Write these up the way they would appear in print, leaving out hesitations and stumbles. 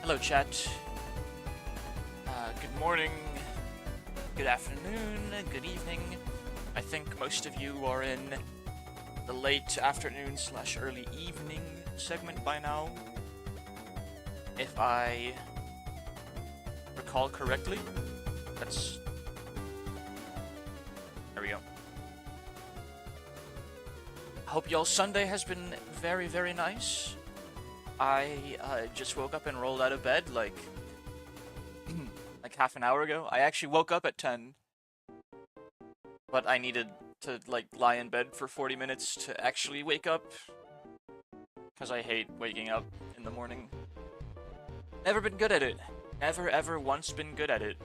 Hello, chat. Good morning, good afternoon, good evening. I think most of you are in the late afternoon / early evening segment by now, if I recall correctly. There we go. Hope y'all's Sunday has been very, very nice. I just woke up and rolled out of bed like half an hour ago. I actually woke up at 10, but I needed to lie in bed for 40 minutes to actually wake up, because I hate waking up in the morning. Never been good at it. Never ever once been good at it.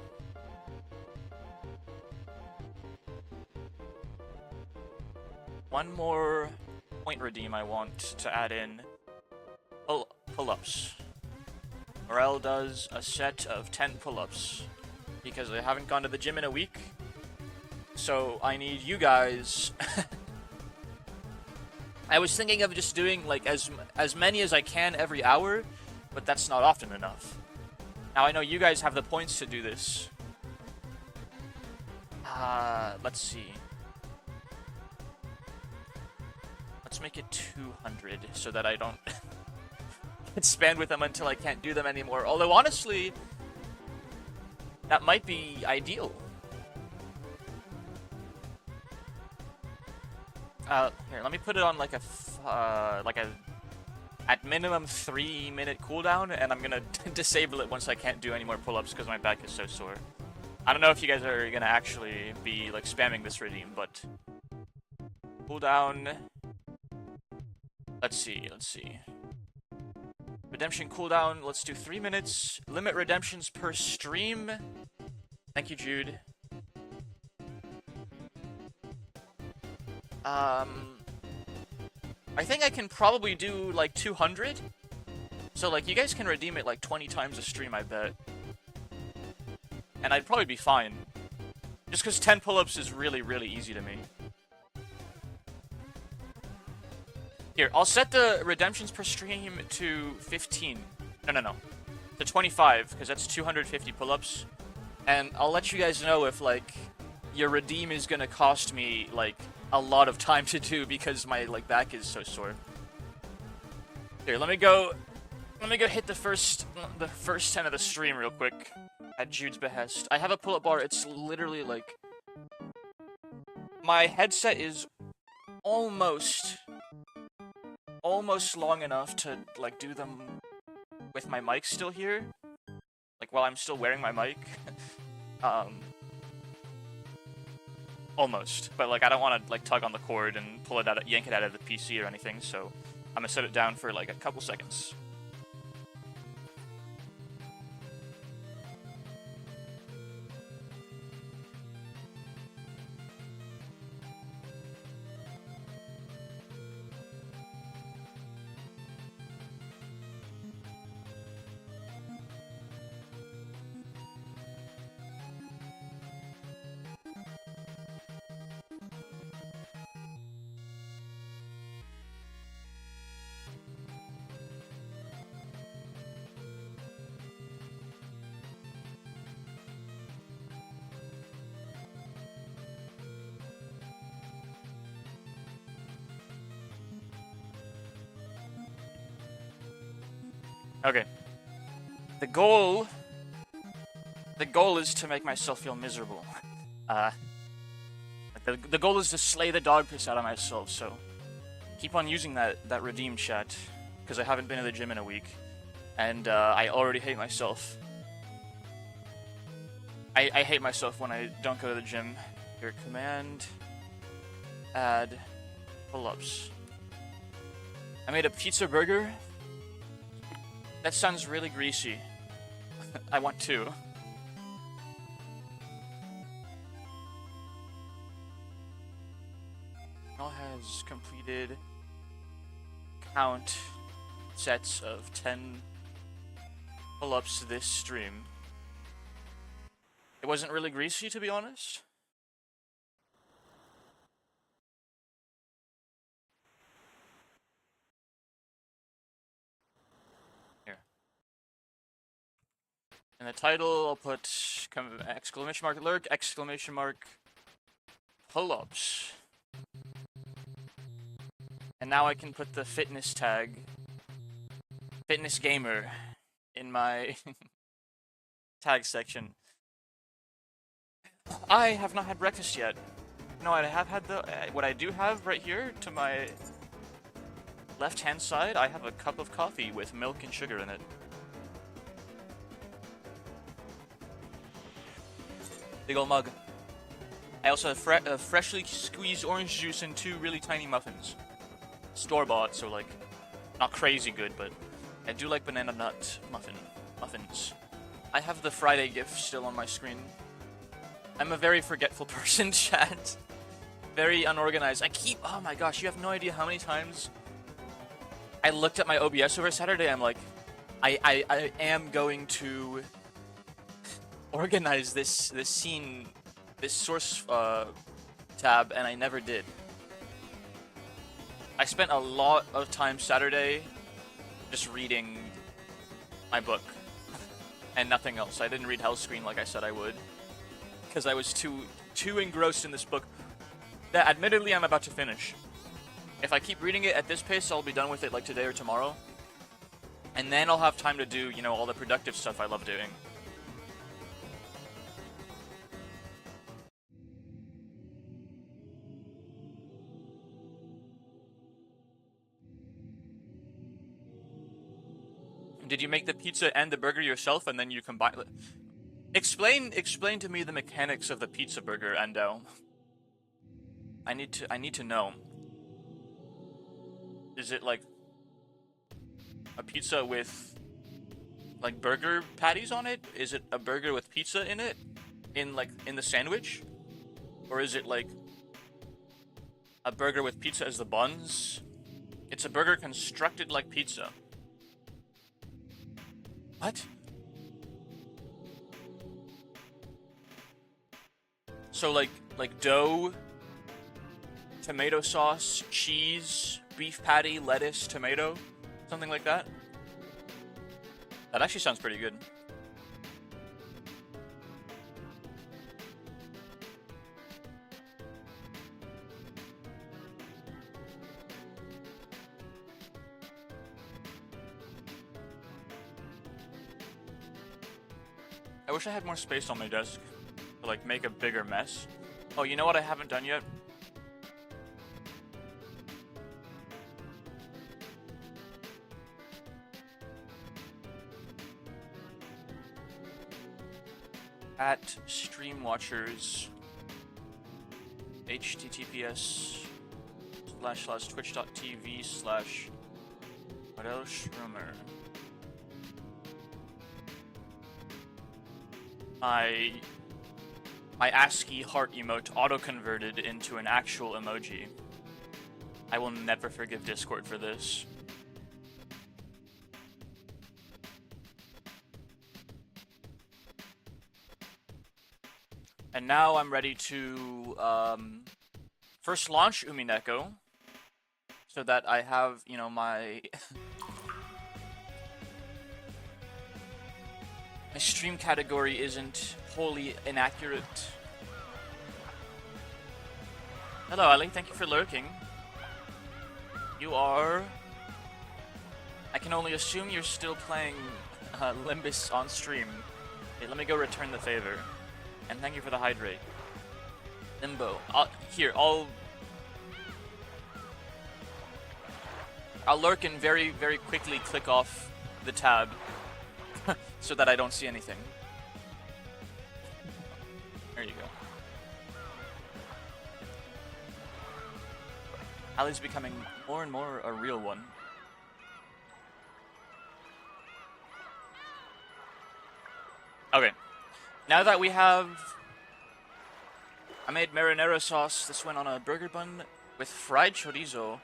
One more point redeem I want to add in. Pull-ups. Morel does a set of 10 pull-ups because I haven't gone to the gym in a week, so I need you guys. I was thinking of just doing as many as I can every hour, but that's not often enough. Now I know you guys have the points to do this. Let's see. Let's make it 200 so that I don't spam with them until I can't do them anymore. Although, honestly, that might be ideal. Here, let me put it on at minimum 3-minute cooldown, and I'm gonna disable it once I can't do any more pull-ups because my back is so sore. I don't know if you guys are gonna actually be like spamming this redeem, but cooldown. Let's see. Redemption cooldown. Let's do 3 minutes. Limit redemptions per stream. Thank you, Jude. I think I can probably do like 200. So like you guys can redeem it like 20 times a stream, I bet. And I'd probably be fine. Just because 10 pull-ups is really, really easy to me. Here, I'll set the redemptions per stream to 15. No. To 25, because that's 250 pull-ups. And I'll let you guys know if, like, your redeem is gonna cost me, like, a lot of time to do because my, like, back is so sore. Here, let me go hit the first 10 of the stream real quick. At Jude's behest. I have a pull-up bar, it's literally, like... My headset is almost long enough to, like, do them with my mic still here. Like, while I'm still wearing my mic. Almost. But, like, I don't want to, like, tug on the cord and yank it out of the PC or anything, so I'm gonna set it down for, like, a couple seconds. Okay. The goal is to make myself feel miserable. The goal is to slay the dog piss out of myself, so keep on using that redeem chat, because I haven't been to the gym in a week, and I already hate myself. I hate myself when I don't go to the gym. Here, command, add, pull-ups. I made a pizza burger. That sounds really greasy. I want two. All has completed count sets of 10 pull-ups this stream. It wasn't really greasy, to be honest. In the title, I'll put exclamation mark lurk, exclamation mark pull-ups. And now I can put the fitness tag, fitness gamer, in my tag section. I have not had breakfast yet. No, I have had what I do have right here to my left-hand side, I have a cup of coffee with milk and sugar in it. Big ol' mug. I also have freshly squeezed orange juice and 2 really tiny muffins. Store-bought, so like, not crazy good, but I do like banana nut muffins. I have the Friday gift still on my screen. I'm a very forgetful person, chat. Very unorganized. Oh my gosh, you have no idea how many times I looked at my OBS over Saturday, I'm like, I am going to organize this scene, this source tab, and I never did. I spent a lot of time Saturday just reading my book and nothing else. I didn't read Hellscreen like I said I would because I was too engrossed in this book that admittedly I'm about to finish. If I keep reading it at this pace, I'll be done with it like today or tomorrow. And then I'll have time to do, you know, all the productive stuff I love doing. Did you make the pizza and the burger yourself and then you combine it? Explain to me the mechanics of the pizza burger, Endo. I need to know. Is it like a pizza with like burger patties on it? Is it a burger with pizza in it? In the sandwich? Or is it like a burger with pizza as the buns? It's a burger constructed like pizza. What? So like dough, tomato sauce, cheese, beef patty, lettuce, tomato, something like that? That actually sounds pretty good. I wish I had more space on my desk to like make a bigger mess. Oh, you know what I haven't done yet? At stream watchers, https://twitch.tv/Morel Schrumer. My ASCII heart emote auto-converted into an actual emoji. I will never forgive Discord for this. And now I'm ready to first launch Umineko, so that I have, you know, my my stream category isn't wholly inaccurate. Hello, Ali. Thank you for lurking. You are... I can only assume you're still playing Limbus on stream. Okay, let me go return the favor. And thank you for the hydrate. Limbo. I'll lurk and very, very quickly click off the tab so that I don't see anything. There you go. Ali's becoming more and more a real one. Okay. Now that we have... I made marinara sauce. This went on a burger bun with fried chorizo,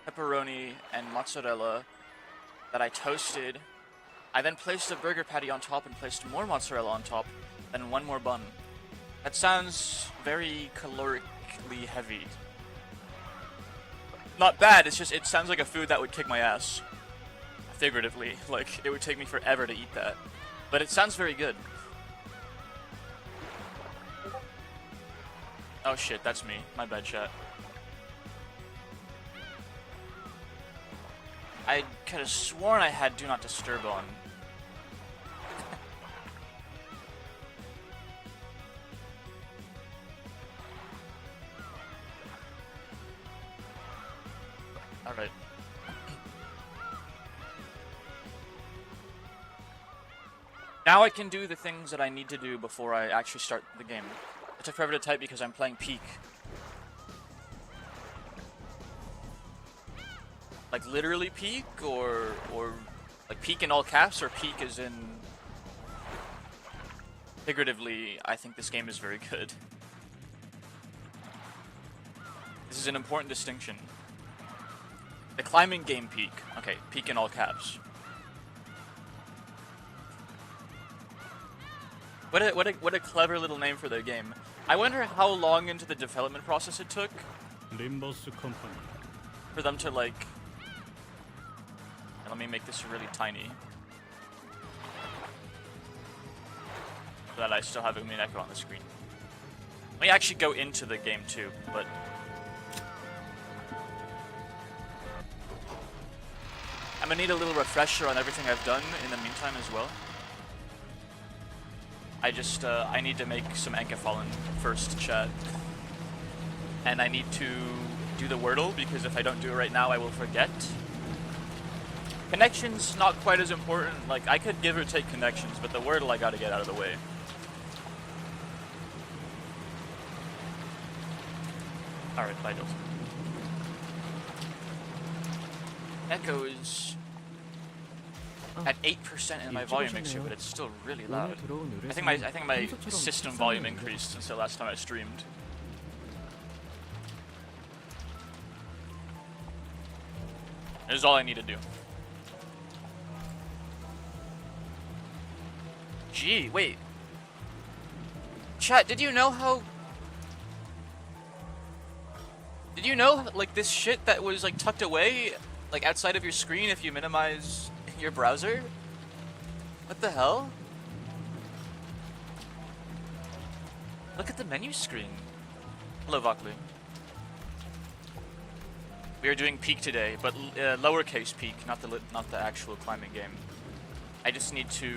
pepperoni, and mozzarella that I toasted. I then placed a burger patty on top and placed more mozzarella on top, then one more bun. That sounds very calorically heavy. Not bad, it's just, it sounds like a food that would kick my ass. Figuratively, like, it would take me forever to eat that. But it sounds very good. Oh shit, that's me. My bad, chat. I could have sworn I had Do Not Disturb on. Alright. Now I can do the things that I need to do before I actually start the game. It took forever to type because I'm playing Peak. Like literally Peak, or like Peak in all caps, or Peak as in... Figuratively, I think this game is very good. This is an important distinction. The climbing game Peak. Okay, Peak in all caps. What a clever little name for their game. I wonder how long into the development process it took for them to like... Let me make this really tiny. So that I still have Umineko on the screen. Let me actually go into the game too, but... I'm gonna need a little refresher on everything I've done in the meantime as well. I need to make some Enkefallen first, chat. And I need to do the Wordle, because if I don't do it right now, I will forget. Connections, not quite as important. Like, I could give or take connections, but the Wordle I gotta get out of the way. Alright, bye, Dilton. Echo is at 8% in my volume mixer, but it's still really loud. I think my system volume increased since the last time I streamed. This is all I need to do. Gee, wait. Chat, did you know how... Did you know, like, this shit that was, like, tucked away, like, outside of your screen if you minimize your browser? What the hell? Look at the menu screen. Hello, Voklu. We are doing Peak today, but lowercase Peak, not the actual climbing game. I just need to...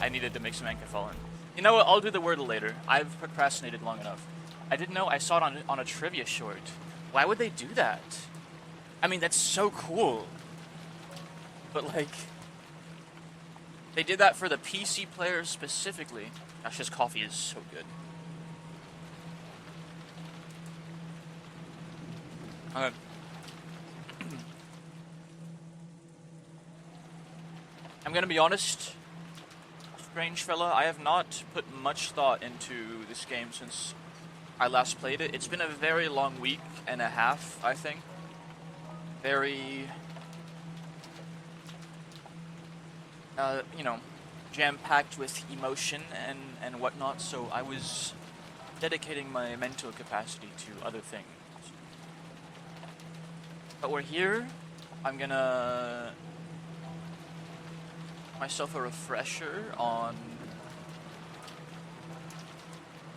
I needed to make some Anchafallen. You know what? I'll do the Wordle later. I've procrastinated long enough. I didn't know I saw it on a trivia short. Why would they do that? I mean, that's so cool. But like... They did that for the PC players specifically. Gosh, this coffee is so good. Okay. I'm gonna be honest, strange fella, I have not put much thought into this game since I last played it. It's been a very long week and a half, I think. Very... you know, jam-packed with emotion and whatnot, so I was dedicating my mental capacity to other things. But we're here. I'm gonna myself a refresher on...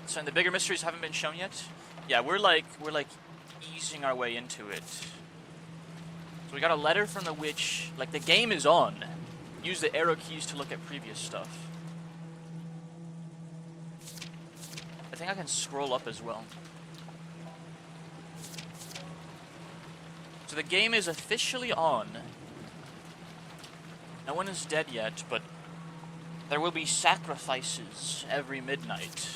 So the bigger mysteries haven't been shown yet? Yeah, we're like easing our way into it. So we got a letter from the witch, like the game is on. Use the arrow keys to look at previous stuff. I think I can scroll up as well. So the game is officially on. No one is dead yet, but there will be sacrifices every midnight.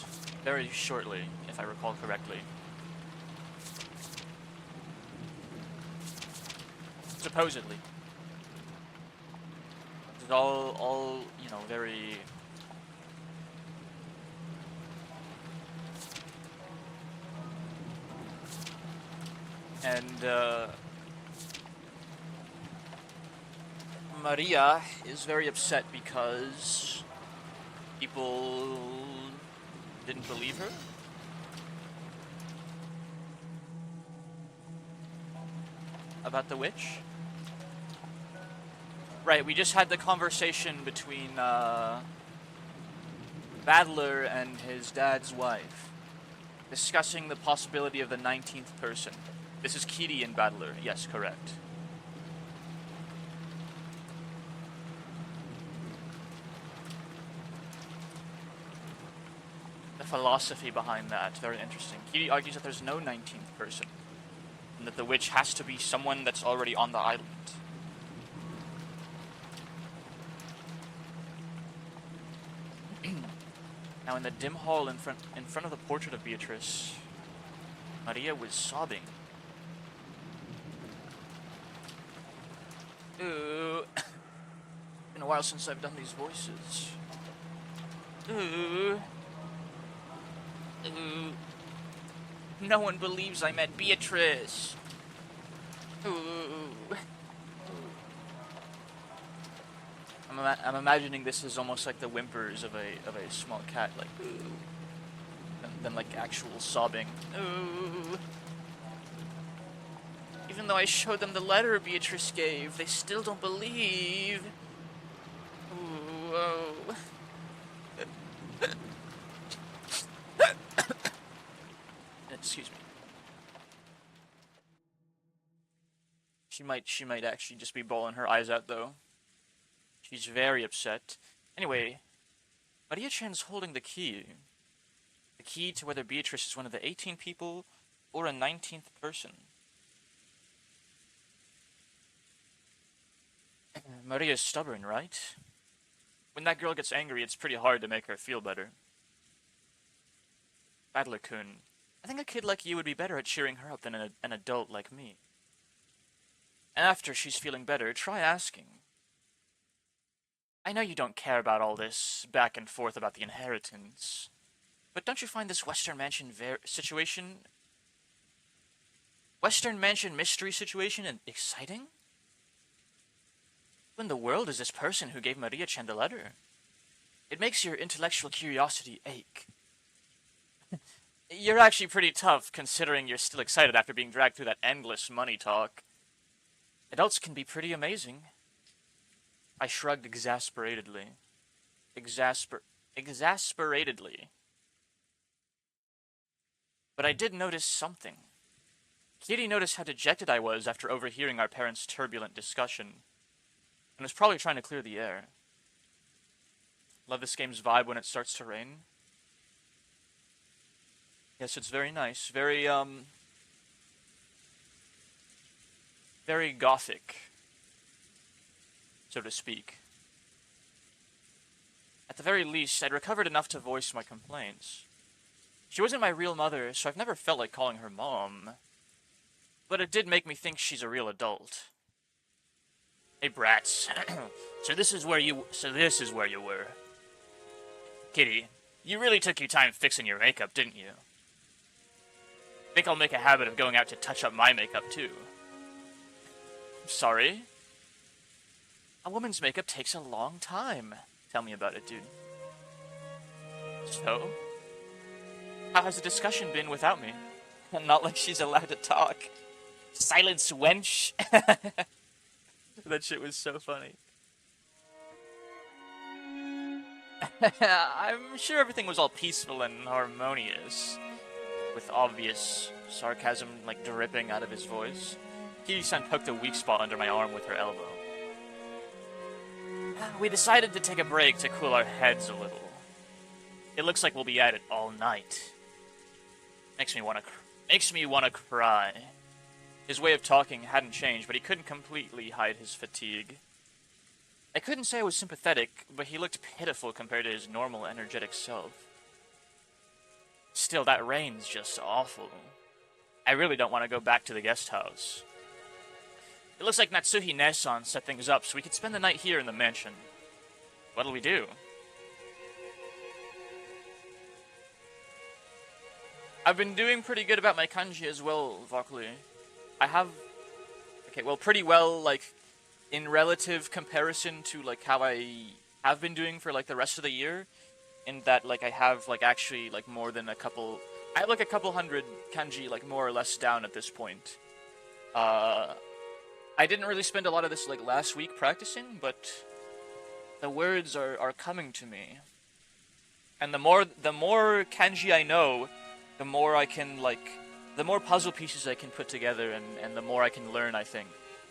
Very shortly, if I recall correctly. Supposedly. It's all, you know, very... And, Maria is very upset because people didn't believe her. About the witch. Right, we just had the conversation between Battler and his dad's wife, discussing the possibility of the 19th person. This is Kitty and Battler. Yes, correct. The philosophy behind that, very interesting. Kitty argues that there's no 19th person, and that the witch has to be someone that's already on the island. Now in the dim hall in front of the portrait of Beatrice, Maria was sobbing. Ooh. Been a while since I've done these voices. Ooh. Ooh. No one believes I met Beatrice. Ooh. I'm imagining this is almost like the whimpers of a small cat, like ooh, than like actual sobbing. Ooh. Even though I showed them the letter Beatrice gave, they still don't believe. Ooh, oh. Excuse me. She might actually just be bawling her eyes out though. She's very upset. Anyway, Maria-chan's holding the key. The key to whether Beatrice is one of the 18 people or a 19th person. Maria's stubborn, right? When that girl gets angry, it's pretty hard to make her feel better. Battler-kun, I think a kid like you would be better at cheering her up than an adult like me. After she's feeling better, try asking. I know you don't care about all this back and forth about the inheritance, but don't you find this Western Mansion mystery situation exciting? Who in the world is this person who gave Maria Chen the letter? It makes your intellectual curiosity ache. You're actually pretty tough, considering you're still excited after being dragged through that endless money talk. Adults can be pretty amazing. I shrugged exasperatedly. Exasperatedly. But I did notice something. Kitty noticed how dejected I was after overhearing our parents' turbulent discussion, and was probably trying to clear the air. Love this game's vibe when it starts to rain. Yes, it's very nice. Very gothic, so to speak. At the very least, I'd recovered enough to voice my complaints. She wasn't my real mother, so I've never felt like calling her mom. But it did make me think she's a real adult. Hey, brats. So this is where you were. Kitty, you really took your time fixing your makeup, didn't you? Think I'll make a habit of going out to touch up my makeup, too. Sorry? A woman's makeup takes a long time. Tell me about it, dude. So? How has the discussion been without me? Not like she's allowed to talk. Silence, wench! That shit was so funny. I'm sure everything was all peaceful and harmonious, with obvious sarcasm, like, dripping out of his voice. Kitty-san poked a weak spot under my arm with her elbow. We decided to take a break to cool our heads a little. It looks like we'll be at it all night. Makes me wanna cry. His way of talking hadn't changed, but he couldn't completely hide his fatigue. I couldn't say I was sympathetic, but he looked pitiful compared to his normal, energetic self. Still, that rain's just awful. I really don't want to go back to the guest house. It looks like Natsuhi-ne-san set things up so we could spend the night here in the mansion. What'll we do? I've been doing pretty good about my kanji as well, Vakuli. I have... Okay, well, pretty well, like, in relative comparison to, like, how I have been doing for, like, the rest of the year. In that, like, I have, like, actually, like, more than a couple... I have, like, a couple hundred kanji, like, more or less down at this point. I didn't really spend a lot of this, like, last week practicing, but the words are coming to me. And the more kanji I know, the more I can, like, the more puzzle pieces I can put together, and the more I can learn, I think.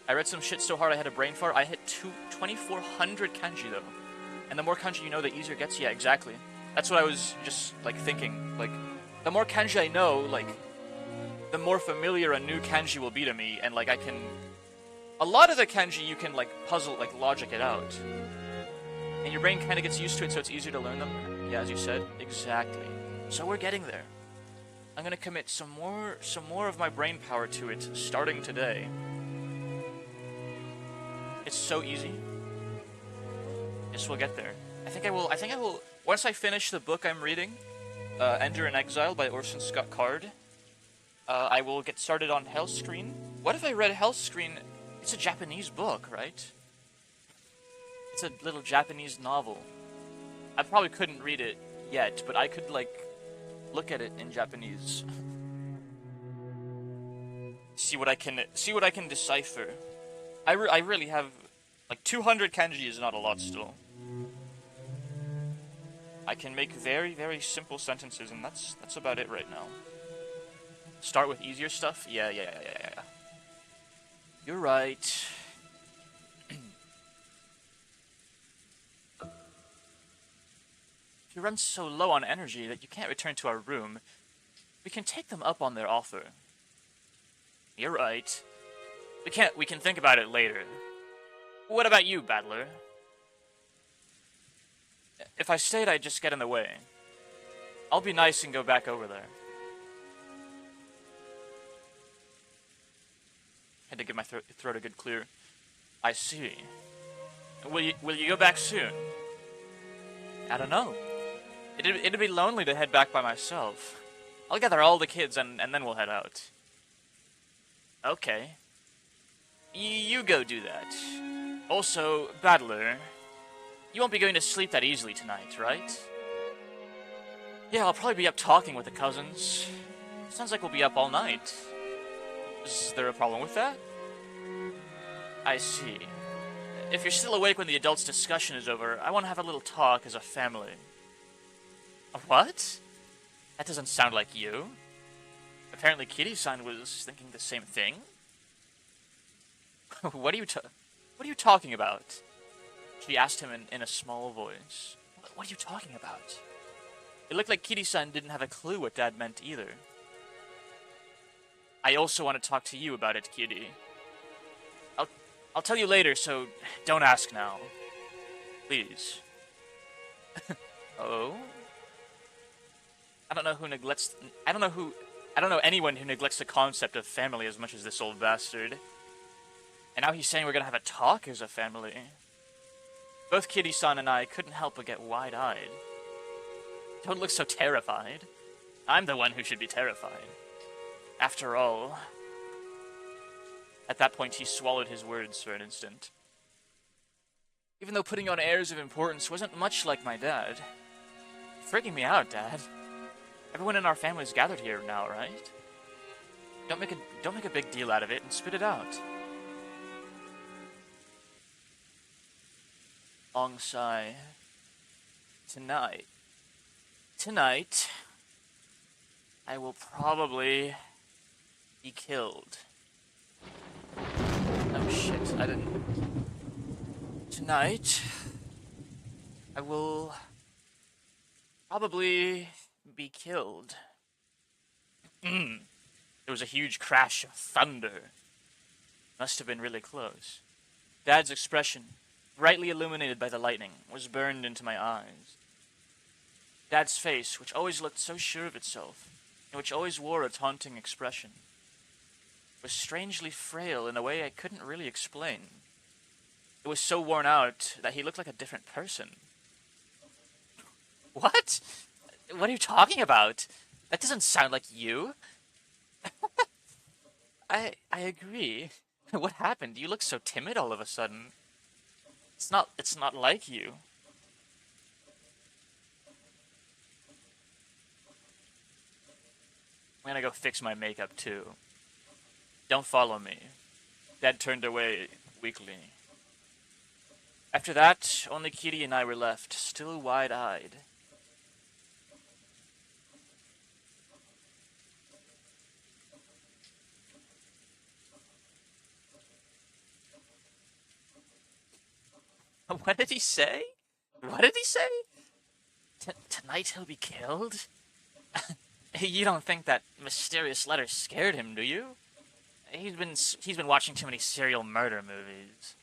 I read some shit so hard I had a brain fart. I hit 2,400 kanji, though. And the more kanji you know, the easier it gets. Yeah, exactly. That's what I was just, like, thinking. Like, the more kanji I know, like, the more familiar a new kanji will be to me, and, like, I can... A lot of the kanji you can, like, puzzle, like, logic it out. And your brain kind of gets used to it, so it's easier to learn them. Yeah, as you said. Exactly. So we're getting there. I'm gonna commit some more of my brain power to it, starting today. It's so easy. Yes, we'll get there. I think I will, once I finish the book I'm reading, Ender in Exile by Orson Scott Card, I will get started on Hellscreen. What if I read Hellscreen? It's a Japanese book, right? It's a little Japanese novel. I probably couldn't read it yet, but I could, like, look at it in Japanese. see what I can decipher. I really have, like, 200 kanji is not a lot still. I can make very, very simple sentences, and that's about it right now. Start with easier stuff? Yeah. You're right. If you run so low on energy that you can't return to our room, we can take them up on their offer. You're right. We can think about it later. What about you, Battler? If I stayed, I'd just get in the way. I'll be nice and go back over there. Had to give my throat a good clear. I see. Will you go back soon? I don't know. It'd be lonely to head back by myself. I'll gather all the kids and then we'll head out. Okay. You go do that. Also, Battler, you won't be going to sleep that easily tonight, right? Yeah, I'll probably be up talking with the cousins. Sounds like we'll be up all night. Is there a problem with that? I see. If you're still awake when the adults' discussion is over, I want to have a little talk as a family. What? That doesn't sound like you. Apparently Kitty-san was thinking the same thing. What are you talking about? She asked him in a small voice. What are you talking about? It looked like Kitty-san didn't have a clue what Dad meant either. I also want to talk to you about it, Kitty. I'll tell you later, so don't ask now. Please. Oh? I don't know anyone who neglects the concept of family as much as this old bastard. And now he's saying we're gonna have a talk as a family. Both Kitty-san and I couldn't help but get wide-eyed. Don't look so terrified. I'm the one who should be terrified. After all... At that point, he swallowed his words for an instant. Even though putting on airs of importance wasn't much like my dad. Freaking me out, Dad. Everyone in our family's gathered here now, right? Don't make a big deal out of it and spit it out. Long sigh. Tonight, I will probably be killed. Oh shit, I didn't... Tonight, I will probably be killed. There was a huge crash of thunder. Must have been really close. Dad's expression, brightly illuminated by the lightning, was burned into my eyes. Dad's face, which always looked so sure of itself, and which always wore a taunting expression, was strangely frail in a way I couldn't really explain. It was so worn out that he looked like a different person. What? What are you talking about? That doesn't sound like you. I agree. What happened? You look so timid all of a sudden. It's not like you. I'm gonna go fix my makeup too. Don't follow me. Dad turned away weakly. After that, only Kitty and I were left, still wide-eyed. What did he say? What did he say? Tonight he'll be killed? You don't think that mysterious letter scared him, do you? He's been watching too many serial murder movies.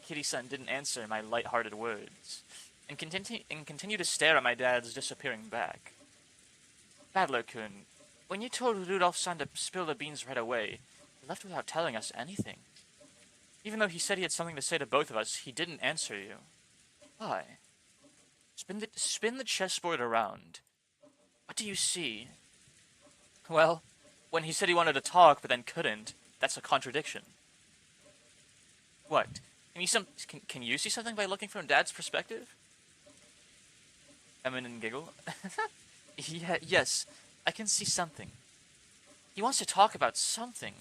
Kitty-san didn't answer my light-hearted words, and continued to stare at my dad's disappearing back. Battler-kun, when you told Rudolph-san to spill the beans right away, he left without telling us anything. Even though he said he had something to say to both of us, he didn't answer you. Why? Spin the chessboard around. What do you see? Well, when he said he wanted to talk but then couldn't, that's a contradiction. What? Can you see something by looking from Dad's perspective? Eminem giggle. Yes, I can see something. He wants to talk about something.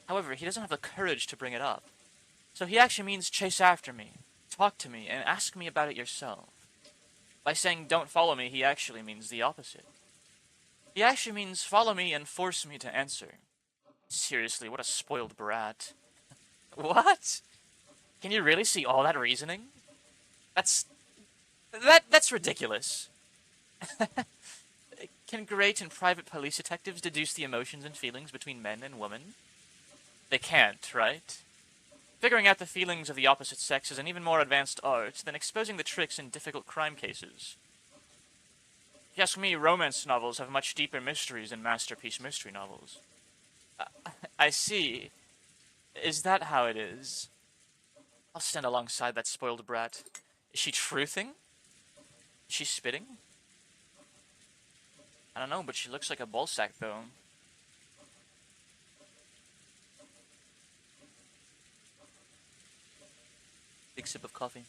However, he doesn't have the courage to bring it up. So he actually means chase after me, talk to me, and ask me about it yourself. By saying don't follow me, he actually means the opposite. He actually means follow me and force me to answer. Seriously, what a spoiled brat. What? Can you really see all that reasoning? That's ridiculous. Can great and private police detectives deduce the emotions and feelings between men and women? They can't, right? Figuring out the feelings of the opposite sex is an even more advanced art than exposing the tricks in difficult crime cases. If you ask me, romance novels have much deeper mysteries than masterpiece mystery novels. I see. Is that how it is? I'll stand alongside that spoiled brat. Is she truthing? Is she spitting? I don't know, but she looks like a ballsack, though. Big sip of coffee.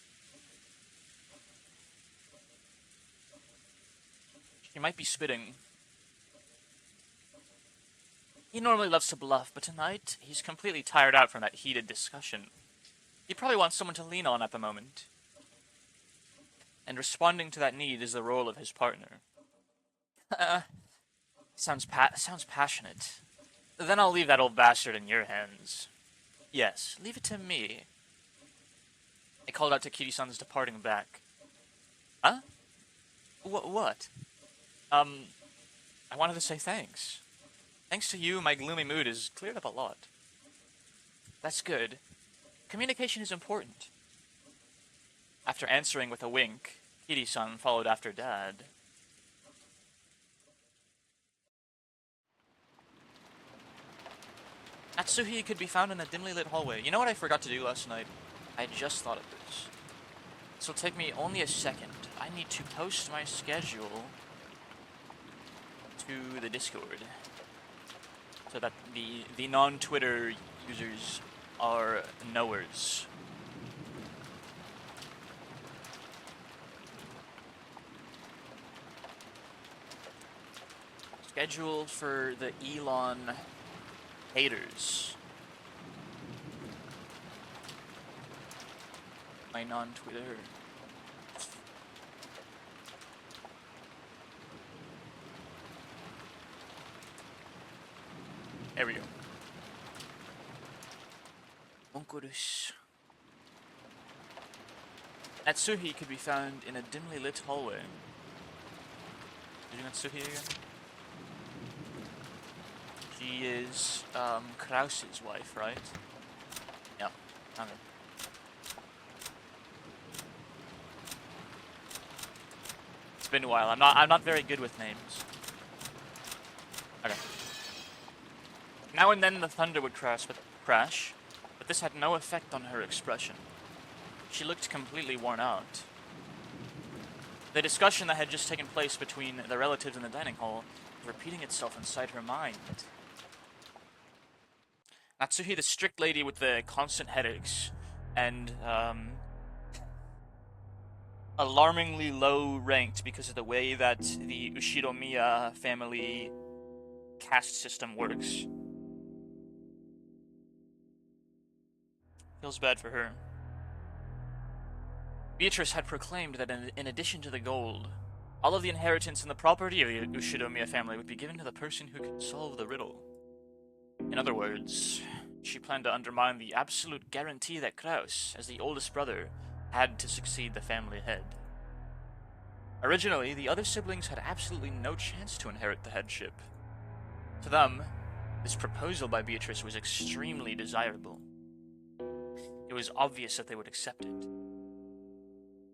She might be spitting. He normally loves to bluff, but tonight, he's completely tired out from that heated discussion. He probably wants someone to lean on at the moment. And responding to that need is the role of his partner. Sounds passionate. Then I'll leave that old bastard in your hands. Yes, leave it to me. I called out to Kiri-san's departing back. Huh? What? I wanted to say thanks. Thanks to you, my gloomy mood is cleared up a lot. That's good. Communication is important. After answering with a wink, Kiri-san followed after Dad. Natsuhi could be found in a dimly lit hallway. You know what I forgot to do last night? I just thought of this. This will take me only a second. I need to post my schedule to the Discord so that the non-Twitter users are knowers. Schedule for the Elon haters. My non-Twitter. There we go. Onkorus. Natsuhi could be found in a dimly lit hallway. Did you Natsuhi again? She is Krause's wife, right? Yeah. Okay. It's been a while. I'm not very good with names. Okay. Now and then the thunder would crash, but this had no effect on her expression. She looked completely worn out. The discussion that had just taken place between the relatives in the dining hall was repeating itself inside her mind. Natsuhi, the strict lady with the constant headaches, and alarmingly low ranked because of the way that the Ushiromiya family caste system works. Feels bad for her. Beatrice had proclaimed that in addition to the gold, all of the inheritance and the property of the Ushiromiya family would be given to the person who could solve the riddle. In other words, she planned to undermine the absolute guarantee that Kraus, as the oldest brother, had to succeed the family head. Originally, the other siblings had absolutely no chance to inherit the headship. To them, this proposal by Beatrice was extremely desirable. It was obvious that they would accept it.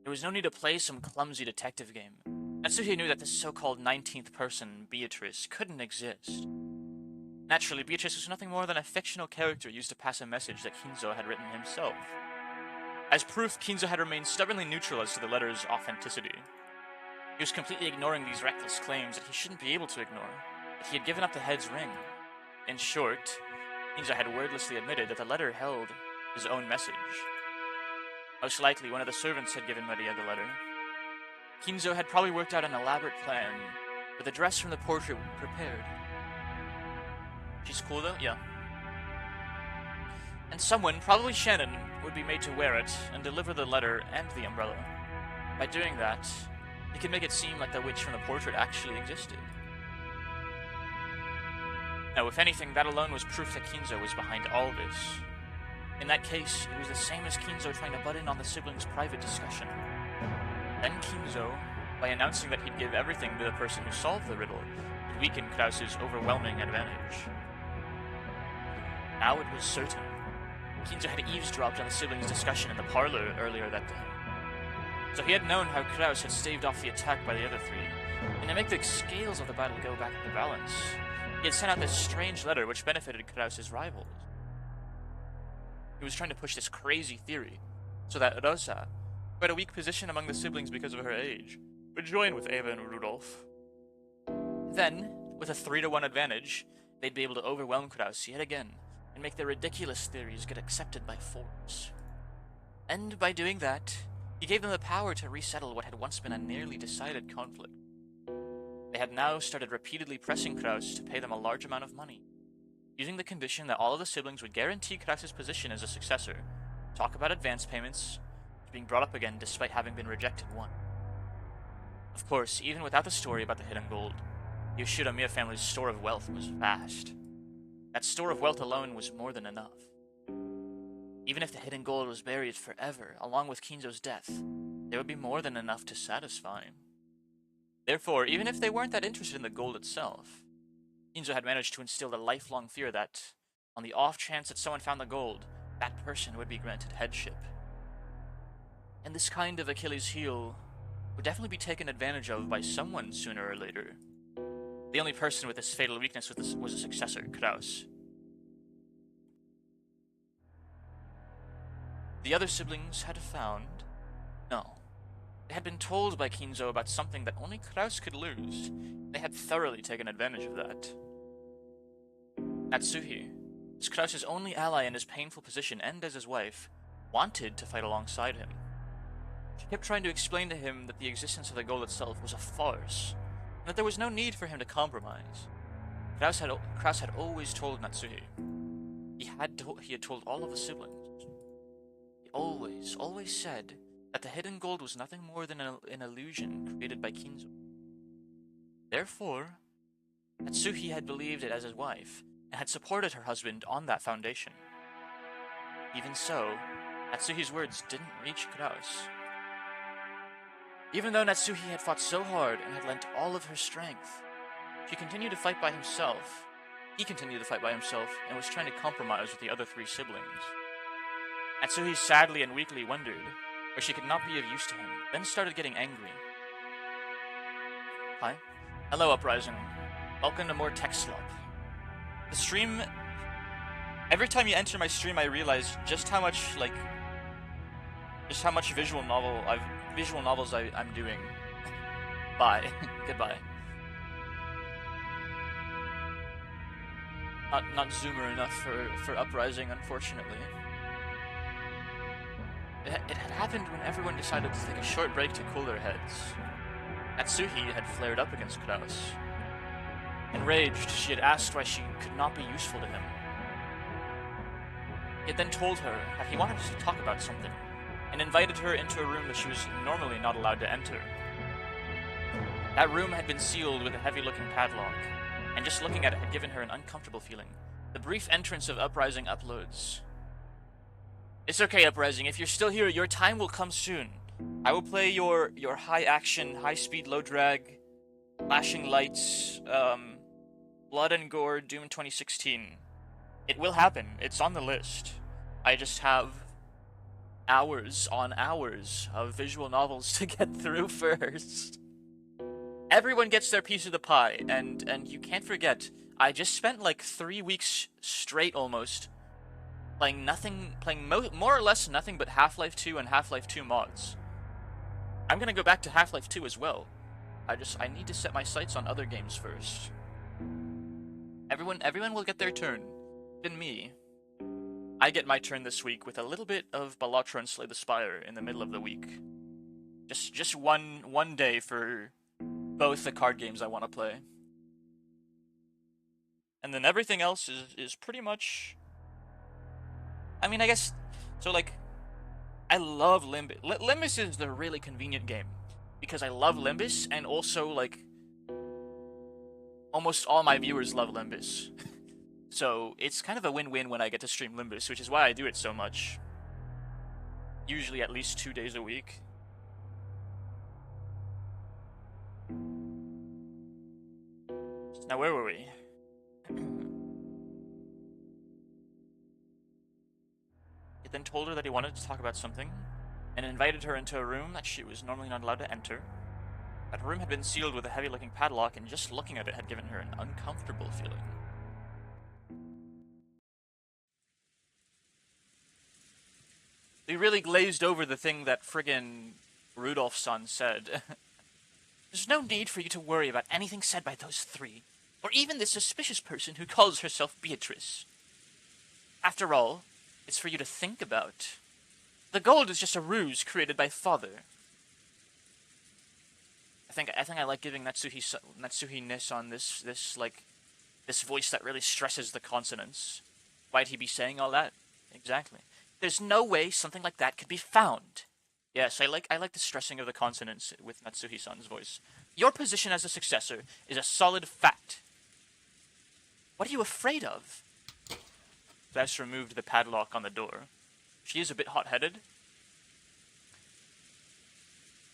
There was no need to play some clumsy detective game. Natsuhi knew that this so-called 19th person, Beatrice, couldn't exist. Naturally, Beatrice was nothing more than a fictional character used to pass a message that Kinzo had written himself. As proof, Kinzo had remained stubbornly neutral as to the letter's authenticity. He was completely ignoring these reckless claims that he shouldn't be able to ignore, that he had given up the head's ring. In short, Kinzo had wordlessly admitted that the letter held his own message. Most likely, one of the servants had given Maria the letter. Kinzo had probably worked out an elaborate plan, with a dress from the portrait prepared. She's cool though? Yeah. And someone, probably Shannon, would be made to wear it and deliver the letter and the umbrella. By doing that, he could make it seem like the witch from the portrait actually existed. Now, if anything, that alone was proof that Kinzo was behind all this. In that case, it was the same as Kinzo trying to butt in on the siblings' private discussion. Then Kinzo, by announcing that he'd give everything to the person who solved the riddle, would weaken Krause's overwhelming advantage. Now it was certain. Kinzo had eavesdropped on the siblings' discussion in the parlor earlier that day. So he had known how Kraus had staved off the attack by the other three, and to make the scales of the battle go back into balance, he had sent out this strange letter which benefited Kraus's rivals. He was trying to push this crazy theory, so that Rosa, who had a weak position among the siblings because of her age, would join with Eva and Rudolf. Then, with a 3-to-1 advantage, they'd be able to overwhelm Kraus yet again, and make their ridiculous theories get accepted by force. And by doing that, he gave them the power to resettle what had once been a nearly decided conflict. They had now started repeatedly pressing Kraus to pay them a large amount of money, using the condition that all of the siblings would guarantee Kraus's position as a successor, talk about advance payments, being brought up again despite having been rejected once. Of course, even without the story about the hidden gold, the Yoshida family's store of wealth was vast. That store of wealth alone was more than enough. Even if the hidden gold was buried forever, along with Kinzo's death, there would be more than enough to satisfy him. Therefore, even if they weren't that interested in the gold itself, Kinzo had managed to instill the lifelong fear that, on the off chance that someone found the gold, that person would be granted headship. And this kind of Achilles heel would definitely be taken advantage of by someone sooner or later. The only person with this fatal weakness was a successor, Kraus. The other siblings had found... No. They had been told by Kinzo about something that only Kraus could lose. They had thoroughly taken advantage of that. Natsuhi, as Kraus's only ally in his painful position and as his wife, wanted to fight alongside him. She kept trying to explain to him that the existence of the goal itself was a farce, and that there was no need for him to compromise. Kraus had always told Natsuhi. He had told all of the siblings. He always said that the hidden gold was nothing more than an illusion created by Kinzo. Therefore, Natsuhi had believed it as his wife, and had supported her husband on that foundation. Even so, Natsuhi's words didn't reach Kraus. Even though Natsuhi had fought so hard and had lent all of her strength, he continued to fight by himself, and was trying to compromise with the other 3 siblings. Natsuhi sadly and weakly wondered where she could not be of use to him, then started getting angry. Hi. Hello, Uprising. Welcome to more Tech Slop. The stream... Every time you enter my stream, I realize just how much visual novels I'm doing. Bye. Goodbye. Not zoomer enough for Uprising, unfortunately. It had happened when everyone decided to take a short break to cool their heads. Natsuhi had flared up against Kraus. Enraged, she had asked why she could not be useful to him. He had then told her that he wanted to talk about something, and invited her into a room that she was normally not allowed to enter. That room had been sealed with a heavy-looking padlock, and just looking at it had given her an uncomfortable feeling. The brief entrance of Uprising uploads. It's okay, Uprising. If you're still here, your time will come soon. I will play your high-action, high-speed, low-drag, flashing lights, blood and gore Doom 2016. It will happen. It's on the list. I just have hours on hours of visual novels to get through first. Everyone gets their piece of the pie, and you can't forget, I just spent like 3 weeks straight almost playing more or less nothing but Half-Life 2 and Half-Life 2 mods. I'm gonna go back to Half-Life 2 as well. I need to set my sights on other games first. Everyone will get their turn. Even me. I get my turn this week with a little bit of Balatro and Slay the Spire in the middle of the week. Just one day for both the card games I want to play. And then everything else is pretty much... I mean, I guess... So, like, I love Limbus. Limbus is the really convenient game. Because I love Limbus, and also, like... Almost all my viewers love Limbus. So, it's kind of a win-win when I get to stream Limbus, which is why I do it so much. Usually at least 2 days a week. Now, where were we? He then told her that he wanted to talk about something, and invited her into a room that she was normally not allowed to enter. That room had been sealed with a heavy-looking padlock, and just looking at it had given her an uncomfortable feeling. They really glazed over the thing that friggin' Rudolph's-son said. There's no need for you to worry about anything said by those three, or even this suspicious person who calls herself Beatrice. After all, it's for you to think about. The gold is just a ruse created by Father. I think I like giving Natsuhi-Nissan this voice that really stresses the consonants. Why'd he be saying all that? Exactly. There's no way something like that could be found. Yes, I like the stressing of the consonants with Natsuhi-san's voice. Your position as a successor is a solid fact. What are you afraid of? Bess removed the padlock on the door. She is a bit hot-headed.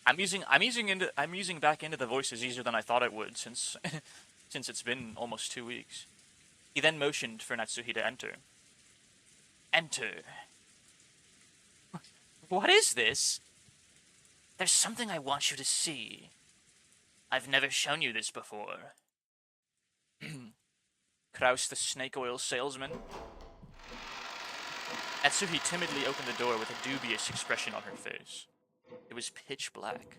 I'm using back into the voices easier than I thought it would, since it's been almost 2 weeks. He then motioned for Natsuhi to enter. Enter. What is this? There's something I want you to see. I've never shown you this before. Kraus the snake oil salesman. Natsuhi timidly opened the door with a dubious expression on her face. It was pitch black.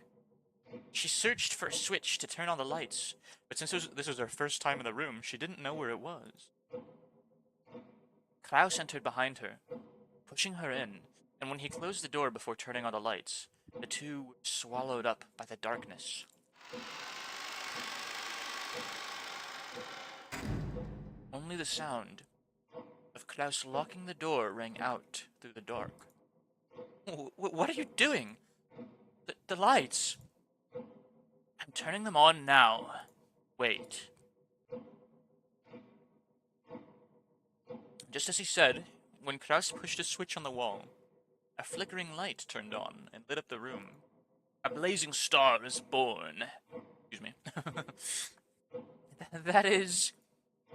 She searched for a switch to turn on the lights, but since this was her first time in the room, she didn't know where it was. Kraus entered behind her, pushing her in, and when he closed the door before turning on the lights, the two were swallowed up by the darkness. Only the sound of Kraus locking the door rang out through the dark. What are you doing? The lights. I'm turning them on now. Wait. Just as he said, when Kraus pushed a switch on the wall, a flickering light turned on and lit up the room. A blazing star is born. Excuse me. That is...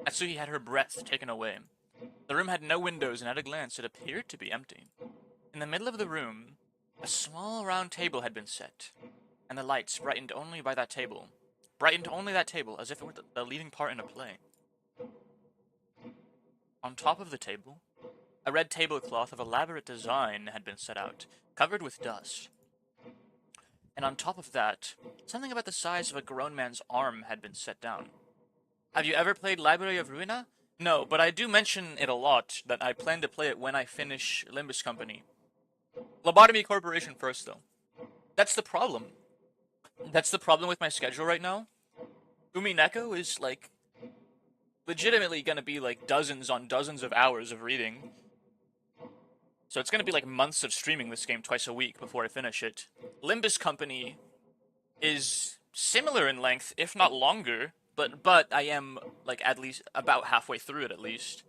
Natsuhi had her breath taken away. The room had no windows, and at a glance it appeared to be empty. In the middle of the room, a small round table had been set, and the lights brightened only that table, as if it were the leading part in a play. On top of the table, a red tablecloth of elaborate design had been set out, covered with dust. And on top of that, something about the size of a grown man's arm had been set down. Have you ever played Library of Ruina? No, but I do mention it a lot, that I plan to play it when I finish Limbus Company. Lobotomy Corporation first, though. That's the problem. That's the problem with my schedule right now. Umineko is, legitimately gonna be, dozens on dozens of hours of reading. So it's gonna be, months of streaming this game twice a week before I finish it. Limbus Company is similar in length, if not longer, but I am, at least about halfway through it, at least.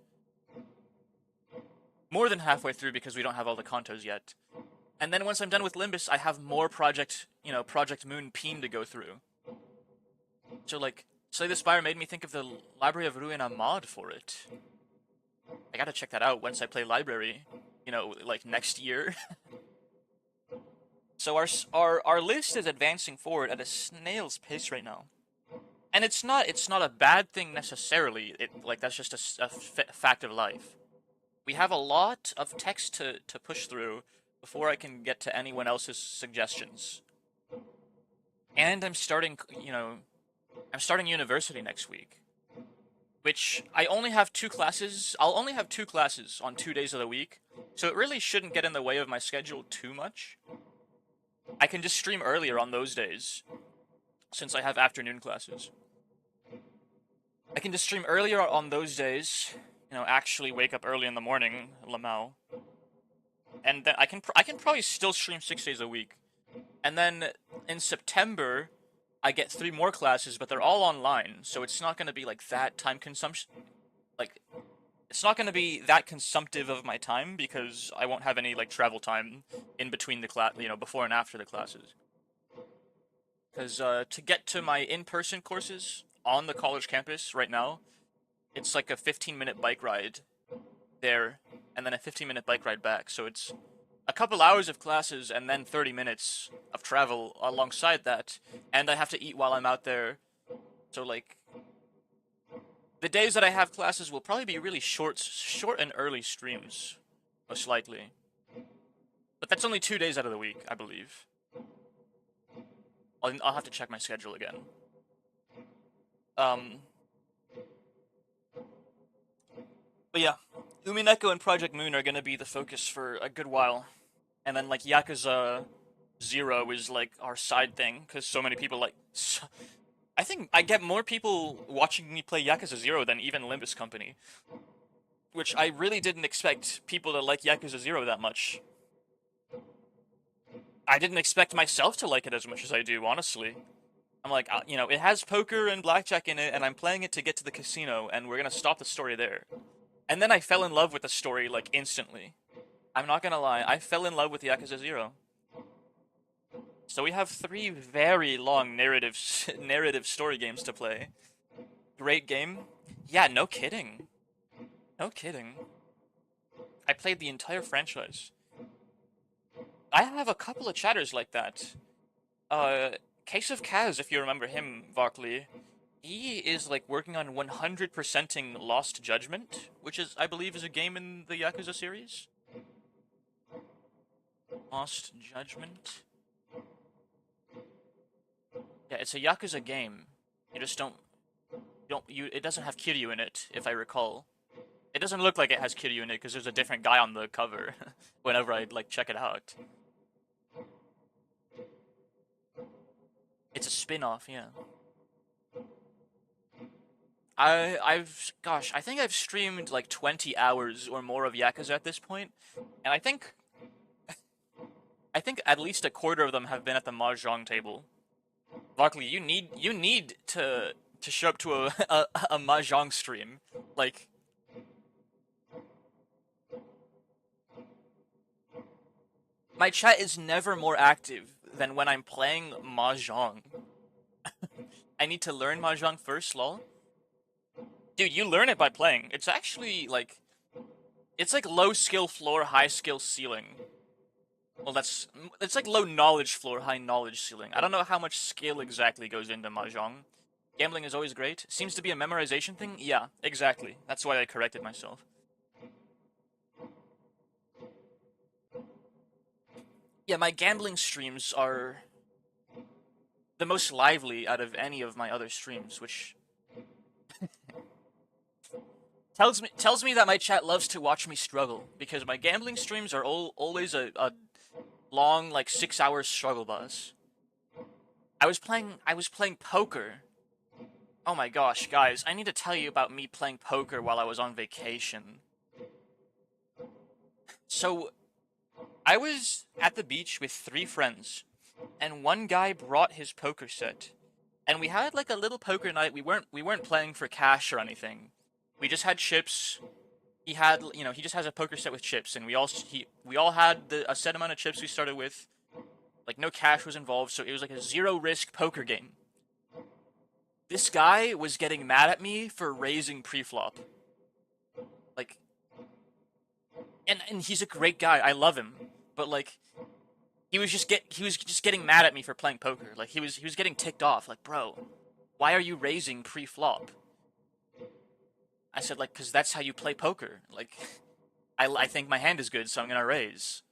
More than halfway through because we don't have all the contos yet. And then once I'm done with Limbus, I have more Project Moon Peen to go through. So, Slay the Spire made me think of the Library of Ruina mod for it. I gotta check that out once I play Library, next year. So our list is advancing forward at a snail's pace right now. And it's not a bad thing necessarily. That's just a fact of life. We have a lot of text to push through before I can get to anyone else's suggestions. And I'm starting university next week. Which, I only have 2 classes. I'll only have 2 classes on 2 days of the week, so it really shouldn't get in the way of my schedule too much. I can just stream earlier on those days, since I have afternoon classes. I can just stream earlier on those days, actually wake up early in the morning, Lamau. And then I can probably still stream 6 days a week. And then in September, I get 3 more classes, but they're all online, so it's not going to be that time consumption. It's not going to be that consumptive of my time because I won't have any travel time in between the class, before and after the classes. Because to get to my in-person courses on the college campus right now, it's a 15-minute bike ride there, and then a 15-minute bike ride back. So it's a couple hours of classes and then 30 minutes of travel alongside that, and I have to eat while I'm out there. So like the days that I have classes will probably be really short and early streams, most likely. But that's only 2 days out of the week, I believe. I'll have to check my schedule again. Um, but yeah, Umineko and Project Moon are gonna be the focus for a good while, and then like Yakuza Zero is like our side thing because so many people like. I think I get more people watching me play Yakuza Zero than even Limbus Company, which I really didn't expect people to like Yakuza Zero that much. I didn't expect myself to like it as much as I do, honestly. I'm like, it has poker and blackjack in it, and I'm playing it to get to the casino, and we're gonna stop the story there. And then I fell in love with the story, like, instantly. I'm not gonna lie, I fell in love with Yakuza 0. So we have 3 very long narrative story games to play. Great game. Yeah, no kidding. No kidding. I played the entire franchise. I have a couple of chatters like that. Case of Kaz, if you remember him, Varkley. He is like working on 100%ing Lost Judgment, which is, I believe, is a game in the Yakuza series. Lost Judgment. Yeah, it's a Yakuza game. You just it doesn't have Kiryu in it, if I recall. It doesn't look like it has Kiryu in it because there's a different guy on the cover whenever I like check it out. It's a spin-off, yeah. I think I've streamed like 20 hours or more of Yakuza at this point, and I think at least a quarter of them have been at the mahjong table. Barkley, you need to show up to a mahjong stream. Like, my chat is never more active than when I'm playing mahjong. I need to learn mahjong first, lol. Dude, you learn it by playing. It's actually like, it's like low skill floor, high skill ceiling. Well, it's like low knowledge floor, high knowledge ceiling. I don't know how much skill exactly goes into mahjong. Gambling is always great. Seems to be a memorization thing? Yeah, exactly. That's why I corrected myself. Yeah, my gambling streams are the most lively out of any of my other streams, which tells me that my chat loves to watch me struggle, because my gambling streams are always a long, like, 6-hour struggle bus. I was playing poker. Oh my gosh, guys, I need to tell you about me playing poker while I was on vacation. So, I was at the beach with 3 friends, and one guy brought his poker set. And we had like a little poker night. We weren't playing for cash or anything. We just had chips. He had, he just has a poker set with chips, and we all had a set amount of chips we started with. Like, no cash was involved, so it was like a zero risk poker game. This guy was getting mad at me for raising preflop. Like, and he's a great guy. I love him, but like, he was just getting mad at me for playing poker. Like, he was getting ticked off. Like, bro, why are you raising pre-flop? I said, like, because that's how you play poker. Like, I think my hand is good, so I'm gonna raise.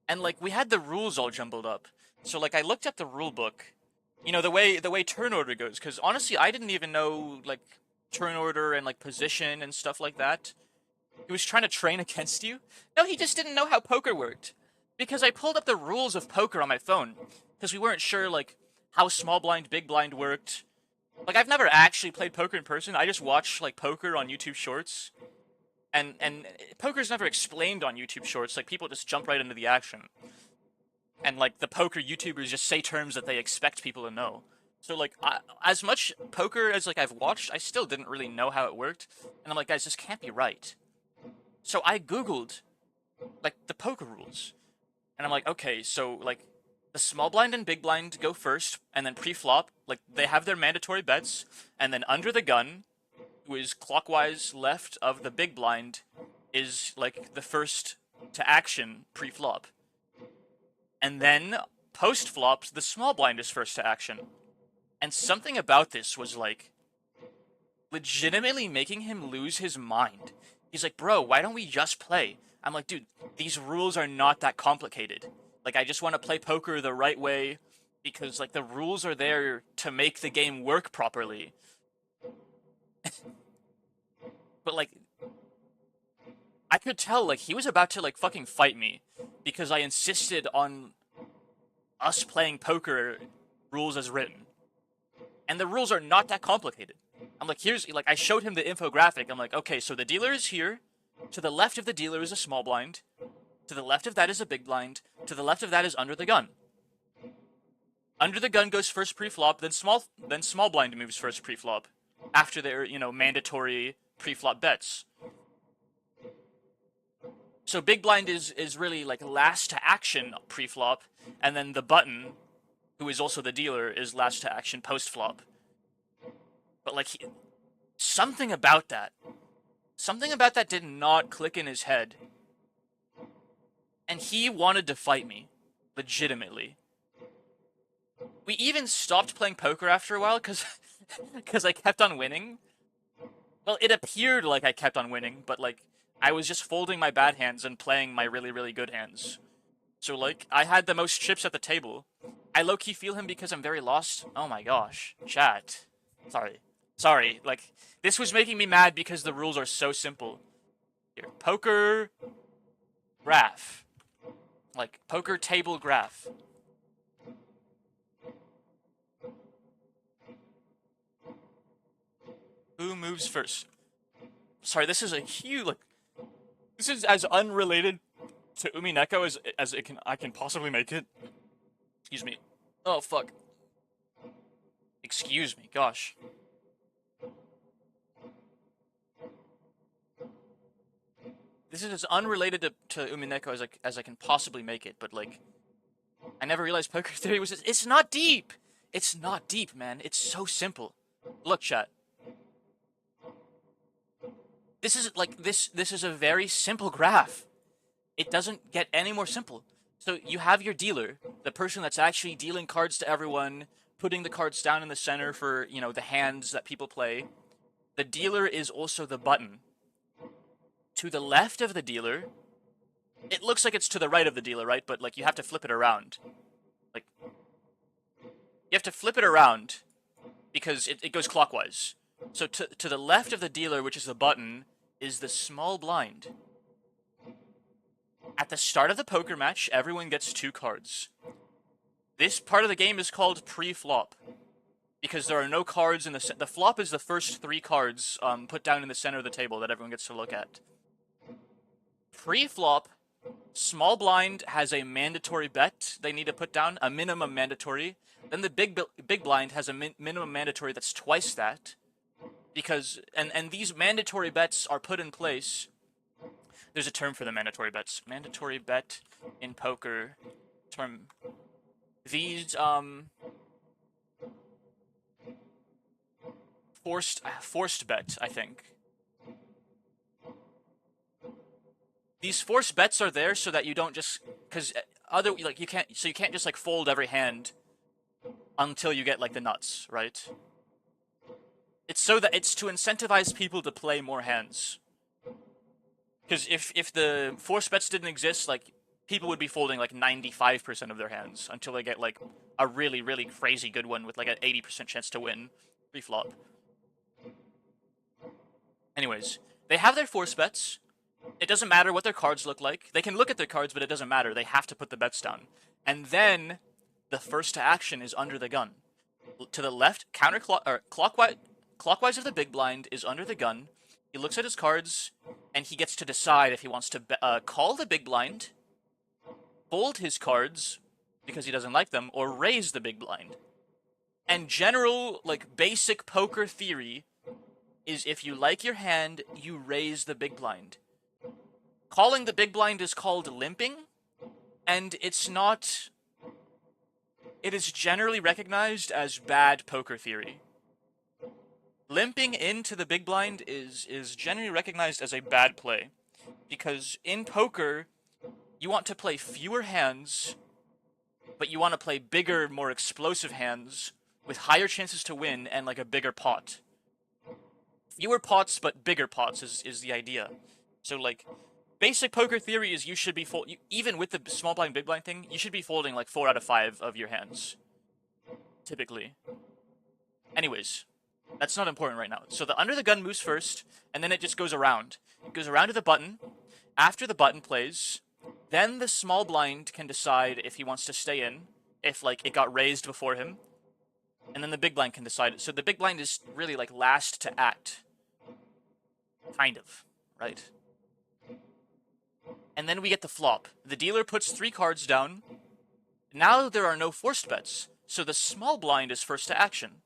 And like, we had the rules all jumbled up. So like, I looked at the rule book, the way turn order goes. Because honestly, I didn't even know like turn order and like position and stuff like that. He was trying to train against you? No, he just didn't know how poker worked. Because I pulled up the rules of poker on my phone. Because we weren't sure, like, how small blind, big blind worked. Like, I've never actually played poker in person. I just watch, like, poker on YouTube Shorts. And poker's never explained on YouTube Shorts. Like, people just jump right into the action. And, like, the poker YouTubers just say terms that they expect people to know. So, like, as much poker as, like, I've watched, I still didn't really know how it worked. And I'm like, guys, this can't be right. So I googled, like, the poker rules. And I'm like, okay, so, like, the small blind and big blind go first, and then pre-flop, like, they have their mandatory bets, and then under the gun, who is clockwise left of the big blind, is like the first to action pre-flop. And then post-flop, the small blind is first to action. And something about this was like legitimately making him lose his mind. He's like, bro, why don't we just play? I'm like, dude, these rules are not that complicated. Like, I just want to play poker the right way because, like, the rules are there to make the game work properly. But, like, I could tell, like, he was about to, like, fucking fight me because I insisted on us playing poker rules as written. And the rules are not that complicated. I'm like, here's, like, I showed him the infographic. I'm like, okay, so the dealer is here. To the left of the dealer is a small blind. To the left of that is a big blind. To the left of that is under the gun. Under the gun goes first pre-flop, then small blind moves first pre-flop. After their, mandatory pre-flop bets. So big blind is really, like, last to action pre-flop. And then the button, who is also the dealer, is last to action post-flop. But, like, something about that did not click in his head. And he wanted to fight me. Legitimately. We even stopped playing poker after a while, because I kept on winning. Well, it appeared like I kept on winning, but, like, I was just folding my bad hands and playing my really, really good hands. So, like, I had the most chips at the table. I low-key feel him because I'm very lost. Oh my gosh. Chat. Sorry, like, this was making me mad because the rules are so simple. Here, poker graph. Like, poker table graph. Who moves first? Sorry, this is a huge, like, this is as unrelated to Umineko as I can possibly make it. Excuse me. Oh, fuck. Excuse me, gosh. This is as unrelated to Umineko as I can possibly make it, but, like, I never realized poker theory was... It's not deep! It's not deep, man. It's so simple. Look, chat. This is, like, this is a very simple graph. It doesn't get any more simple. So you have your dealer, the person that's actually dealing cards to everyone, putting the cards down in the center for, the hands that people play. The dealer is also the button. To the left of the dealer, it looks like it's to the right of the dealer, right? But, like, you have to flip it around. Like, you have to flip it around because it goes clockwise. So to the left of the dealer, which is the button, is the small blind. At the start of the poker match, everyone gets 2 cards. This part of the game is called pre-flop. Because there are no cards in the flop is the first 3 cards put down in the center of the table that everyone gets to look at. Pre-flop, small blind has a mandatory bet they need to put down, a minimum mandatory. Then the big blind has a minimum mandatory that's twice that. Because, and these mandatory bets are put in place. There's a term for the mandatory bets. Mandatory bet in poker term. These, forced bet, I think. These forced bets are there so that you don't just, because you can't just, like, fold every hand until you get, like, the nuts, right? It's so that it's to incentivize people to play more hands. Because if the forced bets didn't exist, like, people would be folding, like, 95% of their hands until they get, like, a really, really crazy good one with, like, an 80% chance to win pre-flop. Anyways, they have their force bets. It doesn't matter what their cards look like. They can look at their cards, but it doesn't matter. They have to put the bets down. And then the first to action is under the gun. To the left, clockwise of the big blind is under the gun. He looks at his cards, and he gets to decide if he wants to call the big blind, fold his cards because he doesn't like them, or raise the big blind. And general, like, basic poker theory is if you like your hand, you raise the big blind. Calling the big blind is called limping, and it's not... It is generally recognized as bad poker theory. Limping into the big blind is generally recognized as a bad play. Because in poker, you want to play fewer hands, but you want to play bigger, more explosive hands with higher chances to win and like a bigger pot. Fewer pots, but bigger pots is the idea. So like, basic poker theory is you should be even with the small blind, big blind thing, you should be folding like 4 out of 5 of your hands, typically. Anyways, that's not important right now. So the under the gun moves first, and then it just goes around. It goes around to the button. After the button plays, then the small blind can decide if he wants to stay in, if like it got raised before him, and then the big blind can decide. So the big blind is really like last to act. Kind of, right? And then we get the flop. The dealer puts 3 cards down. Now there are no forced bets, so the small blind is first to action.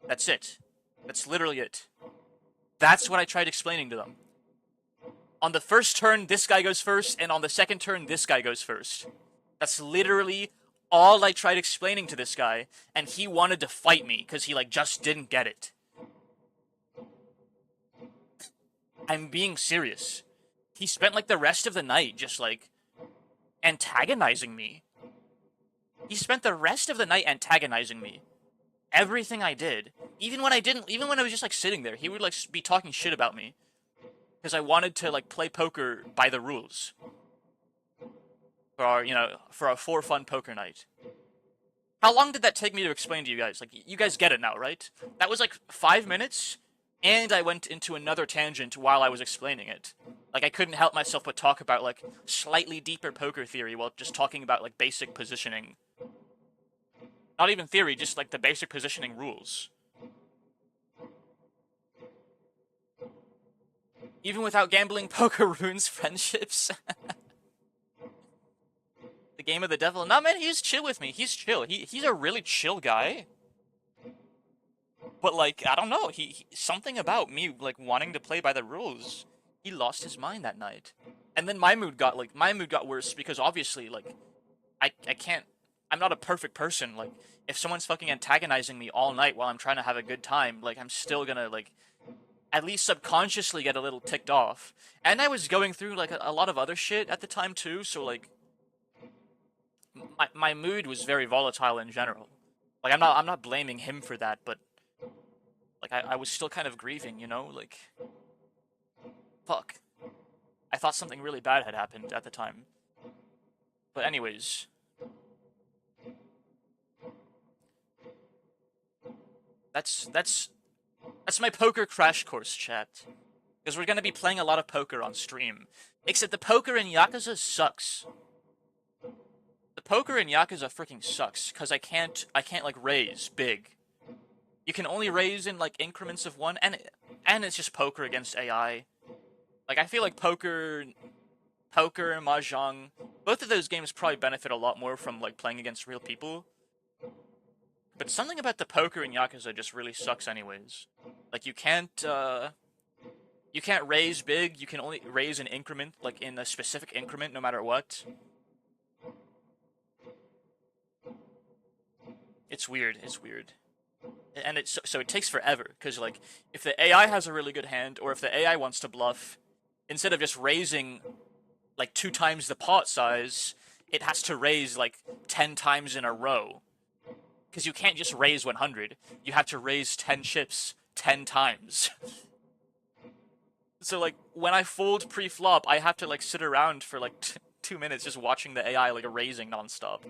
That's it. That's literally it. That's what I tried explaining to them. On the first turn, this guy goes first, and on the second turn, this guy goes first. That's literally all I tried explaining to this guy, and he wanted to fight me, because he, like, just didn't get it. I'm being serious. He spent, like, the rest of the night just, like, antagonizing me. He spent the rest of the night antagonizing me. Everything I did, even when I was just like sitting there, he would like be talking shit about me because I wanted to like play poker by the rules for our for fun poker night. How long did that take me to explain to you guys? Like, you guys get it now, right? That was like 5 minutes, and I went into another tangent while I was explaining it. Like, I couldn't help myself but talk about like slightly deeper poker theory while just talking about like basic positioning. Not even theory, just like the basic positioning rules. Even without gambling, poker ruins friendships. The game of the devil. No, man, he's chill with me. He's chill. He's a really chill guy. But like, I don't know. He something about me like wanting to play by the rules. He lost his mind that night. And then my mood got worse because obviously like I can't. I'm not a perfect person. Like, if someone's fucking antagonizing me all night while I'm trying to have a good time, like, I'm still gonna, like, at least subconsciously get a little ticked off. And I was going through, like, a lot of other shit at the time, too, so, like, my mood was very volatile in general. Like, I'm not blaming him for that, but, like, I was still kind of grieving, you know? Like, fuck. I thought something really bad had happened at the time. But anyways... That's my poker crash course, chat. Because we're gonna be playing a lot of poker on stream. Except the poker in Yakuza sucks. The poker in Yakuza freaking sucks, because I can't like raise big. You can only raise in like increments of 1, and it's just poker against AI. Like, I feel like poker and Mahjong, both of those games probably benefit a lot more from like playing against real people. But something about the poker in Yakuza just really sucks anyways. Like, you can't raise big, you can only raise an increment, like in a specific increment no matter what. It's weird, And so it takes forever, because like, if the AI has a really good hand, or if the AI wants to bluff, instead of just raising like 2 times the pot size, it has to raise like 10 times in a row. Because you can't just raise 100. You have to raise 10 chips 10 times. So, like, when I fold pre-flop, I have to, like, sit around for, like, 2 minutes just watching the AI, like, raising nonstop.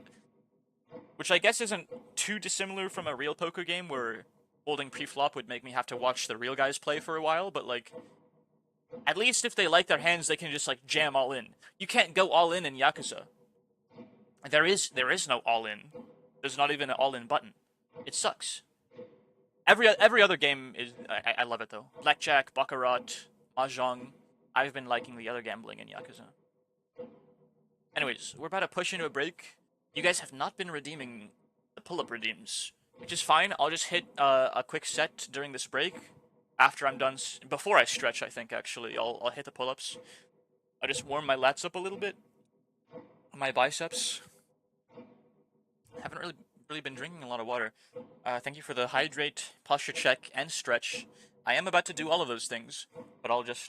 Which I guess isn't too dissimilar from a real poker game where folding pre-flop would make me have to watch the real guys play for a while, but, like, at least if they like their hands, they can just, like, jam all in. You can't go all in Yakuza. There is no all in. There's not even an all-in button. It sucks. Every other game is... I love it, though. Blackjack, Baccarat, Mahjong. I've been liking the other gambling in Yakuza. Anyways, we're about to push into a break. You guys have not been redeeming the pull-up redeems, which is fine. I'll just hit a quick set during this break. After I'm done... Before I stretch, I think, actually. I'll hit the pull-ups. I'll just warm my lats up a little bit. My biceps. Haven't really been drinking a lot of water. Thank you for the hydrate, posture check, and stretch. I am about to do all of those things, but I'll just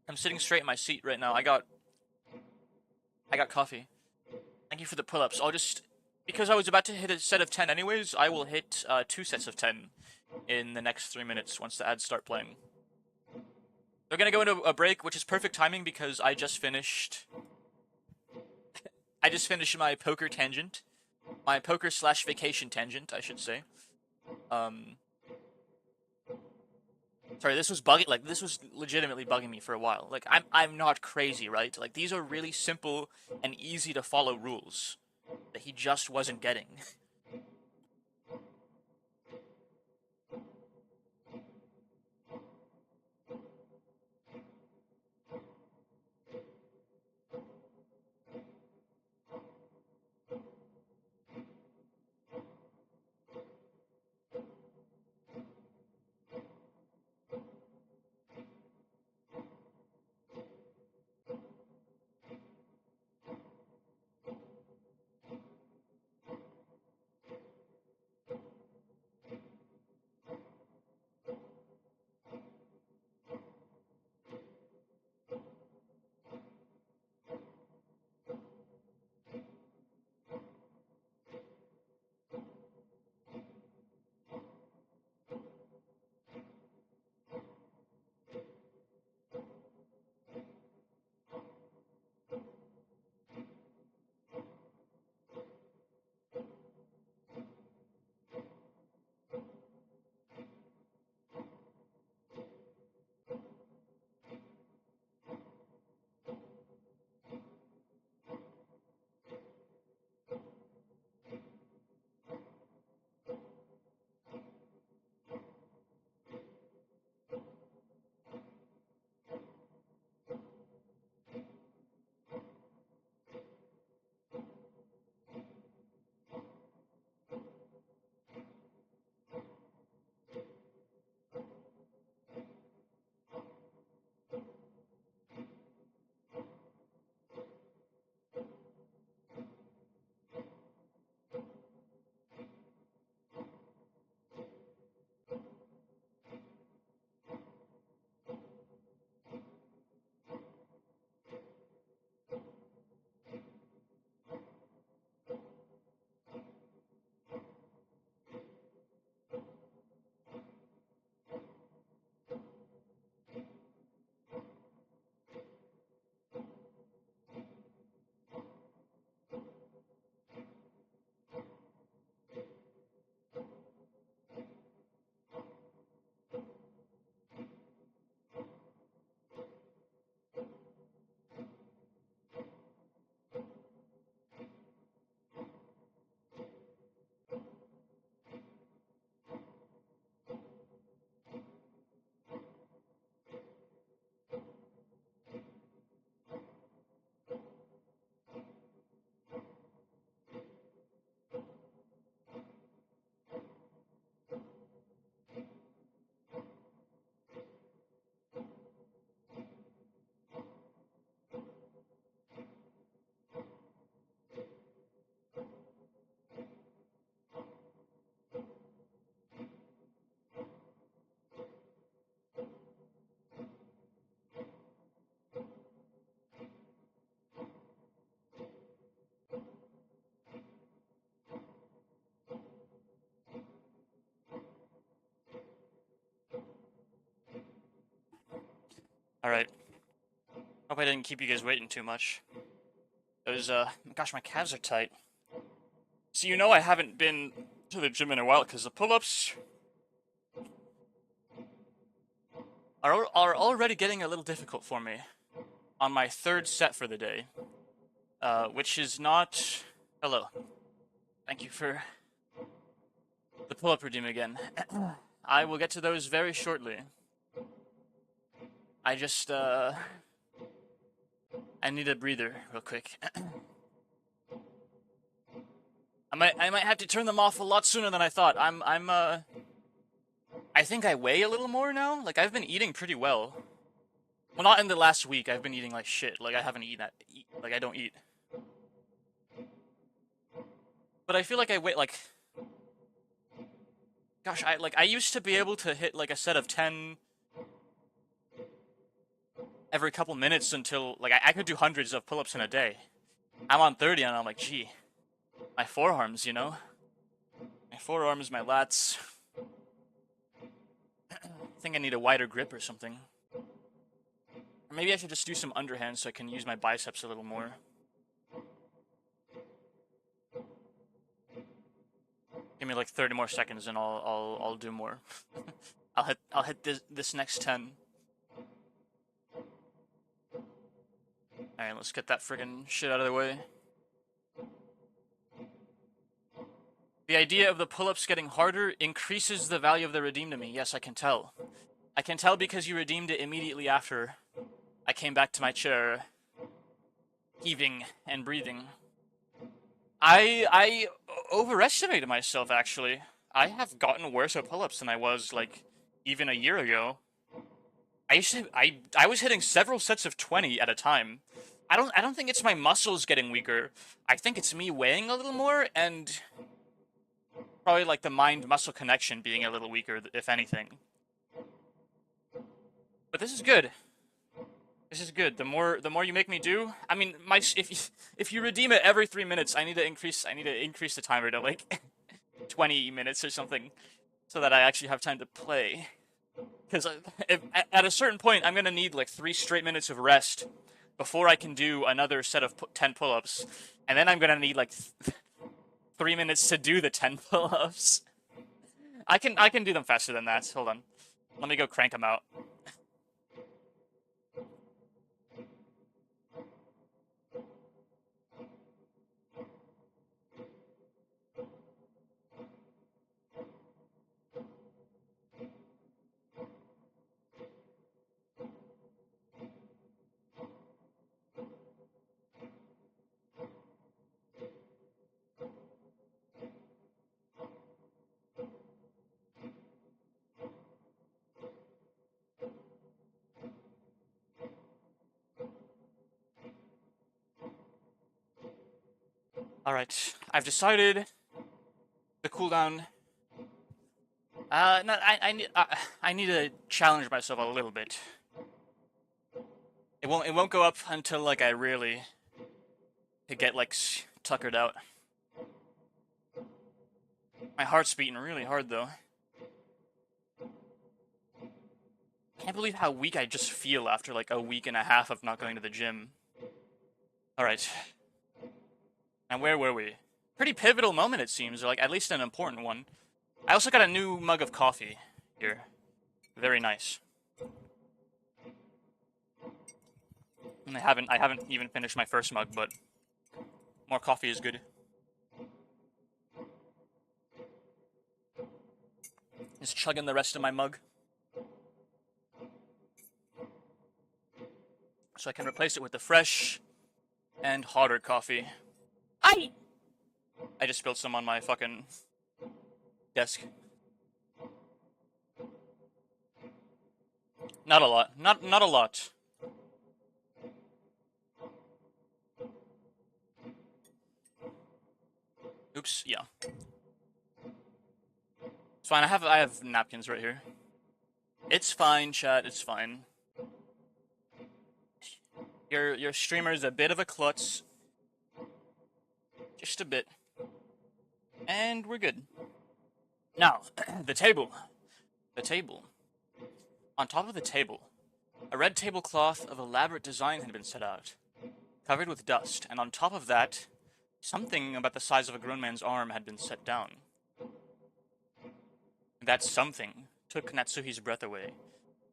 I'm sitting straight in my seat right now. I got coffee. Thank you for the pull-ups. I'll just, because I was about to hit a set of 10 anyways, I will hit 2 sets of 10 in the next 3 minutes once the ads start playing. They're gonna go into a break, which is perfect timing because I just finished my poker tangent. My poker/vacation tangent, I should say. Um, Sorry, this was bugging. Like, this was legitimately bugging me for a while. Like, I'm not crazy, right? Like, these are really simple and easy to follow rules that he just wasn't getting. Alright. Hope I didn't keep you guys waiting too much. It was, gosh, my calves are tight. So you know I haven't been to the gym in a while because the pull-ups are already getting a little difficult for me on my third set for the day. Which is not... Hello. Thank you for the pull-up redeem again. I will get to those very shortly. I just, I need a breather real quick. I might have to turn them off a lot sooner than I thought. I think I weigh a little more now. Like, I've been eating pretty well. Well, not in the last week. I've been eating like shit. Like, I haven't eaten like, I don't eat. But I feel like I weigh, like... Gosh, I used to be able to hit, like, a set of 10... every couple minutes until, like, I could do hundreds of pull-ups in a day. I'm on 30 and I'm like, gee, my forearms, you know? My forearms, my lats. I think I need a wider grip or something. Or maybe I should just do some underhand so I can use my biceps a little more. Give me like 30 more seconds and I'll do more. I'll hit this next 10. Alright, let's get that friggin' shit out of the way. The idea of the pull-ups getting harder increases the value of the redeem to me. Yes, I can tell. I can tell because you redeemed it immediately after I came back to my chair, heaving and breathing. I overestimated myself, actually. I have gotten worse at pull-ups than I was, like, even a year ago. I was hitting several sets of 20 at a time. I don't think it's my muscles getting weaker. I think it's me weighing a little more and probably like the mind-muscle connection being a little weaker, if anything. But this is good. This is good. The more you make me do, I mean, if you redeem it every 3 minutes, I need to increase the timer to like 20 minutes or something, so that I actually have time to play. Because at a certain point, I'm gonna need like 3 straight minutes of rest before I can do another set of 10 pull-ups, and then I'm gonna need like 3 minutes to do the 10 pull-ups. I can do them faster than that. Hold on, let me go crank them out. Alright, I've decided the cooldown. No, I need to challenge myself a little bit. It won't go up until like I really get like tuckered out. My heart's beating really hard though. Can't believe how weak I just feel after like a week and a half of not going to the gym. Alright. And where were we? Pretty pivotal moment, it seems, or like at least an important one. I also got a new mug of coffee here. Very nice. And I haven't even finished my first mug, but more coffee is good. Just chugging the rest of my mug, so I can replace it with the fresh and hotter coffee. I just spilled some on my fucking desk. Not a lot. Not a lot. Oops, yeah. It's fine, I have napkins right here. It's fine, chat, it's fine. Your streamer's a bit of a klutz. Just a bit. And we're good. Now, the table. The table. On top of the table, a red tablecloth of elaborate design had been set out, covered with dust, and on top of that, something about the size of a grown man's arm had been set down. That something took Natsuhi's breath away.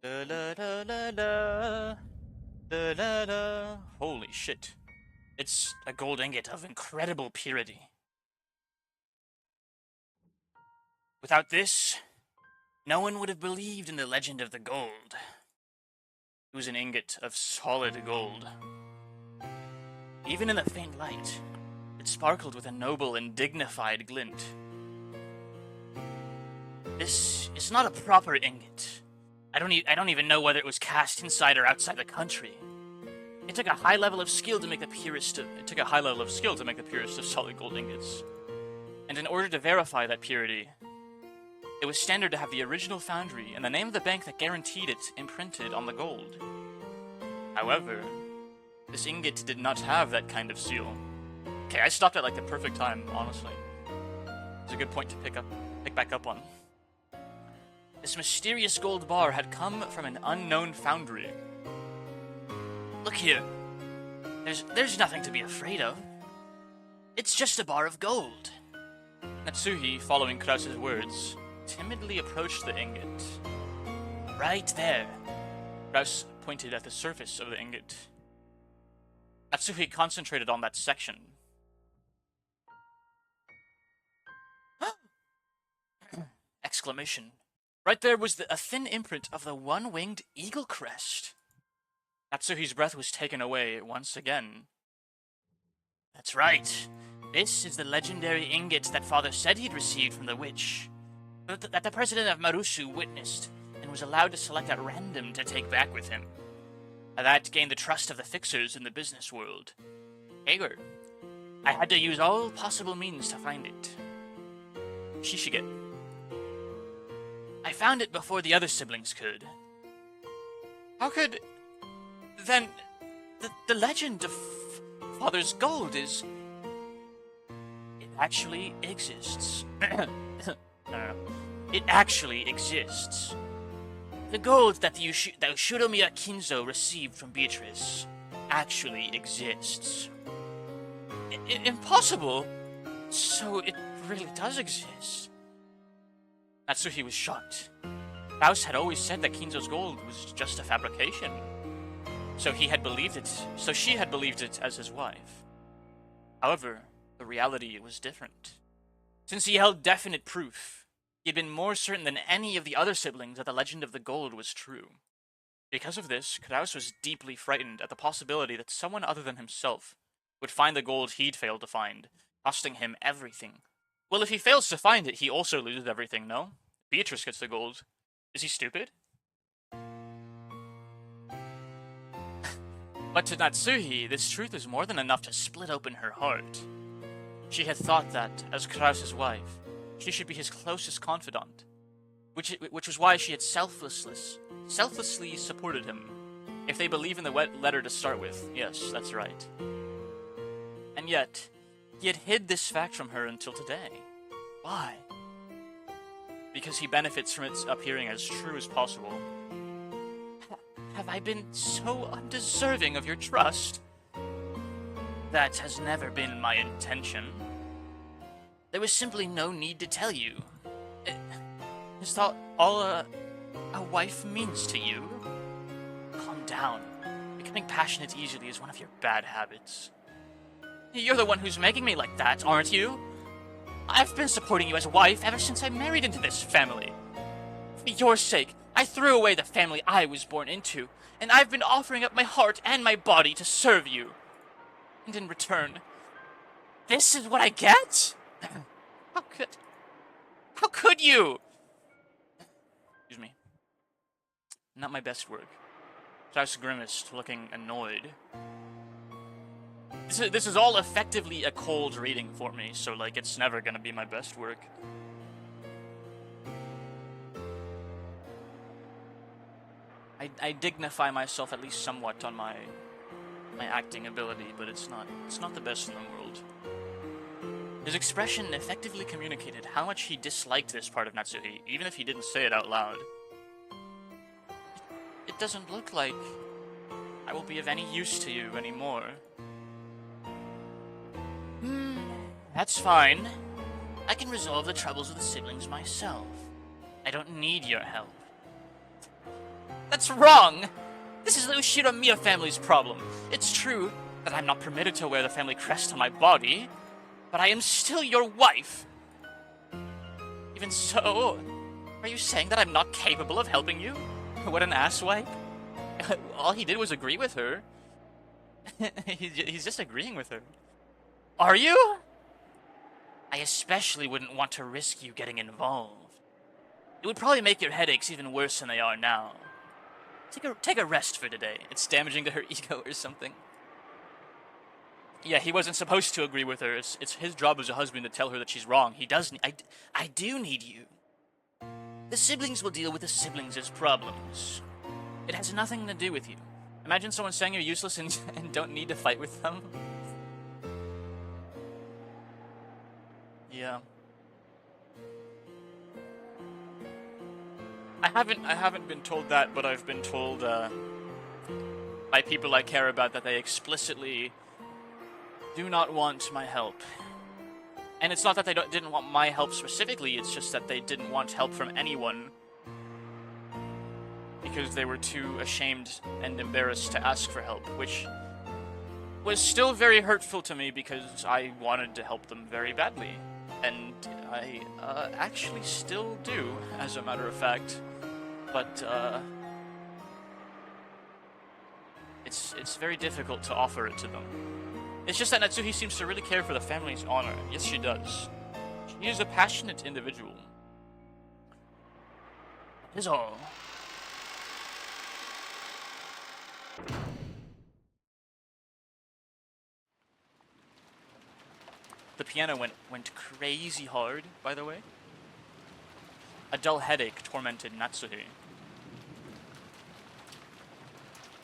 Da da da da da. Da da da. Holy shit. It's a gold ingot of incredible purity. Without this, no one would have believed in the legend of the gold. It was an ingot of solid gold. Even in the faint light, it sparkled with a noble and dignified glint. This is not a proper ingot. I don't even know whether it was cast inside or outside the country. It took a high level of skill to make the purest of solid gold ingots. And in order to verify that purity, it was standard to have the original foundry and the name of the bank that guaranteed it imprinted on the gold. However, this ingot did not have that kind of seal. Okay, I stopped at like the perfect time, honestly. It's a good point to pick back up on. This mysterious gold bar had come from an unknown foundry. Look here. There's nothing to be afraid of. It's just a bar of gold. Natsuhi, following Krause's words, timidly approached the ingot. Right there. Krause pointed at the surface of the ingot. Natsuhi concentrated on that section. Exclamation. Right there was a thin imprint of the one-winged eagle crest. Natsuhi's breath was taken away once again. That's right. This is the legendary ingot that Father said he'd received from the witch, that the president of Marusu witnessed and was allowed to select at random to take back with him. That gained the trust of the fixers in the business world. Hager, I had to use all possible means to find it. Shishige. I found it before the other siblings could. How could... Then... The legend of Father's gold is... It actually exists. No. It actually exists. The gold that the Ushiromiya Kinzo received from Beatrice actually exists. Impossible? So it really does exist. Natsuhi was shocked. Faust had always said that Kinzo's gold was just a fabrication. So she had believed it as his wife. However, the reality was different. Since he held definite proof, he had been more certain than any of the other siblings that the legend of the gold was true. Because of this, Kraus was deeply frightened at the possibility that someone other than himself would find the gold he'd failed to find, costing him everything. Well, if he fails to find it, he also loses everything, no? Beatrice gets the gold. Is he stupid? But to Natsuhi, this truth is more than enough to split open her heart. She had thought that, as Kraus's wife, she should be his closest confidant, which was why she had selflessly supported him. If they believe in the letter to start with, yes, that's right. And yet, he had hid this fact from her until today. Why? Because he benefits from its appearing as true as possible. Have I been so undeserving of your trust? That has never been my intention. There was simply no need to tell you. Is that all a wife means to you? Calm down. Becoming passionate easily is one of your bad habits. You're the one who's making me like that, aren't you? I've been supporting you as a wife ever since I married into this family. For your sake, I threw away the family I was born into, and I've been offering up my heart and my body to serve you. And in return, this is what I get? How could you? Excuse me. Not my best work. Klaus grimaced, looking annoyed. This is all effectively a cold reading for me, so like it's never gonna be my best work. I dignify myself at least somewhat on my acting ability, but it's not the best in the world. His expression effectively communicated how much he disliked this part of Natsuhi, even if he didn't say it out loud. It doesn't look like I will be of any use to you anymore. That's fine. I can resolve the troubles of the siblings myself. I don't need your help. That's wrong! This is the Ushiromiya family's problem. It's true that I'm not permitted to wear the family crest on my body, but I am still your wife. Even so, are you saying that I'm not capable of helping you? What an asswipe. All he did was agree with her. He's just agreeing with her. Are you? I especially wouldn't want to risk you getting involved. It would probably make your headaches even worse than they are now. Take a rest for today. It's damaging to her ego or something. Yeah, he wasn't supposed to agree with her. It's his job as a husband to tell her that she's wrong. He does I do need you. The siblings will deal with the siblings' problems. It has nothing to do with you. Imagine someone saying you're useless and, and don't need to fight with them. Yeah. I haven't been told that, but I've been told by people I care about that they explicitly do not want my help. And it's not that they didn't want my help specifically, it's just that they didn't want help from anyone because they were too ashamed and embarrassed to ask for help, which was still very hurtful to me because I wanted to help them very badly. And I actually still do, as a matter of fact. But it's very difficult to offer it to them. It's just that Natsuhi seems to really care for the family's honor. Yes, she does. She is a passionate individual. That is all. The piano went crazy hard, by the way. A dull headache tormented Natsuhi.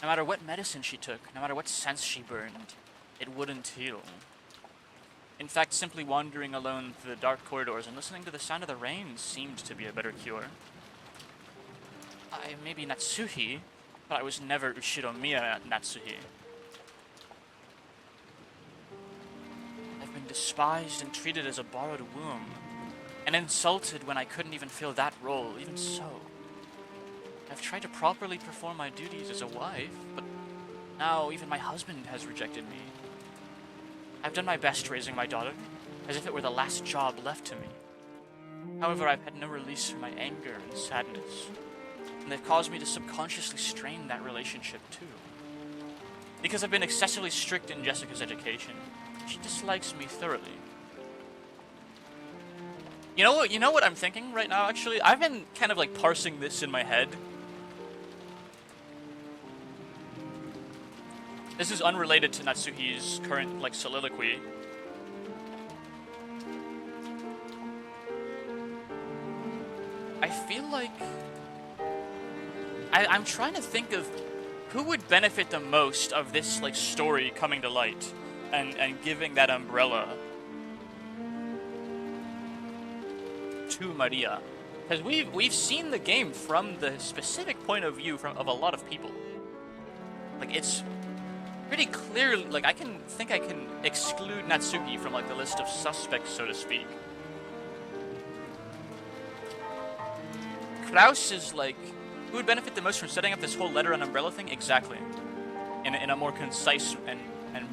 No matter what medicine she took, no matter what scents she burned, it wouldn't heal. In fact, simply wandering alone through the dark corridors and listening to the sound of the rain seemed to be a better cure. I may be Natsuhi, but I was never Ushiromiya Natsuhi. I've been despised and treated as a borrowed womb, and insulted when I couldn't even fill that role, even so. I've tried to properly perform my duties as a wife, but now even my husband has rejected me. I've done my best raising my daughter, as if it were the last job left to me. However, I've had no release for my anger and sadness, and they've caused me to subconsciously strain that relationship too. Because I've been excessively strict in Jessica's education, she dislikes me thoroughly. You know what I'm thinking right now, actually? I've been kind of like parsing this in my head. This is unrelated to Natsuhi's current, like, soliloquy. I feel like... I'm trying to think of who would benefit the most of this, like, story coming to light and giving that umbrella to Maria. Because we've seen the game from the specific point of view of a lot of people. Like, it's pretty clear, like, I can exclude Natsuki from, like, the list of suspects, so to speak. Kraus is, like, who would benefit the most from setting up this whole letter and umbrella thing? Exactly. In a more concise and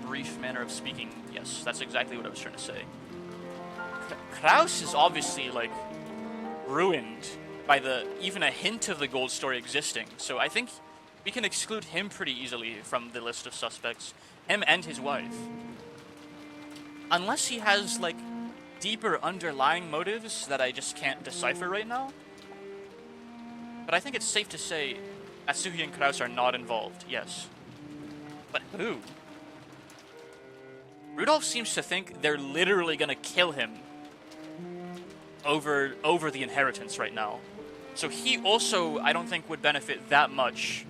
brief manner of speaking, yes, that's exactly what I was trying to say. Kraus is obviously, like, ruined by even a hint of the gold story existing, so I think we can exclude him pretty easily from the list of suspects. Him and his wife. Unless he has, like, deeper underlying motives that I just can't decipher right now. But I think it's safe to say Natsuhi and Kraus are not involved, yes. But who? Rudolph seems to think they're literally gonna kill him over the inheritance right now. So he also, I don't think, would benefit that much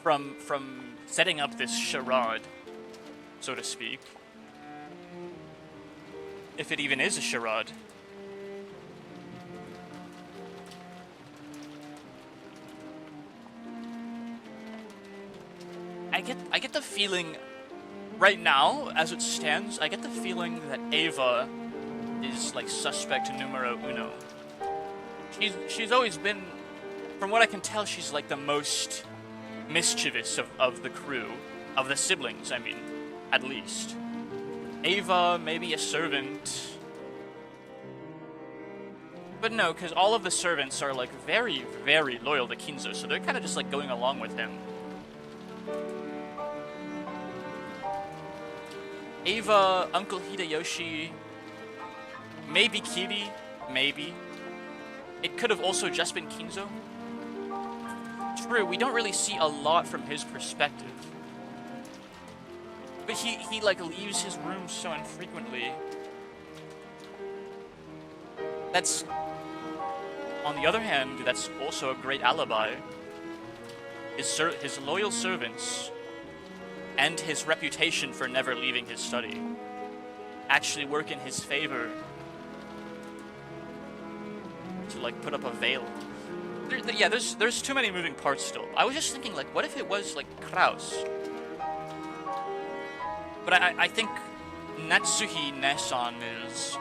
from setting up this charade, so to speak. If it even is a charade. I get the feeling right now, as it stands, I get the feeling that Eva is, like, suspect numero uno. She's always been, from what I can tell, she's, like, the most mischievous of the crew, of the siblings, I mean, at least. Ava, maybe a servant. But no, because all of the servants are, like, very, very loyal to Kinzo, so they're kind of just, like, going along with him. Ava, Uncle Hideyoshi, maybe Kiri, maybe. It could have also just been Kinzo. True, we don't really see a lot from his perspective. But he like, leaves his room so infrequently. That's... On the other hand, that's also a great alibi. his loyal servants, and his reputation for never leaving his study actually work in his favor to, like, put up a veil. Yeah, there's too many moving parts still. I was just thinking, like, what if it was, like, Kraus? But I think Natsuhi Nesan is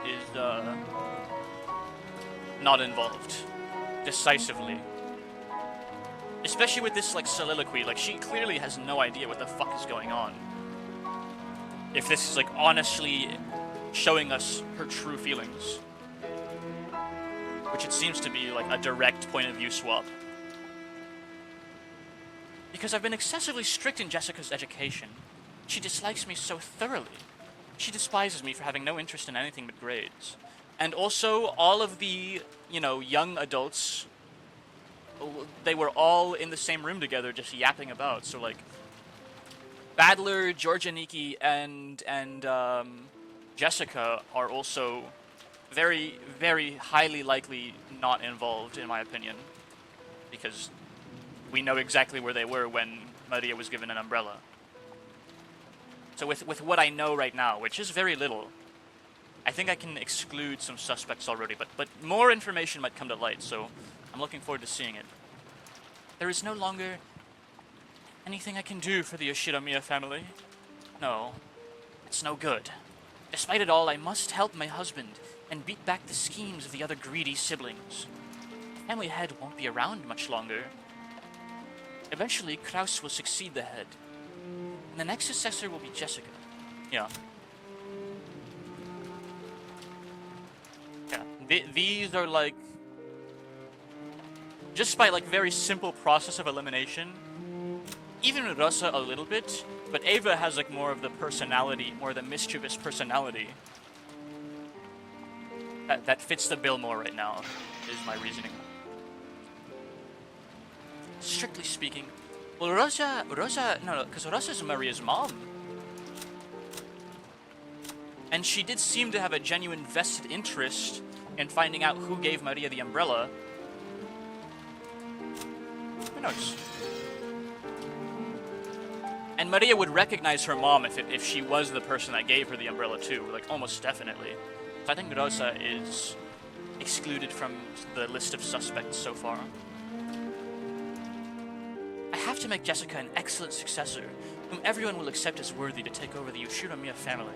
not involved decisively. Especially with this, like, soliloquy. Like, she clearly has no idea what the fuck is going on. If this is, like, honestly showing us her true feelings. Which it seems to be, like, a direct point of view swap. Because I've been excessively strict in Jessica's education. She dislikes me so thoroughly. She despises me for having no interest in anything but grades. And also, all of the, you know, young adults, they were all in the same room together just yapping about. So, like, Badler, Georgianiki, and Jessica are also very, very highly likely not involved, in my opinion. Because we know exactly where they were when Maria was given an umbrella. So with what I know right now, which is very little, I think I can exclude some suspects already, but more information might come to light, so I'm looking forward to seeing it. There is no longer anything I can do for the Yoshiromiya family. No, it's no good. Despite it all, I must help my husband and beat back the schemes of the other greedy siblings. The family head won't be around much longer. Eventually, Kraus will succeed the head. And the next successor will be Jessica. Yeah. Yeah. These are, like, just by, like, very simple process of elimination. Even Rosa a little bit, but Ava has, like, more of the personality, more of the mischievous personality. That fits the bill more right now, is my reasoning. Strictly speaking, well, Rosa, no, because Rosa's Maria's mom. And she did seem to have a genuine vested interest in finding out who gave Maria the umbrella. Who knows? And Maria would recognize her mom if she was the person that gave her the umbrella too, like, almost definitely. So I think Rosa is excluded from the list of suspects so far. I have to make Jessica an excellent successor, whom everyone will accept as worthy to take over the Yoshiromiya family.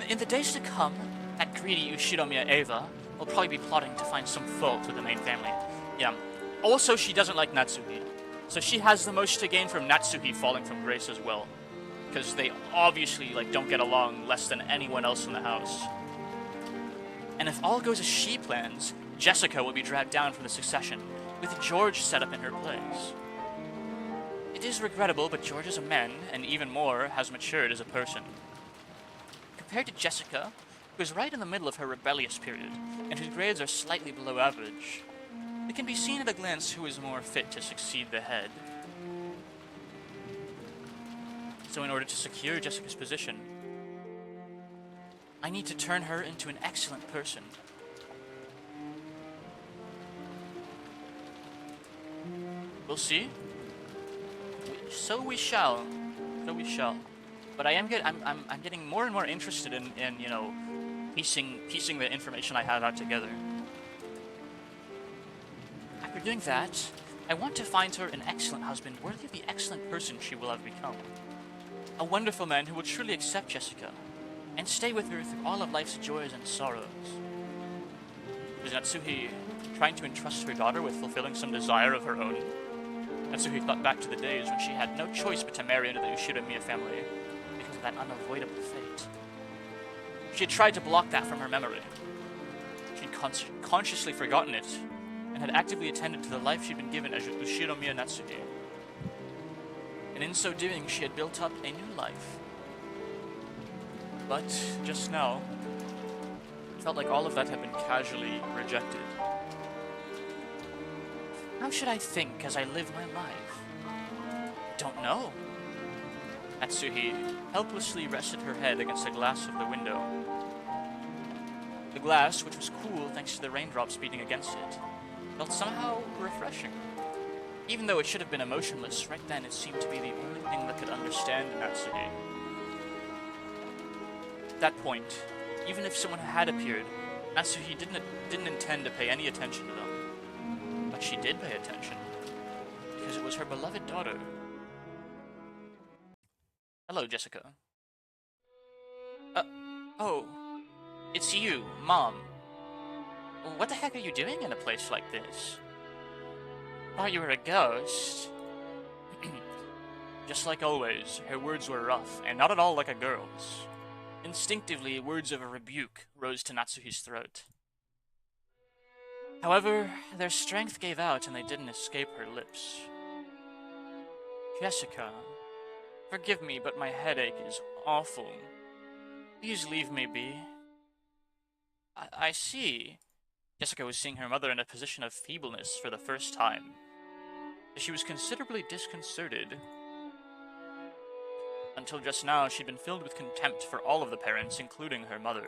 In the days to come, that greedy Yoshiromiya Eva will probably be plotting to find some fault with the main family. Yeah. Also, she doesn't like Natsuhi, so she has the most to gain from Natsuhi falling from grace as well, because they obviously, like, don't get along less than anyone else in the house. And if all goes as she plans, Jessica will be dragged down from the succession, with George set up in her place. It is regrettable, but George is a man, and even more, has matured as a person. Compared to Jessica, who is right in the middle of her rebellious period, and whose grades are slightly below average, it can be seen at a glance who is more fit to succeed the head. So in order to secure Jessica's position, I need to turn her into an excellent person. We'll see. So we shall. But I'm getting more and more interested in you know, piecing the information I have out together. After doing that, I want to find her an excellent husband worthy of the excellent person she will have become. A wonderful man who will truly accept Jessica and stay with her through all of life's joys and sorrows. Is Natsuhi trying to entrust her daughter with fulfilling some desire of her own? Natsuhi thought back to the days when she had no choice but to marry into the Yoshiromiya family because of that unavoidable fate. She had tried to block that from her memory. She had consciously forgotten it and had actively attended to the life she'd been given as Yoshiromiya Natsuhi. And in so doing, she had built up a new life. But just now, it felt like all of that had been casually rejected. How should I think as I live my life? Don't know. Natsuhi helplessly rested her head against the glass of the window. The glass, which was cool thanks to the raindrops beating against it, felt somehow refreshing. Even though it should have been emotionless, right then it seemed to be the only thing that could understand Natsuki. At that point, even if someone had appeared, Natsuki didn't intend to pay any attention to them. But she did pay attention, because it was her beloved daughter. Hello, Jessica. Oh, it's you, Mom. What the heck are you doing in a place like this? Thought you were a ghost. Just like always, her words were rough, and not at all like a girl's. Instinctively, words of a rebuke rose to Natsuhi's throat. However, their strength gave out and they didn't escape her lips. Jessica, forgive me, but my headache is awful. Please leave me be. I see. Jessica was seeing her mother in a position of feebleness for the first time. She was considerably disconcerted. Until just now, she'd been filled with contempt for all of the parents, including her mother.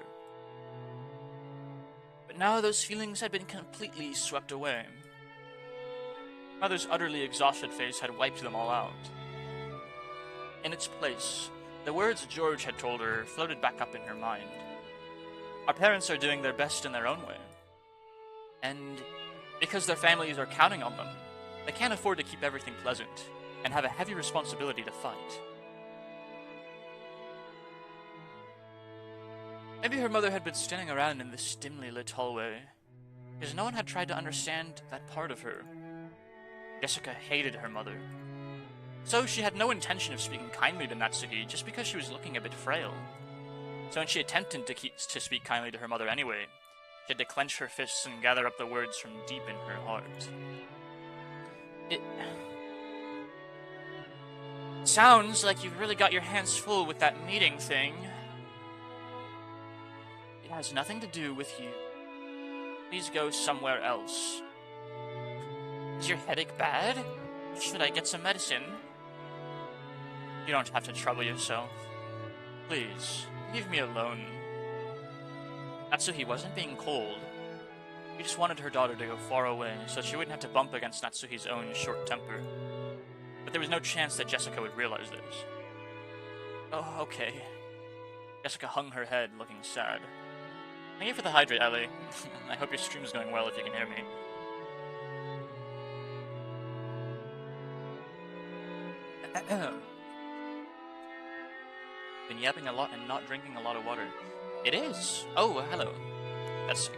But now those feelings had been completely swept away. Mother's utterly exhausted face had wiped them all out. In its place, the words George had told her floated back up in her mind. Our parents are doing their best in their own way. And because their families are counting on them, they can't afford to keep everything pleasant, and have a heavy responsibility to fight. Maybe her mother had been standing around in this dimly lit hallway, because no one had tried to understand that part of her. Jessica hated her mother. So she had no intention of speaking kindly to Natsuki just because she was looking a bit frail. So when she attempted to speak kindly to her mother anyway, she had to clench her fists and gather up the words from deep in her heart. It sounds like you've really got your hands full with that meeting thing. It has nothing to do with you. Please go somewhere else. Is your headache bad? Should I get some medicine? You don't have to trouble yourself. Please, leave me alone. Natsuhi wasn't being cold. He just wanted her daughter to go far away so she wouldn't have to bump against Natsuhi's own short temper. But there was no chance that Jessica would realize this. Oh, okay. Jessica hung her head, looking sad. Thank you for the hydrate, Ellie. I hope your stream's going well if you can hear me. Been yapping a lot and not drinking a lot of water. It is. Oh, hello. That's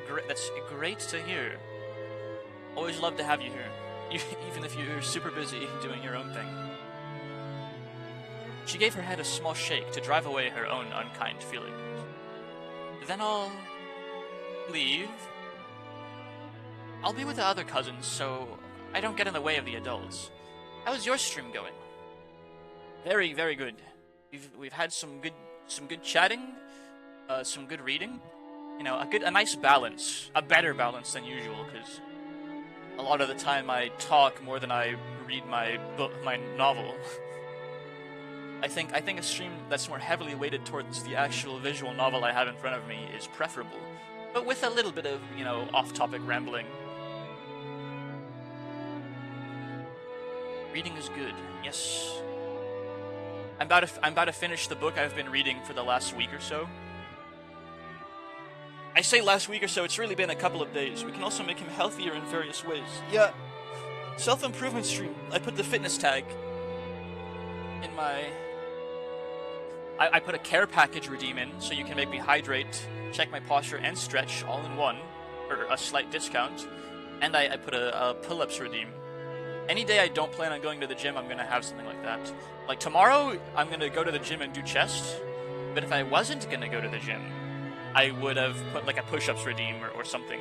great to hear. Always love to have you here, even if you're super busy doing your own thing. She gave her head a small shake to drive away her own unkind feelings. Then I'll leave. I'll be with the other cousins, so I don't get in the way of the adults. How's your stream going? Very, very good. We've had some good chatting, some good reading. You know, a nice balance, a better balance than usual, because a lot of the time I talk more than I read my novel. I think a stream that's more heavily weighted towards the actual visual novel I have in front of me is preferable, but with a little bit of, you know, off-topic rambling. Reading is good, yes. I'm about to finish the book I've been reading for the last week or so. I say last week or so, it's really been a couple of days. We can also make him healthier in various ways. Yeah, self-improvement stream. I put the fitness tag in my... I put a care package redeem in, so you can make me hydrate, check my posture, and stretch all in one, for a slight discount. And I put a pull-ups redeem. Any day I don't plan on going to the gym, I'm going to have something like that. Like tomorrow, I'm going to go to the gym and do chest, but if I wasn't going to go to the gym, I would have put like a push-ups redeem or something.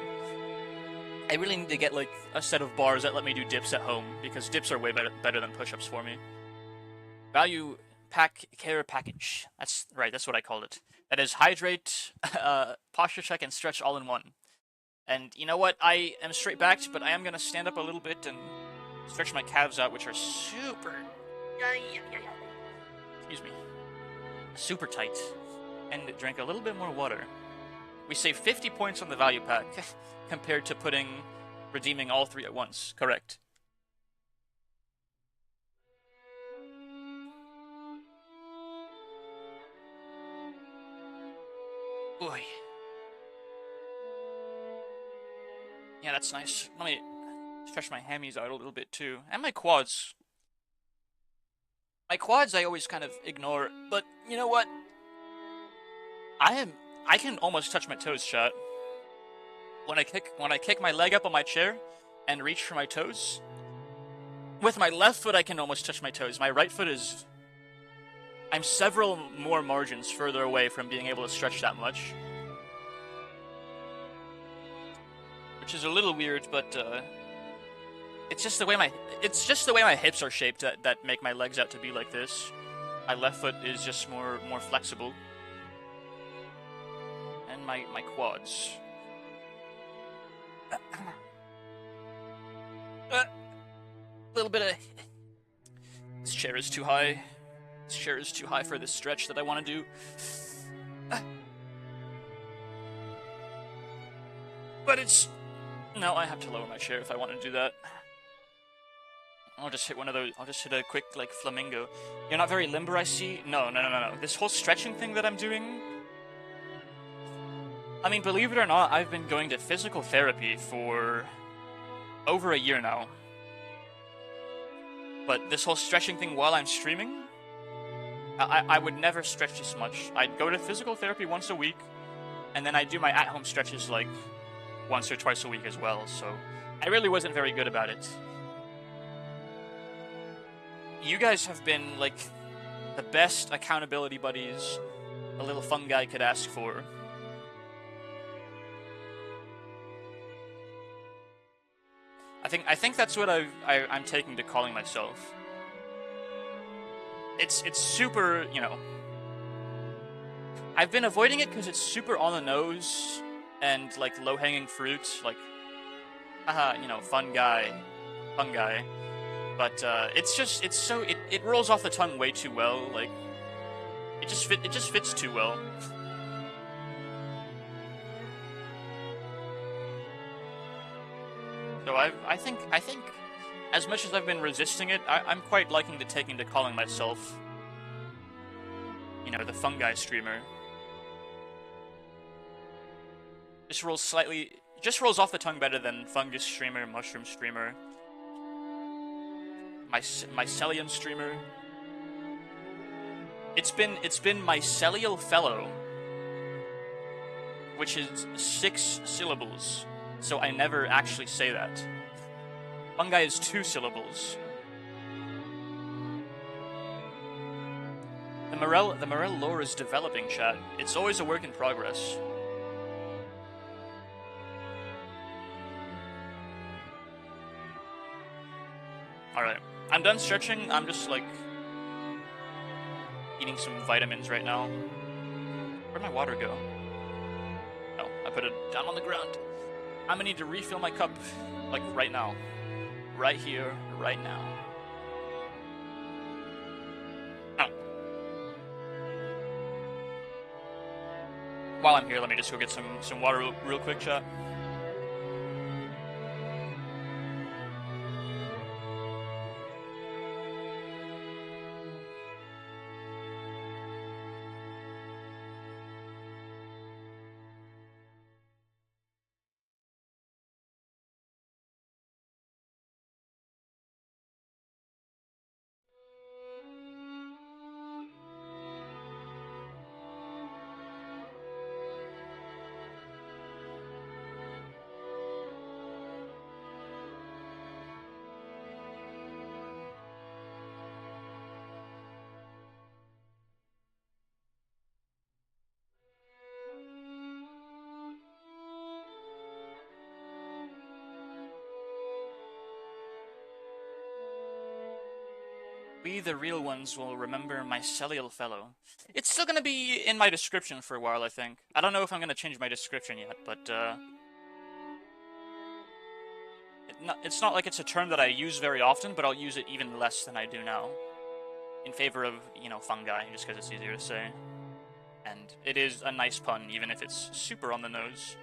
I really need to get like a set of bars that let me do dips at home, because dips are way better than push-ups for me. Value pack care package. That's right, that's what I called it. That is hydrate, posture check, and stretch all in one. And you know what? I am straight-backed, but I am going to stand up a little bit and stretch my calves out, which are super... Excuse me. Super tight. And drink a little bit more water. We save 50 points on the value pack, compared to redeeming all three at once. Correct. Oy. Yeah, that's nice. Let me stretch my hammies out a little bit too. And my quads. My quads I always kind of ignore, but you know what? I can almost touch my toes, chat. When I kick my leg up on my chair and reach for my toes, with my left foot I can almost touch my toes. My right foot is... I'm several more margins further away from being able to stretch that much. Which is a little weird, but it's just the way my hips are shaped that make my legs out to be like this. My left foot is just more flexible. And my quads. A little bit of... This chair is too high. This chair is too high for this stretch that I want to do. But it's... No, I have to lower my chair if I want to do that. I'll just hit one of those... I'll just hit a quick, like, flamingo. You're not very limber, I see? No. This whole stretching thing that I'm doing... I mean, believe it or not, I've been going to physical therapy for over a year now. But this whole stretching thing while I'm streaming, I would never stretch this much. I'd go to physical therapy once a week, and then I'd do my at-home stretches like once or twice a week as well, so I really wasn't very good about it. You guys have been like the best accountability buddies a little fun guy could ask for. I think that's what I'm taking to calling myself. It's super, you know... I've been avoiding it because it's super on the nose and, like, low-hanging fruit. Like, haha, you know, fun guy. But, it rolls off the tongue way too well. Like, it just fits too well. So I think as much as I've been resisting it, I'm quite liking to taking to calling myself, you know, the fungi streamer. Just rolls off the tongue better than fungus streamer, mushroom streamer, mycelium streamer. It's been mycelial fellow, which is 6 syllables. So I never actually say that. Fungi is 2 syllables. The Morel lore is developing, chat. It's always a work in progress. Alright, I'm done stretching. I'm just, like, eating some vitamins right now. Where'd my water go? Oh, I put it down on the ground. I'm gonna need to refill my cup, like, right now. Right here, right now. Oh. While I'm here, let me just go get some water real quick, chat. We, the real ones, will remember mycelial fellow. It's still gonna be in my description for a while, I think. I don't know if I'm gonna change my description yet, but, it's not like it's a term that I use very often, but I'll use it even less than I do now. In favor of, you know, fungi, just because it's easier to say. And it is a nice pun, even if it's super on the nose.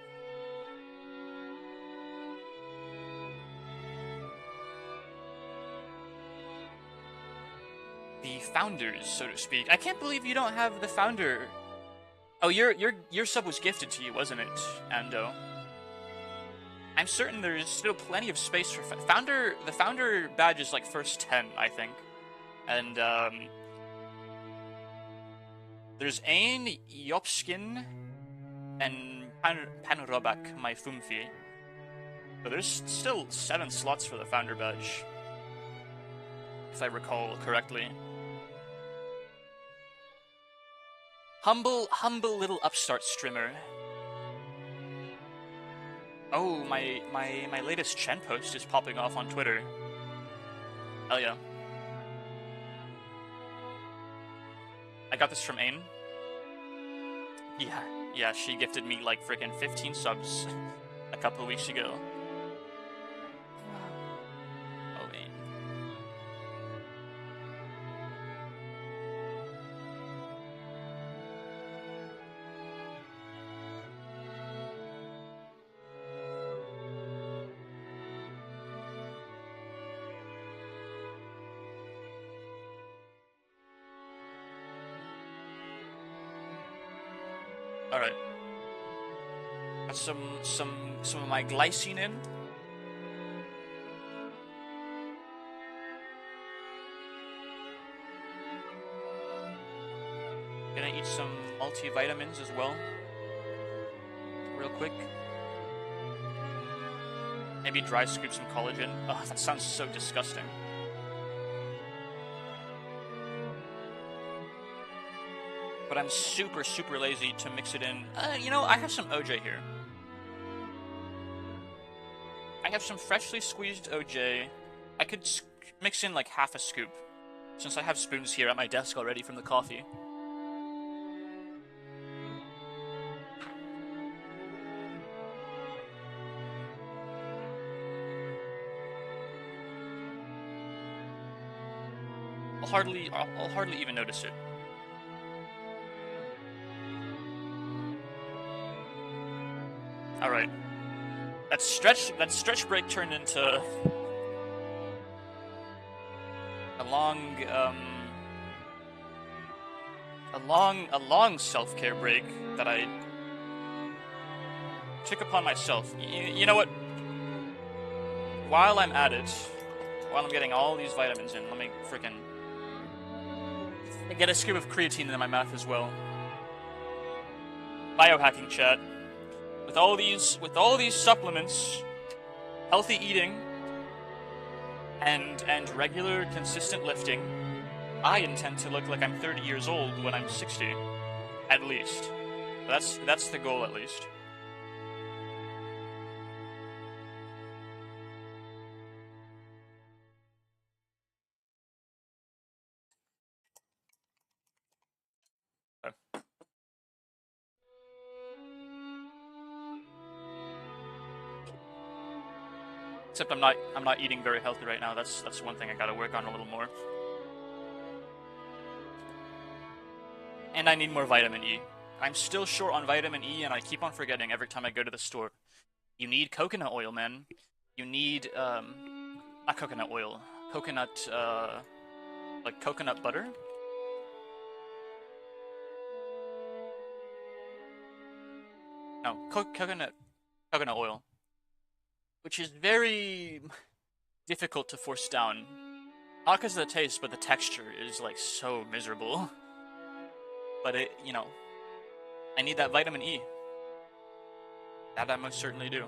The founders, so to speak. I can't believe you don't have the founder Oh, your sub was gifted to you, wasn't it, Ando? I'm certain there's still plenty of space for founder. The founder badge is like first 10, I think, and there's Ain, Yopskin, and Panorobak, my Fumfi. But there's still 7 slots for the founder badge, if I recall correctly. Humble little upstart streamer. Oh, my latest Chen post is popping off on Twitter. Hell yeah. I got this from Ain. Yeah, she gifted me like freaking 15 subs a couple of weeks ago. Oh, Ain. Alright. Got some of my glycine in. Gonna eat some multivitamins as well. Real quick. Maybe dry scoop some collagen. Oh, that sounds so disgusting. But I'm super lazy to mix it in. You know, I have some OJ here. I have some freshly squeezed OJ. I could mix in like half a scoop, since I have spoons here at my desk already from the coffee. I'll hardly even notice it. All right. That stretch break turned into a long self-care break that I took upon myself. You know what? While I'm at it, while I'm getting all these vitamins in, let me freaking get a scoop of creatine in my mouth as well. Biohacking chat. With all these supplements, healthy eating, and regular, consistent lifting, I intend to look like I'm 30 years old when I'm 60, at least. That's the goal, at least. Except I'm not eating very healthy right now. That's one thing I gotta work on a little more. And I need more vitamin E. I'm still short on vitamin E, and I keep on forgetting every time I go to the store. You need coconut oil, man. You need not coconut oil. Coconut like coconut butter. No, coconut oil. Which is very difficult to force down. Not because of the taste, but the texture is like so miserable. But it, you know, I need that vitamin E. That I most certainly do.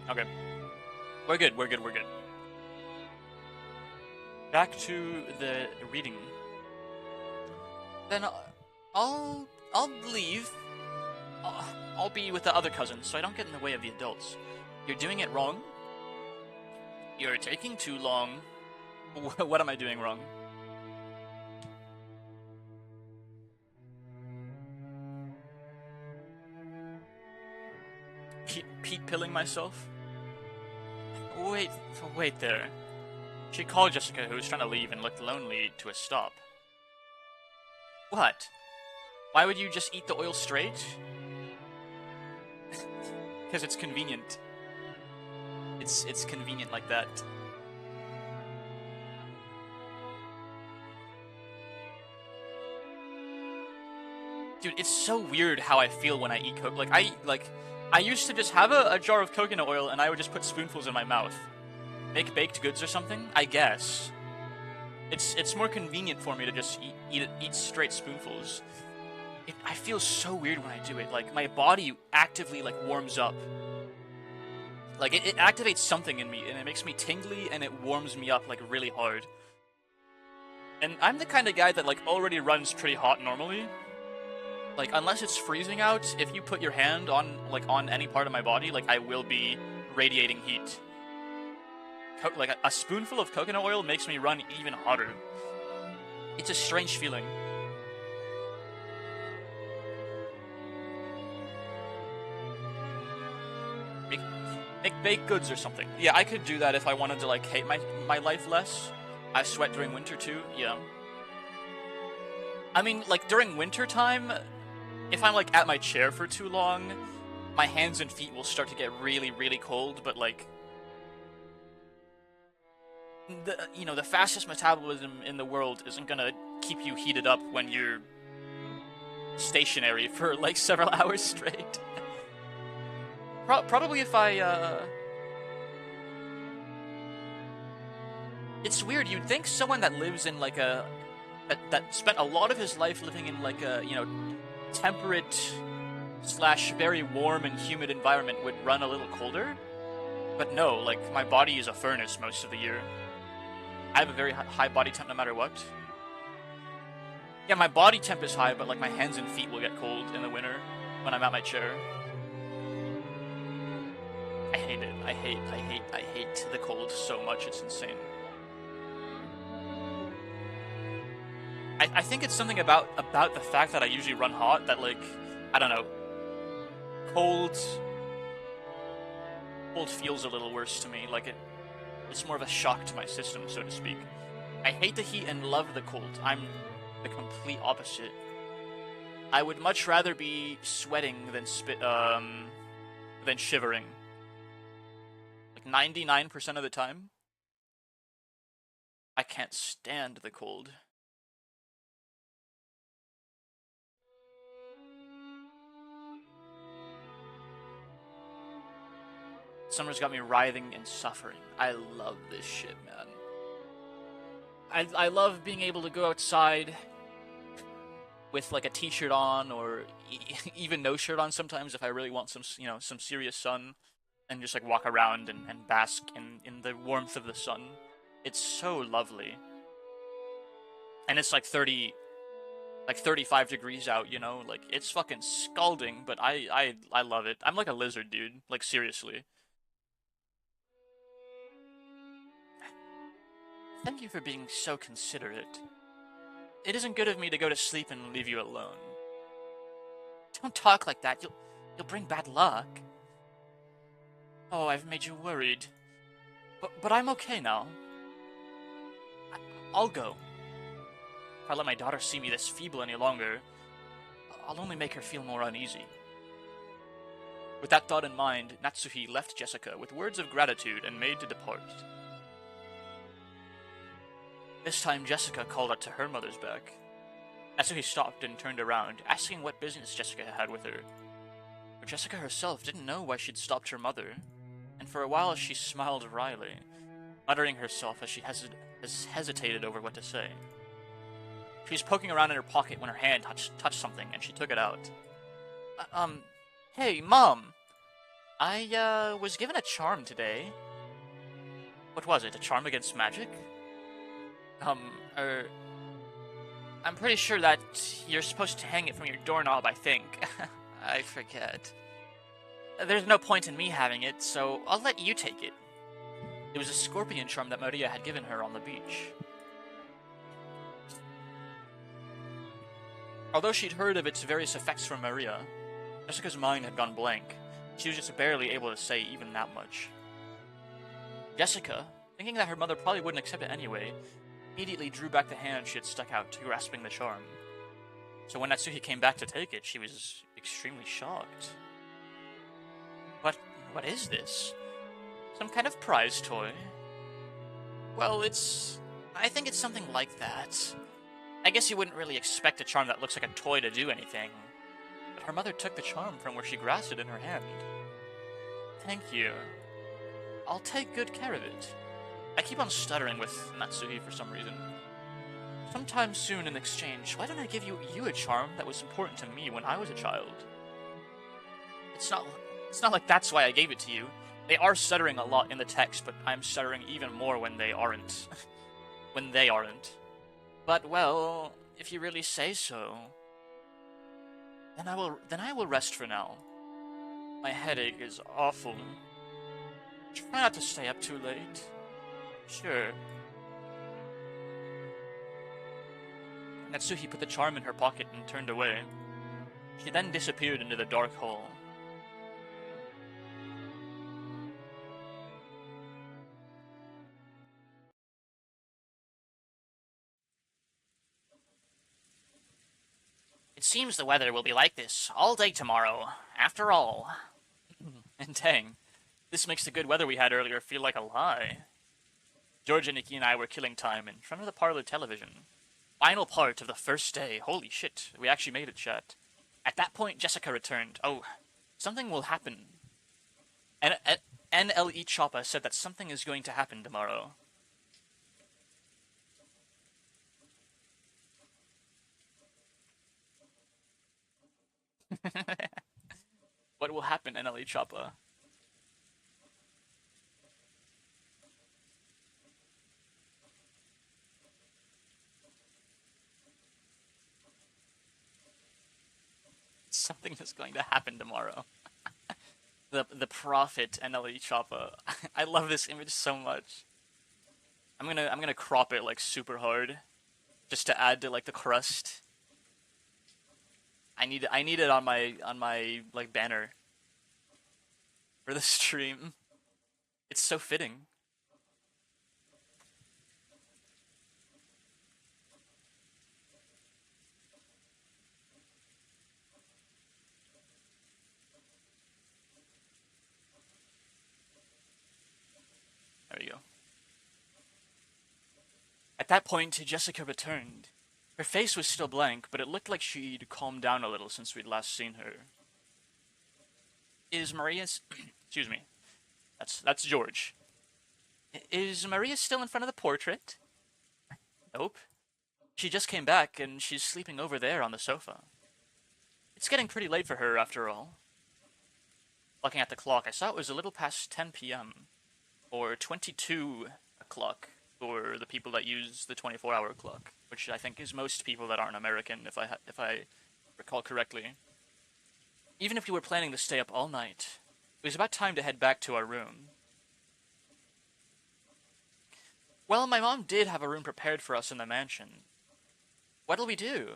Okay. We're good. Back to the reading. Then I'll leave. I'll be with the other cousins, so I don't get in the way of the adults. You're doing it wrong. You're taking too long. What am I doing wrong? Pete pilling myself? Wait there. She called Jessica, who was trying to leave and looked lonely, to a stop. What? Why would you just eat the oil straight? Because it's convenient. It's convenient like that. Dude, it's so weird how I feel when I eat I used to just have a jar of coconut oil and I would just put spoonfuls in my mouth. Make baked goods or something, I guess. It's more convenient for me to just eat straight spoonfuls. I feel so weird when I do it. Like, my body actively, like, warms up. Like, it activates something in me, and it makes me tingly, and it warms me up, like, really hard. And I'm the kind of guy that, like, already runs pretty hot normally. Like, unless it's freezing out, if you put your hand on, like, on any part of my body, like, I will be radiating heat. Like, a spoonful of coconut oil makes me run even hotter. It's a strange feeling. Make baked goods or something. Yeah, I could do that if I wanted to, like, hate my life less. I sweat during winter too, yeah. I mean, like, during winter time, if I'm, like, at my chair for too long, my hands and feet will start to get really, really cold, but, like, the fastest metabolism in the world isn't gonna keep you heated up when you're stationary for, like, several hours straight. Probably if it's weird, you'd think someone that lives in, like, that spent a lot of his life living in, like, a, temperate / very warm and humid environment would run a little colder. But no, like, my body is a furnace most of the year. I have a very high body temp no matter what. Yeah, my body temp is high, but, like, my hands and feet will get cold in the winter when I'm at my chair. I hate it. I hate the cold so much, it's insane. I think it's something about the fact that I usually run hot that, like, I don't know, cold feels a little worse to me. Like, it's more of a shock to my system, so to speak. I hate the heat and love the cold. I'm the complete opposite. I would much rather be sweating than shivering. Like, 99% of the time, I can't stand the cold. Summer's got me writhing and suffering. I love this shit, man. I love being able to go outside with, like, a t-shirt on, or even no shirt on sometimes if I really want some serious sun, and just, like, walk around and bask in the warmth of the sun. It's so lovely. And it's like 35 degrees out, like, it's fucking scalding, but I love it. I'm like a lizard, dude. Like, seriously. Thank you for being so considerate. It isn't good of me to go to sleep and leave you alone. Don't talk like that. You'll bring bad luck. Oh, I've made you worried. But I'm okay now. I'll go. If I let my daughter see me this feeble any longer, I'll only make her feel more uneasy. With that thought in mind, Natsuhi left Jessica with words of gratitude and made to depart. This time, Jessica called out to her mother's back. Natsuhi stopped and turned around, asking what business Jessica had with her. But Jessica herself didn't know why she'd stopped her mother, and for a while she smiled wryly, muttering herself as she hesitated over what to say. She was poking around in her pocket when her hand touched something, and she took it out. Hey, Mom! I, was given a charm today. What was it, a charm against magic? I'm pretty sure that you're supposed to hang it from your doorknob, I think. I forget. There's no point in me having it, so I'll let you take it. It was a scorpion charm that Maria had given her on the beach. Although she'd heard of its various effects from Maria, Jessica's mind had gone blank. She was just barely able to say even that much. Jessica, thinking that her mother probably wouldn't accept it anyway, immediately drew back the hand she had stuck out, grasping the charm. So when Natsuhi came back to take it, she was extremely shocked. What is this? Some kind of prize toy? Well, I think it's something like that. I guess you wouldn't really expect a charm that looks like a toy to do anything. but her mother took the charm from where she grasped it in her hand. Thank you. I'll take good care of it. I keep on stuttering with Natsuhi for some reason. Sometime soon in exchange, why don't I give you a charm that was important to me when I was a child? It's not like that's why I gave it to you. They are stuttering a lot in the text, but I'm stuttering even more when they aren't. When they aren't. But, well, if you really say so, then I will rest for now. My headache is awful. Try not to stay up too late. Sure. Natsuhi put the charm in her pocket and turned away. She then disappeared into the dark hall. It seems the weather will be like this all day tomorrow, after all. And dang, this makes the good weather we had earlier feel like a lie. George and Nikki and I were killing time in front of the parlor television. Final part of the first day. Holy shit, we actually made it, chat. At that point, Jessica returned. Oh, something will happen. And NLE Choppa said that something is going to happen tomorrow. What will happen, NLE Choppa? Something is going to happen tomorrow. the prophet NLE Choppa. I love this image so much. I'm gonna crop it like super hard, just to add to like the crust. I need it on my like banner for the stream. It's so fitting. There we go. At that point, Jessica returned. Her face was still blank, but it looked like she'd calmed down a little since we'd last seen her. Is Maria's... Excuse me. That's George. Is Maria still in front of the portrait? Nope. She just came back, and she's sleeping over there on the sofa. It's getting pretty late for her, after all. Looking at the clock, I saw it was a little past 10 p.m. Or 22 o'clock for the people that use the 24-hour clock, which I think is most people that aren't American, if I recall correctly. Even if you were planning to stay up all night, it was about time to head back to our room. Well, my mom did have a room prepared for us in the mansion. What'll we do?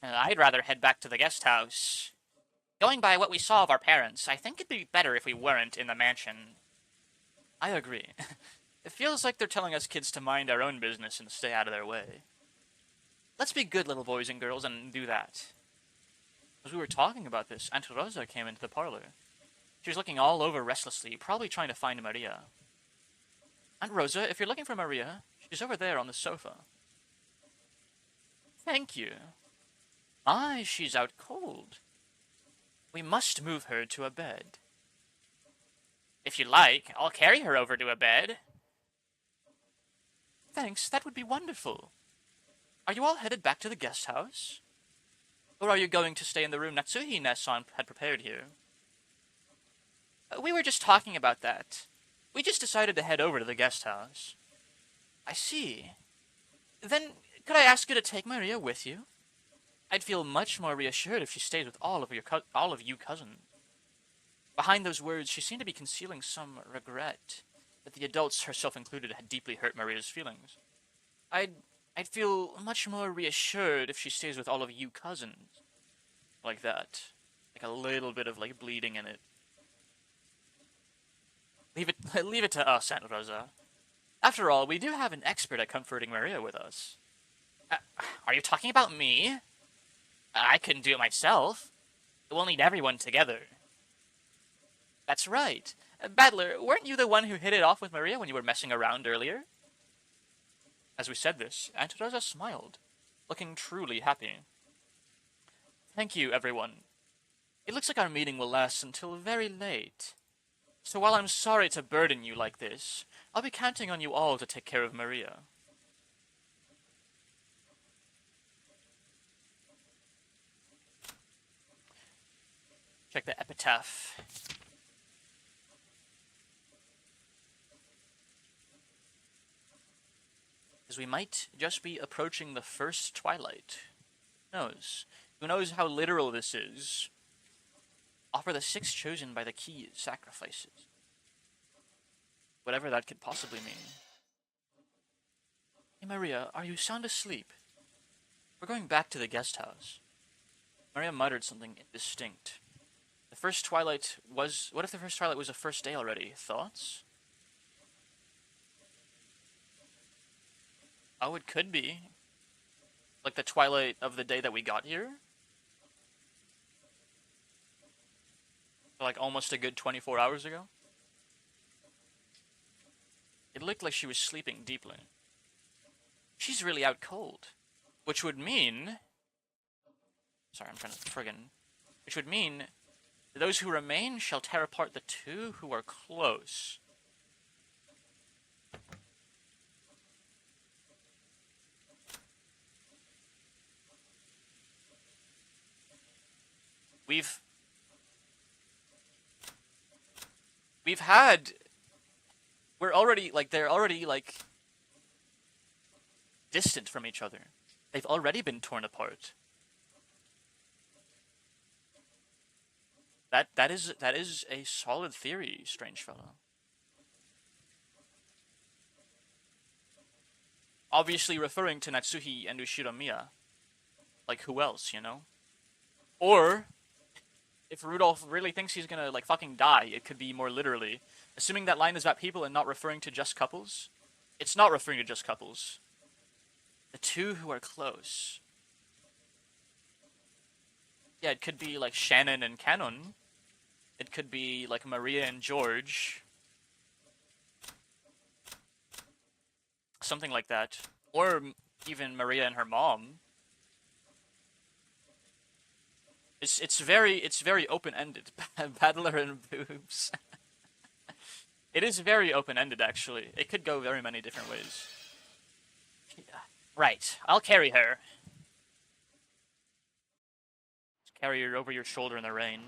I'd rather head back to the guest house. Going by what we saw of our parents, I think it'd be better if we weren't in the mansion. I agree. It feels like they're telling us kids to mind our own business and stay out of their way. Let's be good little boys and girls and do that. As we were talking about this, Aunt Rosa came into the parlor. She was looking all over restlessly, probably trying to find Maria. Aunt Rosa, if you're looking for Maria, she's over there on the sofa. Thank you. My, she's out cold. We must move her to a bed. If you like, I'll carry her over to a bed. Thanks, that would be wonderful. Are you all headed back to the guest house? Or are you going to stay in the room Natsuhi Nessan had prepared here? We were just talking about that. We just decided to head over to the guest house. I see. Then, could I ask you to take Maria with you? I'd feel much more reassured if she stayed with all of you cousins. Behind those words, she seemed to be concealing some regret that the adults, herself included, had deeply hurt Maria's feelings. I'd feel much more reassured if she stays with all of you cousins. Like that. Like a little bit of, like, bleeding in it. Leave it to us, Aunt Rosa. After all, we do have an expert at comforting Maria with us. Are you talking about me? I couldn't do it myself. We'll need everyone together. That's right. Battler, weren't you the one who hit it off with Maria when you were messing around earlier? As we said this, Aunt Rosa smiled, looking truly happy. Thank you, everyone. It looks like our meeting will last until very late. So while I'm sorry to burden you like this, I'll be counting on you all to take care of Maria. Check the epitaph. As we might just be approaching the first twilight. Who knows? Who knows how literal this is? Offer the 6 chosen by the key sacrifices. Whatever that could possibly mean. Hey Maria, are you sound asleep? We're going back to the guest house. Maria muttered something indistinct. The first twilight was... What if the first twilight was the first day already? Thoughts? Oh, it could be. Like the twilight of the day that we got here? Like almost a good 24 hours ago? It looked like she was sleeping deeply. She's really out cold. Which would mean... Sorry, I'm trying to friggin... Which would mean... Those who remain shall tear apart the 2 who are close. We've had... We're already, like, they're already, like... distant from each other. They've already been torn apart. That is a solid theory, strange fellow. Obviously referring to Natsuhi and Ushiramiya. Like, who else, you know? Or, if Rudolph really thinks he's gonna, like, fucking die, it could be more literally. Assuming that line is about people and not referring to just couples. It's not referring to just couples. The 2 who are close. Yeah, it could be, like, Shannon and Canon. It could be, like, Maria and George. Something like that. Or even Maria and her mom. It's very open-ended. Battler and boobs. It is very open-ended, actually. It could go very many different ways. Right, I'll carry her. Just carry her over your shoulder in the rain.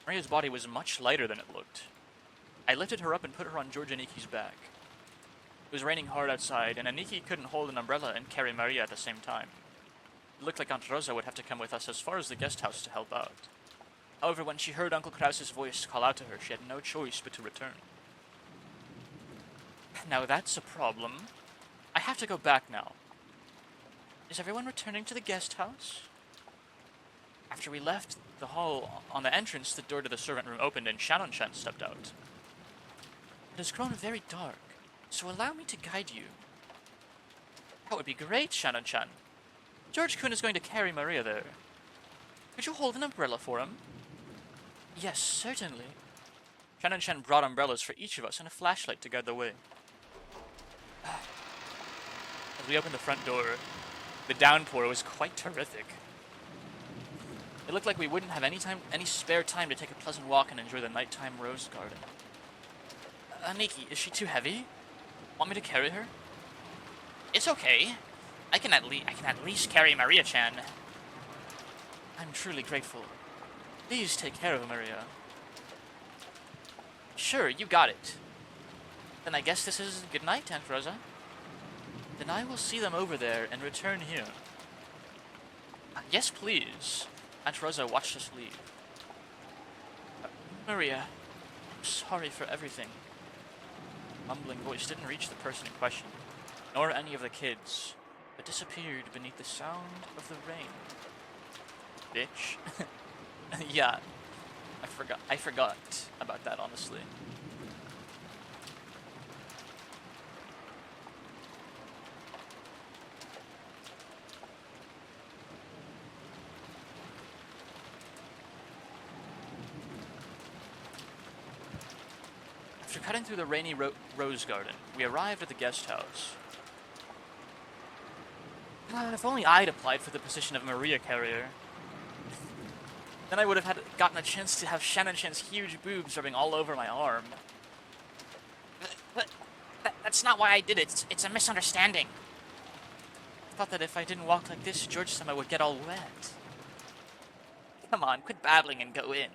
Maria's body was much lighter than it looked. I lifted her up and put her on George Aniki's back. It was raining hard outside, and Aniki couldn't hold an umbrella and carry Maria at the same time. It looked like Aunt Rosa would have to come with us as far as the guest house to help out. However, when she heard Uncle Krause's voice call out to her, she had no choice but to return. Now that's a problem. I have to go back now. Is everyone returning to the guest house? After we left the hall on the entrance, the door to the servant room opened and Shannon-chan stepped out. It has grown very dark, so allow me to guide you. That would be great, Shannon-chan. George-kun is going to carry Maria there. Could you hold an umbrella for him? Yes, certainly. Shannon-chan brought umbrellas for each of us and a flashlight to guide the way. As we opened the front door, the downpour was quite terrific. It looked like we wouldn't have any spare time to take a pleasant walk and enjoy the nighttime rose garden. Nikki, is she too heavy? Want me to carry her? It's okay. I can at least carry Maria-chan. I'm truly grateful. Please take care of Maria. Sure, you got it. Then I guess this is good night, Aunt Rosa. Then I will see them over there and return here. Yes, please. Aunt Rosa watched us leave. Maria, I'm sorry for everything. Mumbling voice didn't reach the person in question, nor any of the kids, but disappeared beneath the sound of the rain. Bitch. Yeah, I forgot about that, honestly. After cutting through the rainy rose garden, we arrived at the guest house. If only I'd applied for the position of Maria carrier. Then I would have gotten a chance to have Shannon-chan's huge boobs rubbing all over my arm. But that's not why I did it. It's a misunderstanding. I thought that if I didn't walk like this, George-sama would get all wet. Come on, quit babbling and go in.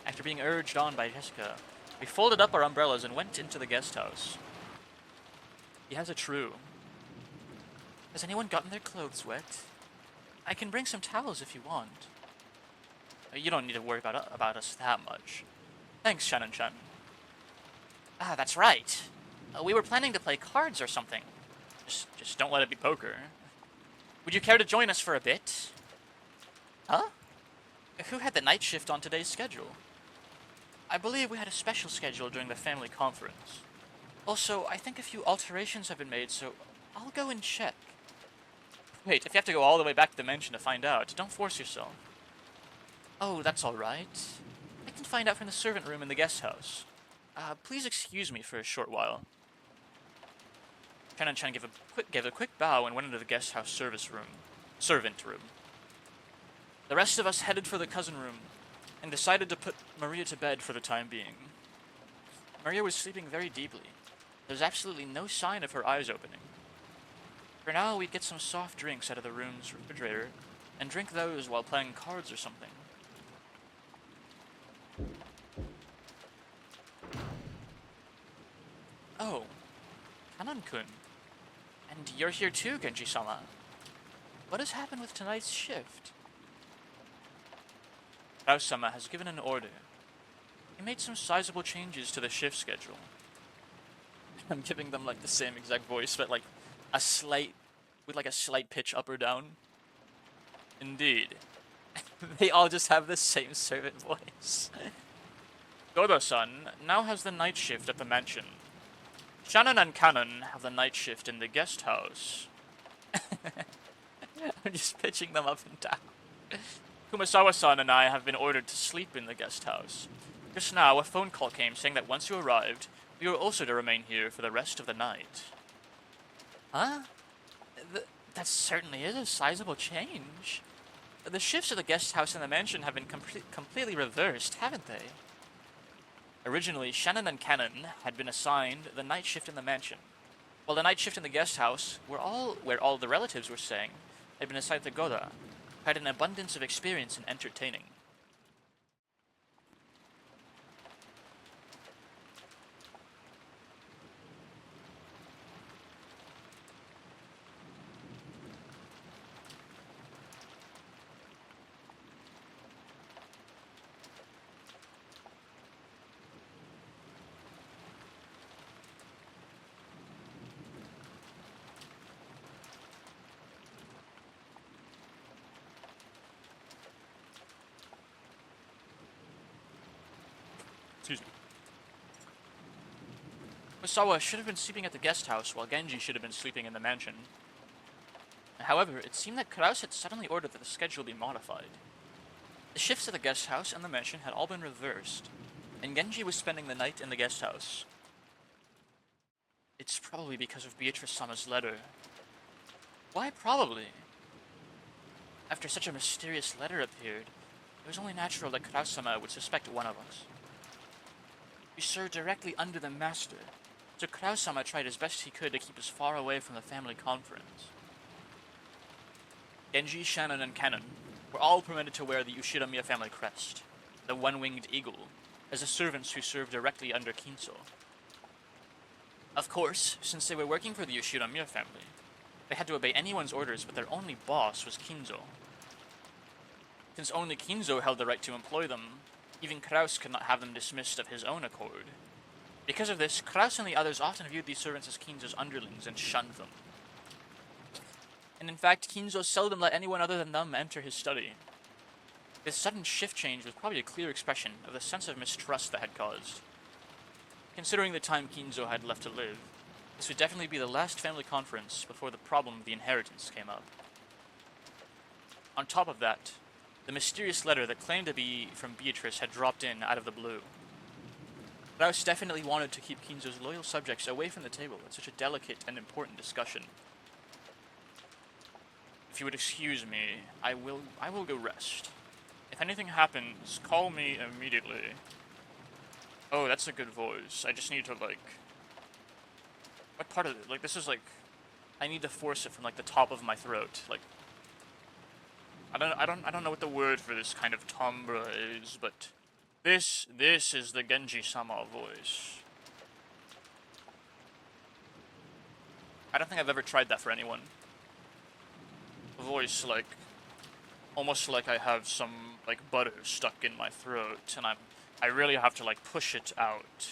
After being urged on by Jessica, we folded up our umbrellas and went into the guest house. He has it true. Has anyone gotten their clothes wet? I can bring some towels if you want. You don't need to worry about us that much. Thanks, Shannon-chan. Ah, that's right. We were planning to play cards or something. Just don't let it be poker. Would you care to join us for a bit? Huh? Who had the night shift on today's schedule? I believe we had a special schedule during the family conference. Also, I think a few alterations have been made, so I'll go and check. Wait, if you have to go all the way back to the mansion to find out, don't force yourself. Oh, that's alright. I can find out from the servant room in the guest house. Please excuse me for a short while. Shannon-chan gave a quick bow and went into the guest house servant room. The rest of us headed for the cousin room and decided to put Maria to bed for the time being. Maria was sleeping very deeply. There was absolutely no sign of her eyes opening. For now, we'd get some soft drinks out of the room's refrigerator and drink those while playing cards or something. Oh, Kanan-kun. And you're here too, Genji-sama. What has happened with tonight's shift? Kraus-sama has given an order. He made some sizable changes to the shift schedule. I'm giving them like the same exact voice, but like a slight pitch up or down. Indeed. They all just have the same servant voice. Godo-san now has the night shift at the mansion. Shannon and Cannon have the night shift in the guest house. I'm just pitching them up and down. Kumasawa-san and I have been ordered to sleep in the guest house. Just now, a phone call came saying that once you arrived, we were also to remain here for the rest of the night. Huh? That certainly is a sizable change. The shifts of the guest house and the mansion have been completely reversed, haven't they? Originally, Shannon and Cannon had been assigned the night shift in the mansion, while the night shift in the guest house, where all the relatives were staying, had been assigned to Goda, who had an abundance of experience in entertaining. Excuse me. Misawa should have been sleeping at the guest house, while Genji should have been sleeping in the mansion. However, it seemed that Kraus had suddenly ordered that the schedule be modified. The shifts at the guest house and the mansion had all been reversed, and Genji was spending the night in the guest house. It's probably because of Beatrice-sama's letter. Why probably? After such a mysterious letter appeared, it was only natural that Kraus-sama would suspect one of us. We served directly under the master, so Kraus-sama tried as best he could to keep us far away from the family conference. Genji, Shannon, and Cannon were all permitted to wear the Ushiramiya family crest, the one-winged eagle, as the servants who served directly under Kinzo. Of course, since they were working for the Ushiramiya family, they had to obey anyone's orders, but their only boss was Kinzo. Since only Kinzo held the right to employ them, even Kraus could not have them dismissed of his own accord. Because of this, Kraus and the others often viewed these servants as Kinzo's underlings and shunned them. And in fact, Kinzo seldom let anyone other than them enter his study. This sudden shift change was probably a clear expression of the sense of mistrust that had caused. Considering the time Kinzo had left to live, this would definitely be the last family conference before the problem of the inheritance came up. On top of that, the mysterious letter that claimed to be from Beatrice had dropped in out of the blue. Kraus definitely wanted to keep Kinzo's loyal subjects away from the table at such a delicate and important discussion. If you would excuse me, I will go rest. If anything happens, call me immediately. Oh, that's a good voice. I just need to, like... What part of it? Like, this is, like... I need to force it from, like, the top of my throat. Like... I don't know what the word for this kind of timbre is, but... This is the Genji-sama voice. I don't think I've ever tried that for anyone. A voice, like... Almost like I have some, like, butter stuck in my throat, and I really have to, like, push it out.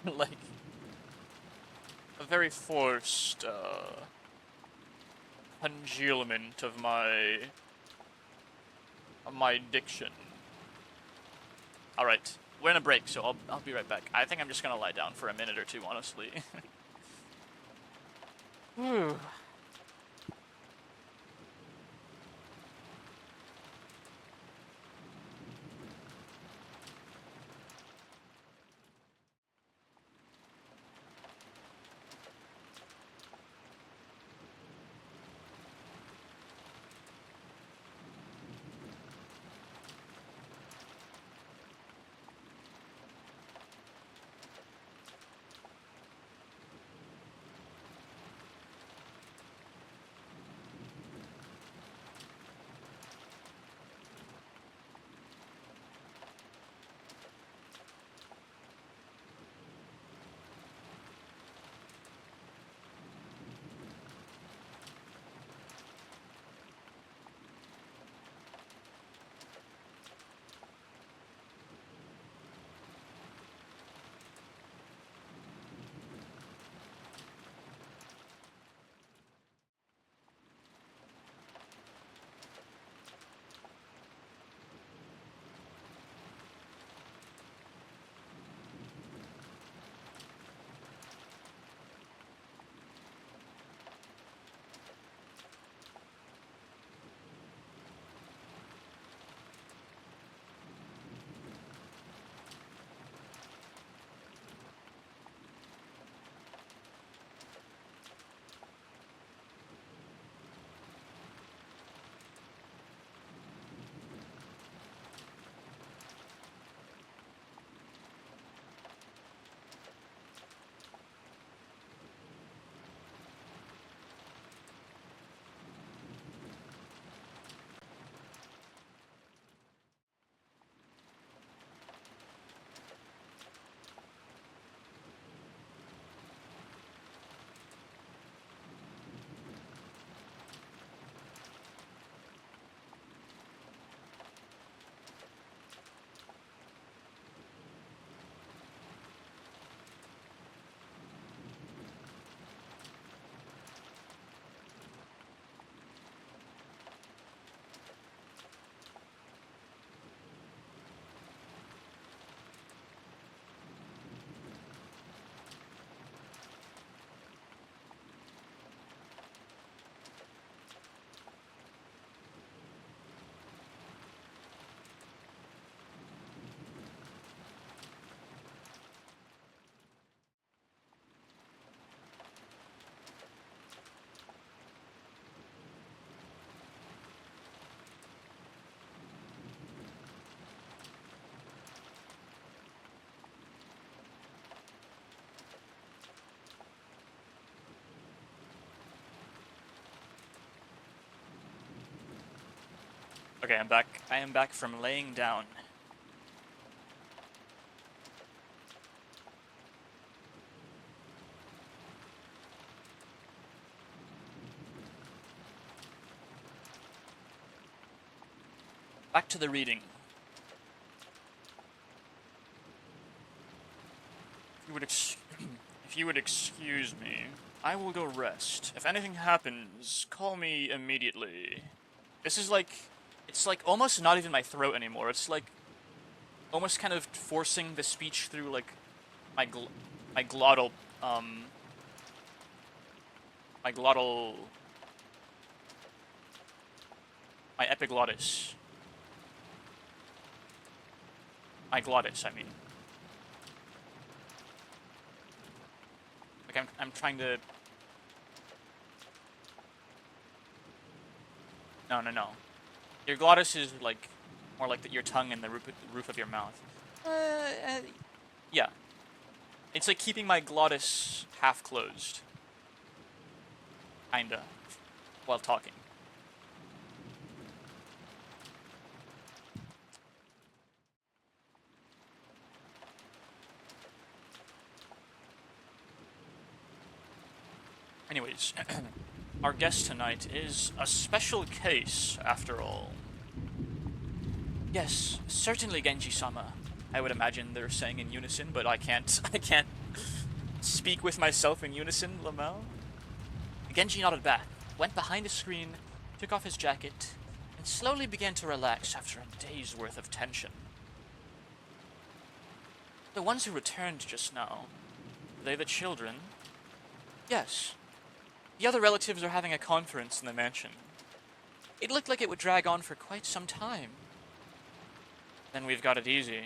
Like... A very forced, congealment of my diction. Alright, we're in a break, so I'll be right back. I think I'm just gonna lie down for a minute or two, honestly. Whew. Okay, I'm back. I am back from laying down. Back to the reading. If you would excuse me, I will go rest. If anything happens, call me immediately. This is like, it's like almost not even my throat anymore. It's like almost kind of forcing the speech through like my my glottal my glottal my epiglottis. My glottis, I mean. Like I'm trying to No, no, no. Your glottis is like more like your tongue and the roof of your mouth. Yeah. It's like keeping my glottis half closed. Kinda. While talking. Anyways, our guest tonight is a special case, after all. Yes, certainly, Genji-sama. I would imagine they're saying in unison, but I can't I can't speak with myself in unison, Lamel. Genji nodded back, went behind a screen, took off his jacket, and slowly began to relax after a day's worth of tension. The ones who returned just now, were they the children? Yes. The other relatives are having a conference in the mansion. It looked like it would drag on for quite some time. Then we've got it easy.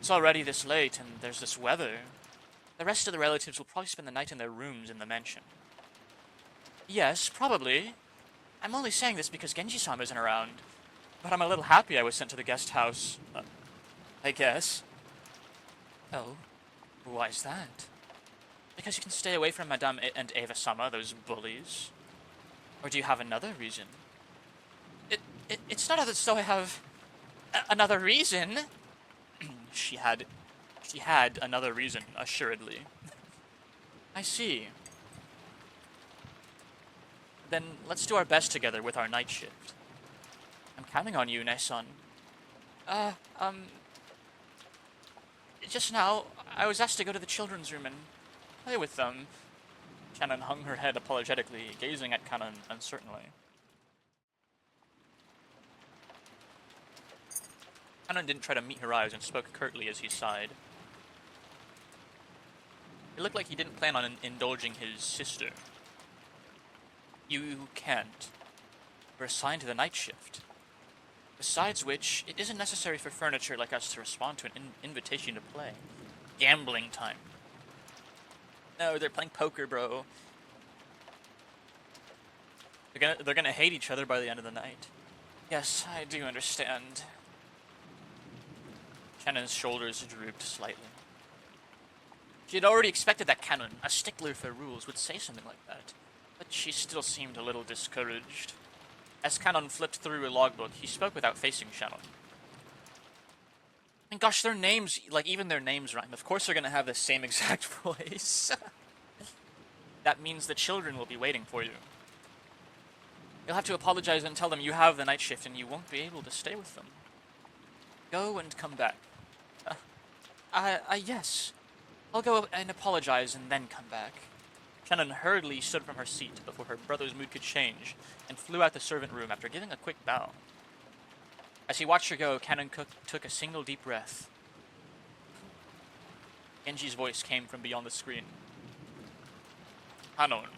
It's already this late, and there's this weather. The rest of the relatives will probably spend the night in their rooms in the mansion. Yes, probably. I'm only saying this because Genji-sama isn't around. But I'm a little happy I was sent to the guest house. I guess. Oh, why's that? Because you can stay away from Madame and Eva-sama, those bullies. Or do you have another reason? It's not as though I have another reason. She had another reason, assuredly. I see. Then let's do our best together with our night shift. I'm counting on you, Nae-san. Just now, I was asked to go to the children's room and play with them. Shannon hung her head apologetically, gazing at Kanon uncertainly. Kanon didn't try to meet her eyes and spoke curtly as he sighed. It looked like he didn't plan on indulging his sister. You can't. We're assigned to the night shift. Besides which, it isn't necessary for furniture like us to respond to an invitation to play. Gambling time. No, they're playing poker, bro. They're gonna hate each other by the end of the night. Yes, I do understand. Shannon's shoulders drooped slightly. She had already expected that Kanon, a stickler for rules, would say something like that, but she still seemed a little discouraged. As Kanon flipped through a logbook, he spoke without facing Shannon. And gosh, their names, like even their names rhyme. Of course they're gonna have the same exact voice. That means the children will be waiting for you. You'll have to apologize and tell them you have the night shift and you won't be able to stay with them. Go and come back. Yes. I'll go and apologize and then come back. Shannon hurriedly stood from her seat before her brother's mood could change and flew out the servant room after giving a quick bow. As he watched her go, Kanon took a single deep breath. Genji's voice came from beyond the screen. Kanon,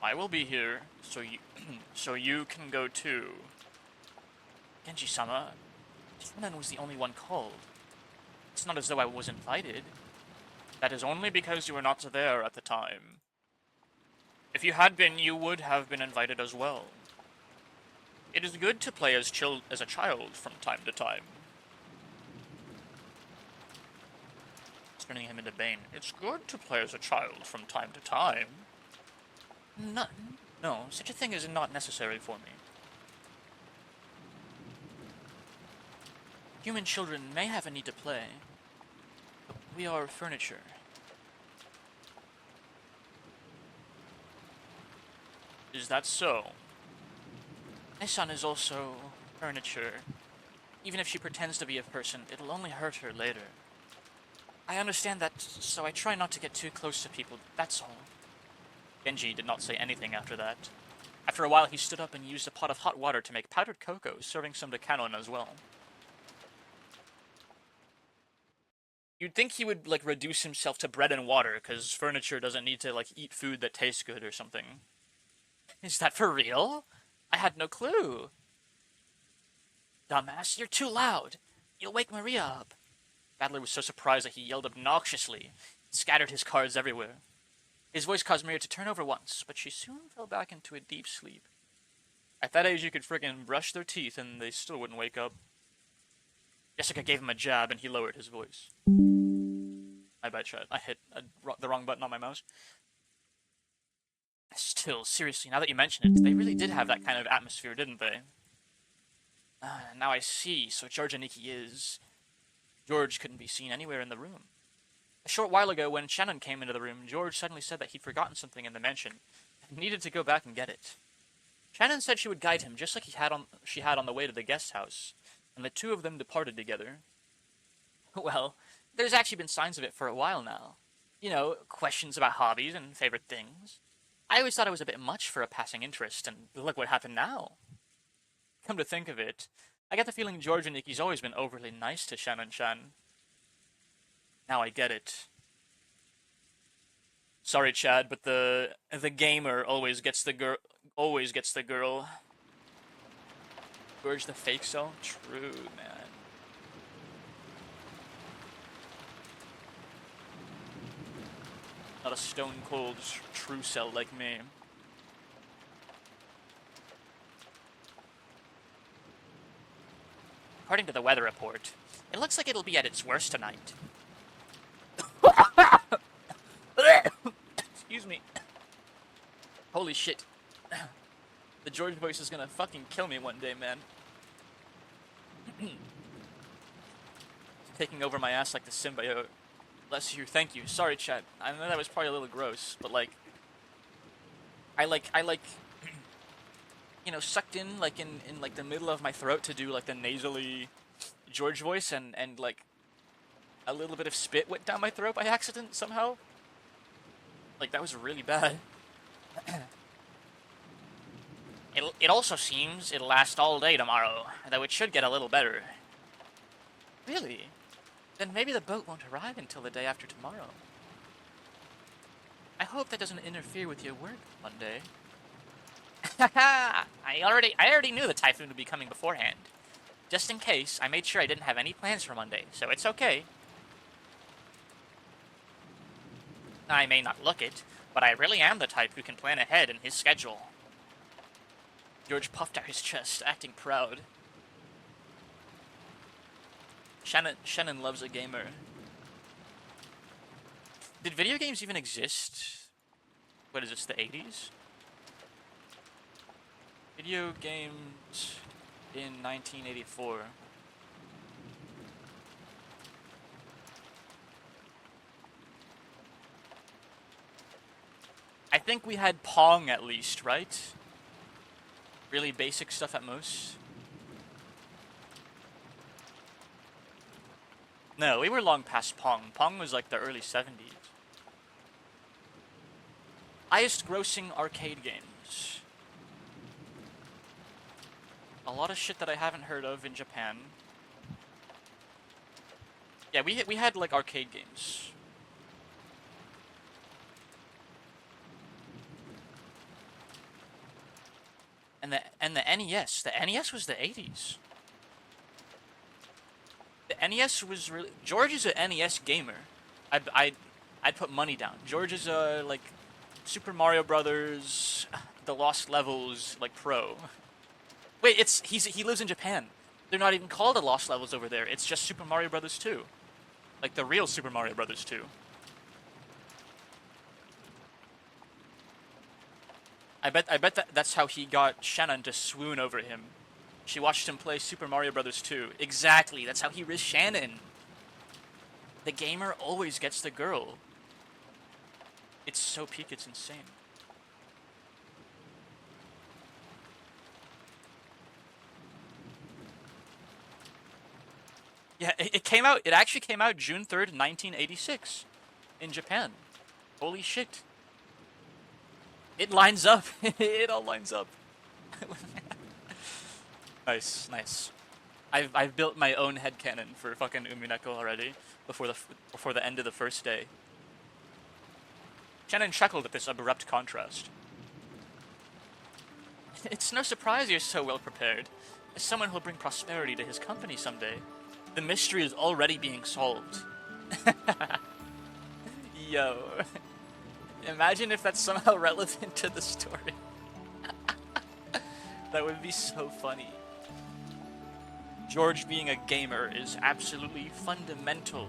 I will be here, so you can go too. Genji-sama, Kanon was the only one called. It's not as though I was invited. That is only because you were not there at the time. If you had been, you would have been invited as well. It is good to play as a child from time to time. Turning him into Bane. It's good to play as a child from time to time. No, such a thing is not necessary for me. Human children may have a need to play, but we are furniture. Is that so? My son is also furniture. Even if she pretends to be a person, it'll only hurt her later. I understand that, so I try not to get too close to people, that's all. Genji did not say anything after that. After a while, he stood up and used a pot of hot water to make powdered cocoa, serving some to Kanon as well. You'd think he would, like, reduce himself to bread and water, because furniture doesn't need to, like, eat food that tastes good or something. Is that for real? I had no clue. Dumbass, you're too loud. You'll wake Maria up. Battler was so surprised that he yelled obnoxiously and scattered his cards everywhere. His voice caused Maria to turn over once, but she soon fell back into a deep sleep. At that age, you could friggin' brush their teeth and they still wouldn't wake up. Jessica gave him a jab and he lowered his voice. I bet Chad. I hit the wrong button on my mouse. Still, seriously, now that you mention it, they really did have that kind of atmosphere, didn't they? Now I see. So George Aniki is... George couldn't be seen anywhere in the room. A short while ago, when Shannon came into the room, George suddenly said that he'd forgotten something in the mansion and needed to go back and get it. Shannon said she would guide him, just like she had on the way to the guest house, and the two of them departed together. Well, there's actually been signs of it for a while now. You know, questions about hobbies and favorite things. I always thought it was a bit much for a passing interest, and look what happened now. Come to think of it, I get the feeling George and Nikki's always been overly nice to Shannon-chan. Now I get it. Sorry, Chad, but the gamer always gets the girl. George the fake cell? True, man. Not a stone-cold true cell like me. According to the weather report, it looks like it'll be at its worst tonight. Excuse me. Holy shit. The George voice is gonna fucking kill me one day, man. Taking over my ass like the symbiote. Bless you, thank you. Sorry, chat. I know that was probably a little gross, but like... I like... you know, sucked in, like, in like, the middle of my throat to do, like, the nasally George voice, and like, a little bit of spit went down my throat by accident, somehow. Like, that was really bad. It also seems it'll last all day tomorrow, though it should get a little better. Really? Then maybe the boat won't arrive until the day after tomorrow. I hope that doesn't interfere with your work Monday. I already knew the typhoon would be coming beforehand. Just in case, I made sure I didn't have any plans for Monday, so it's okay. I may not look it, but I really am the type who can plan ahead in his schedule. George puffed out his chest, acting proud. Shannon loves a gamer. Did video games even exist? What is this, the 80s? Video games in 1984. I think we had Pong at least, right? Really basic stuff at most. No, we were long past Pong. Pong was like the early 70s. Highest grossing arcade games. A lot of shit that I haven't heard of in Japan. Yeah, we had like arcade games. And the NES. The NES was the 80s. The NES was really... George is a NES gamer. I'd put money down. George is a, like, Super Mario Brothers, The Lost Levels, like, pro. Wait, he lives in Japan. They're not even called The Lost Levels over there. It's just Super Mario Brothers 2. Like, the real Super Mario Brothers 2. I bet that's how he got Shannon to swoon over him. She watched him play Super Mario Brothers 2. Exactly, that's how he risked Shannon. The gamer always gets the girl. It's so peak, it's insane. Yeah, it actually came out June 3rd, 1986 in Japan. Holy shit. It lines up. It all lines up. Nice, nice. I've built my own headcanon for fucking Umineko already before the end of the first day. Shannon chuckled at this abrupt contrast. It's no surprise you're so well prepared. As someone who'll bring prosperity to his company someday, the mystery is already being solved. Yo. Imagine if that's somehow relevant to the story. That would be so funny. George being a gamer is absolutely fundamental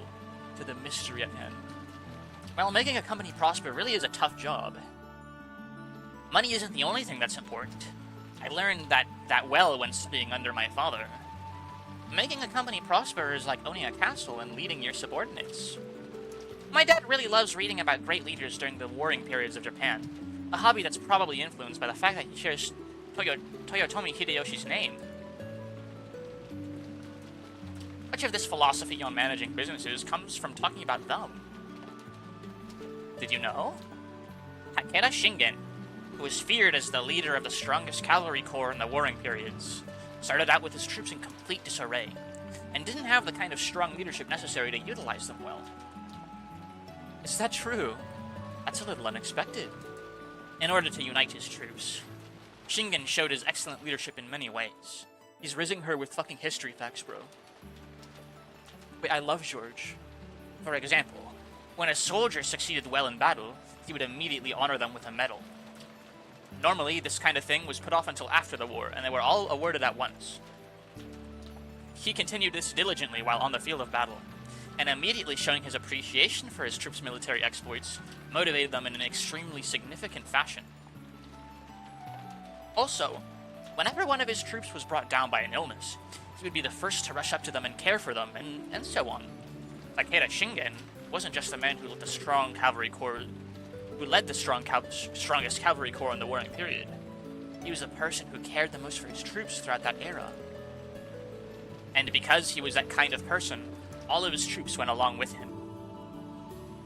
to the mystery at hand. Well, making a company prosper really is a tough job. Money isn't the only thing that's important. I learned that well when studying under my father. Making a company prosper is like owning a castle and leading your subordinates. My dad really loves reading about great leaders during the warring periods of Japan, a hobby that's probably influenced by the fact that he shares Toyotomi Hideyoshi's name. Much of this philosophy on managing businesses comes from talking about them. Did you know? Takeda Shingen, who was feared as the leader of the strongest cavalry corps in the warring periods, started out with his troops in complete disarray, and didn't have the kind of strong leadership necessary to utilize them well. Is that true? That's a little unexpected. In order to unite his troops, Shingen showed his excellent leadership in many ways. He's rizzing her with fucking history facts, bro. Wait, I love George. For example, when a soldier succeeded well in battle, he would immediately honor them with a medal. Normally, this kind of thing was put off until after the war, and they were all awarded at once. He continued this diligently while on the field of battle, and immediately showing his appreciation for his troops' military exploits motivated them in an extremely significant fashion. Also, whenever one of his troops was brought down by an illness, he would be the first to rush up to them and care for them, and so on. Takeda Shingen wasn't just the man who led the strongest cavalry corps in the warring period. He was the person who cared the most for his troops throughout that era. And because he was that kind of person, all of his troops went along with him.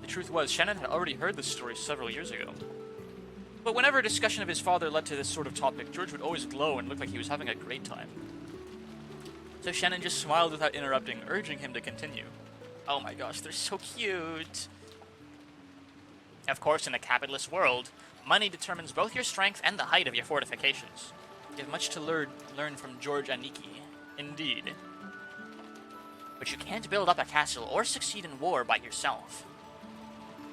The truth was, Shannon had already heard this story several years ago. But whenever a discussion of his father led to this sort of topic, George would always glow and look like he was having a great time. So Shannon just smiled without interrupting, urging him to continue. Oh my gosh, they're so cute! Of course, in a capitalist world, money determines both your strength and the height of your fortifications. You have much to learn from George and Nikki. Indeed. But you can't build up a castle or succeed in war by yourself.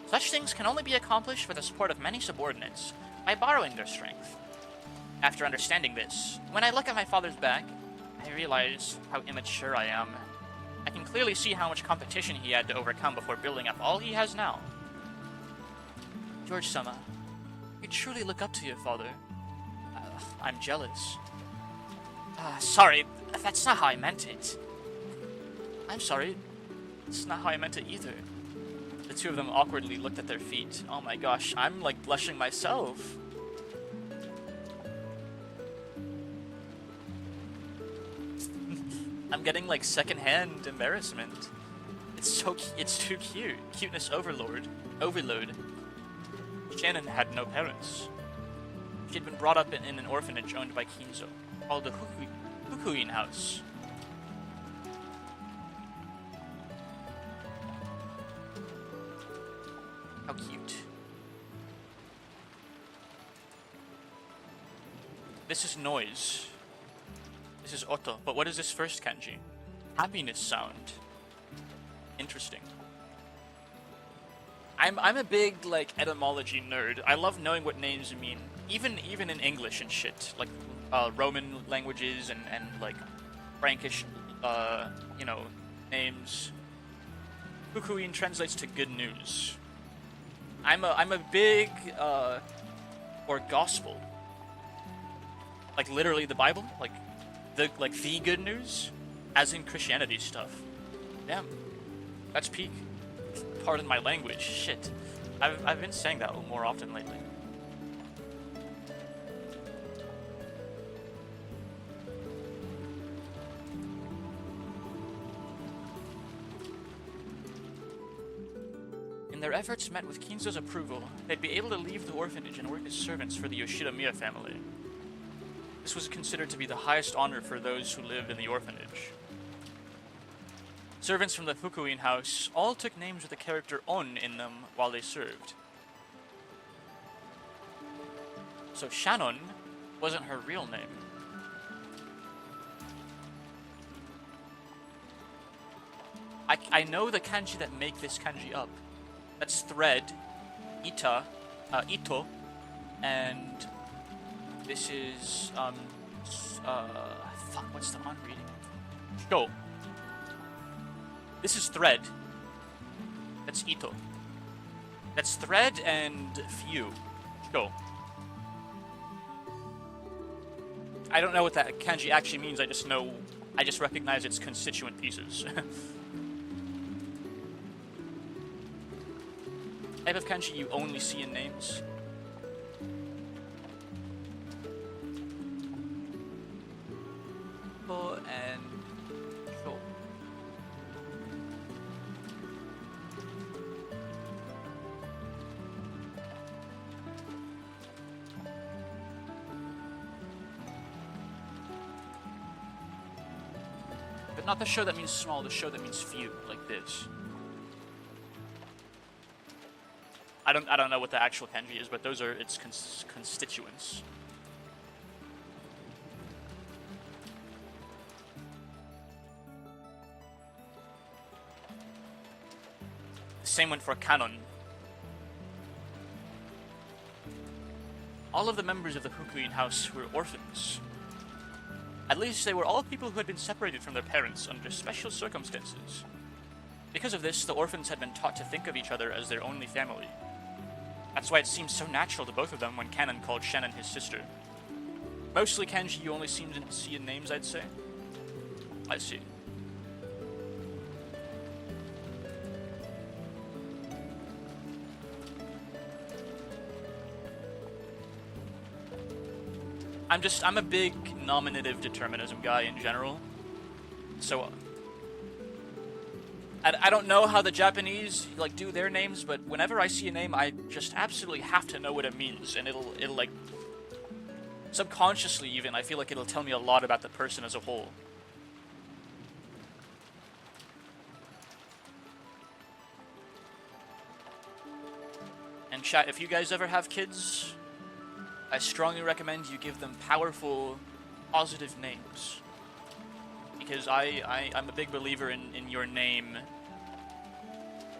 Such things can only be accomplished with the support of many subordinates, by borrowing their strength. After understanding this, when I look at my father's back, I realize how immature I am. I can clearly see how much competition he had to overcome before building up all he has now. George-sama, you truly look up to your father. I'm jealous. Sorry, that's not how I meant it. I'm sorry, that's not how I meant it either. The two of them awkwardly looked at their feet. Oh my gosh, I'm like blushing myself. I'm getting like secondhand embarrassment. It's too cute. Cuteness overload. Shannon had no parents. She had been brought up in an orphanage owned by Kinzo, called the Fukuin House. How cute. This is noise. This is oto, but what is this first kanji? Happiness sound. Interesting. I'm a big like etymology nerd. I love knowing what names mean, even in English and shit, like Roman languages and like Frankish, names. Fukuin translates to good news. I'm a big or gospel, like literally the Bible, like the good news, as in Christianity stuff. Damn, that's peak. Pardon my language. Shit, I've been saying that more often lately. In their efforts met with Kinzo's approval, they'd be able to leave the orphanage and work as servants for the Yoshida-Miya family. This was considered to be the highest honor for those who lived in the orphanage. Servants from the Fukuin house all took names with the character On in them while they served. So Shannon wasn't her real name. I know the kanji that make this kanji up. That's thread, ito, and this is Fuck, what's the on reading? Sho. This is thread. That's ito. That's thread and few. Sho. I don't know what that kanji actually means, I just recognize its constituent pieces. Type of kanji you only see in names. Sho and sho. But not the show that means small, the show that means few, like this. I don't know what the actual kanji is, but those are its constituents. The same one for canon. All of the members of the Hokuin house were orphans. At least they were all people who had been separated from their parents under special circumstances. Because of this, the orphans had been taught to think of each other as their only family. That's why it seemed so natural to both of them when Canon called Shannon his sister. Mostly kanji you only seem to see in names, I'd say. I see. I'm a big nominative determinism guy in general. So I don't know how the Japanese like do their names, but whenever I see a name, I just absolutely have to know what it means, and it'll like subconsciously even, I feel like it'll tell me a lot about the person as a whole. And chat, if you guys ever have kids, I strongly recommend you give them powerful, positive names. Because I'm a big believer in your name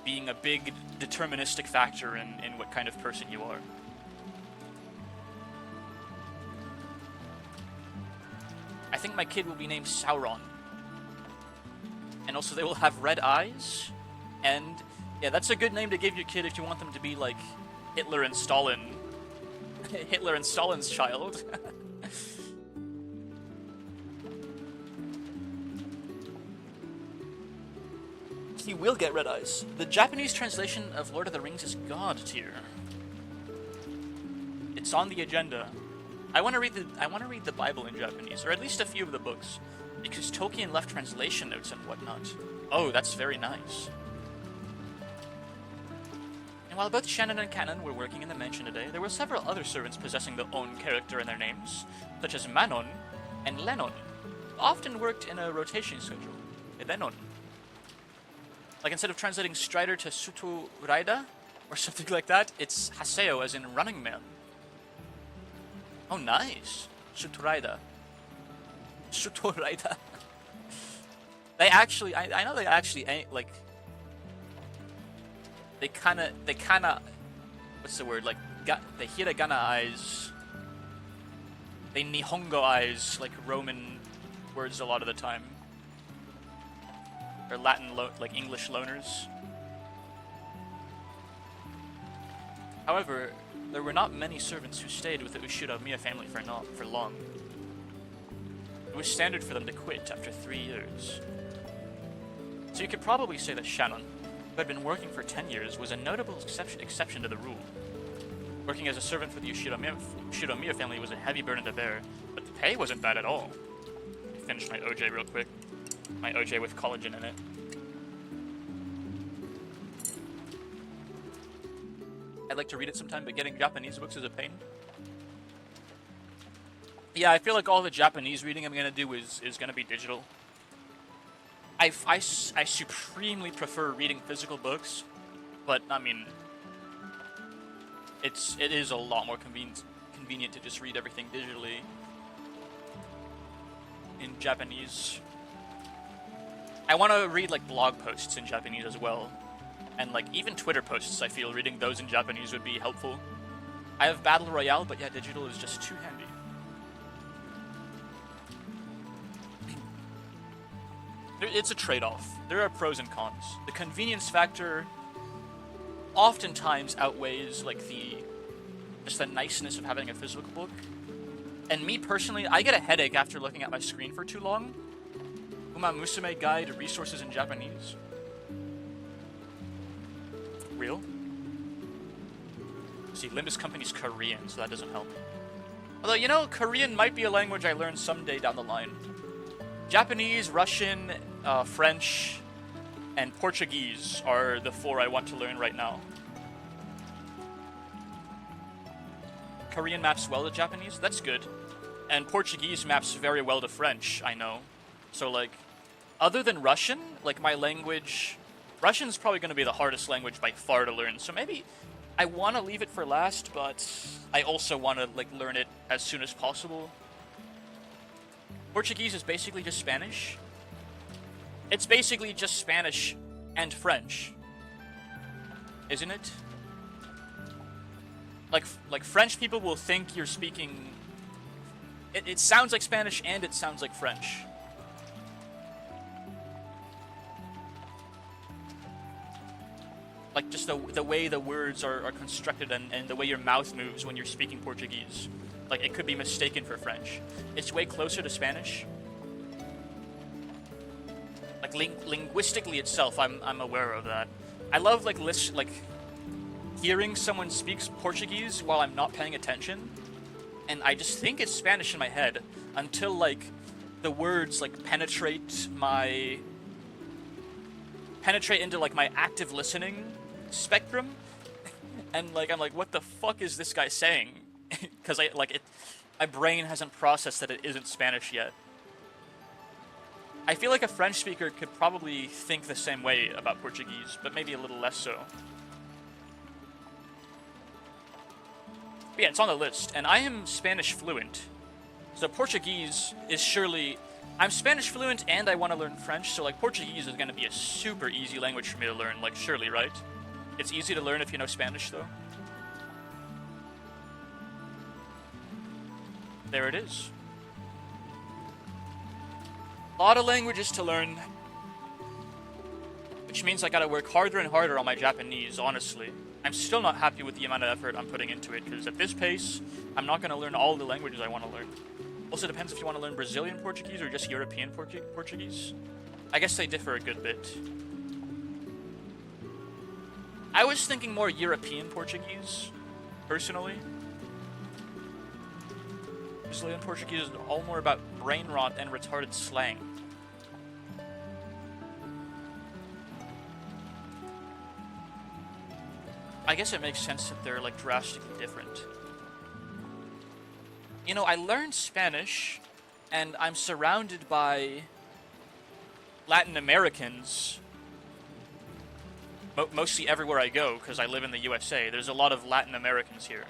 being a big deterministic factor in what kind of person you are. I think my kid will be named Sauron. And also they will have red eyes. And yeah, that's a good name to give your kid if you want them to be like Hitler and Stalin. Hitler and Stalin's child. He will get red eyes. The Japanese translation of Lord of the Rings is God tier. It's on the agenda. I want to read the Bible in Japanese, or at least a few of the books, because Tolkien left translation notes and whatnot. Oh, that's very nice. And while both Shannon and Canon were working in the mansion today, there were several other servants possessing their own character in their names, such as Manon and Lennon, who often worked in a rotation schedule. Lennon. Like, instead of translating Strider to Suto Raida, or something like that, it's Haseo, as in Running Man. Oh, nice. Suto Raida. Suto Raida. They actually, I know they actually ain't, like, they kinda, what's the word, like, the hiragana eyes, they nihongo eyes, like Roman words a lot of the time. Or Latin, like English loners. However, there were not many servants who stayed with the Ushiramiya family for long. It was standard for them to quit after 3 years. So you could probably say that Shannon, who had been working for 10 years, was a notable exception to the rule. Working as a servant for the Ushiramiya family was a heavy burden to bear, but the pay wasn't bad at all. Let me finish my OJ real quick. My OJ with collagen in it. I'd like to read it sometime, but getting Japanese books is a pain. Yeah, I feel like all the Japanese reading I'm going to do is going to be digital. I supremely prefer reading physical books, but, I mean, it is a lot more convenient to just read everything digitally in Japanese. I want to read, like, blog posts in Japanese as well. And, like, even Twitter posts, I feel reading those in Japanese would be helpful. I have Battle Royale, but yeah, digital is just too handy. It's a trade-off. There are pros and cons. The convenience factor oftentimes outweighs like just the niceness of having a physical book. And me personally, I get a headache after looking at my screen for too long. Uma Musume Guide to Resources in Japanese. Real? See, Limbus Company's Korean, so that doesn't help. Although, you know, Korean might be a language I learn someday down the line. Japanese, Russian, French, and Portuguese are the 4 I want to learn right now. Korean maps well to Japanese? That's good. And Portuguese maps very well to French, I know. So, like, other than Russian, like, my language... Russian's probably going to be the hardest language by far to learn, so maybe I want to leave it for last, but I also want to, like, learn it as soon as possible. Portuguese is basically just Spanish. It's basically just Spanish and French, isn't it? Like French people will think you're speaking... It sounds like Spanish and it sounds like French. Like, just the way the words are constructed and the way your mouth moves when you're speaking Portuguese. Like, it could be mistaken for French. It's way closer to Spanish. Like, linguistically itself, I'm aware of that. I love, like, hearing someone speaks Portuguese while I'm not paying attention. And I just think it's Spanish in my head until, like, the words, like, penetrate into, like, my active listening spectrum. And, like, I'm like, what the fuck is this guy saying? Because my brain hasn't processed that it isn't Spanish yet. I feel like a French speaker could probably think the same way about Portuguese, but maybe a little less so. But yeah, it's on the list, and I am Spanish fluent. So Portuguese is surely... I'm Spanish fluent and I want to learn French, so like Portuguese is going to be a super easy language for me to learn, like surely, right? It's easy to learn if you know Spanish, though. There it is. A lot of languages to learn. Which means I gotta work harder and harder on my Japanese, honestly. I'm still not happy with the amount of effort I'm putting into it, because at this pace, I'm not gonna learn all the languages I want to learn. Also depends if you want to learn Brazilian Portuguese or just European Portuguese. I guess they differ a good bit. I was thinking more European Portuguese, personally. Brazilian Portuguese is all more about brain rot and retarded slang. I guess it makes sense that they're, like, drastically different. You know, I learned Spanish, and I'm surrounded by Latin Americans mostly everywhere I go, because I live in the USA. There's a lot of Latin Americans here.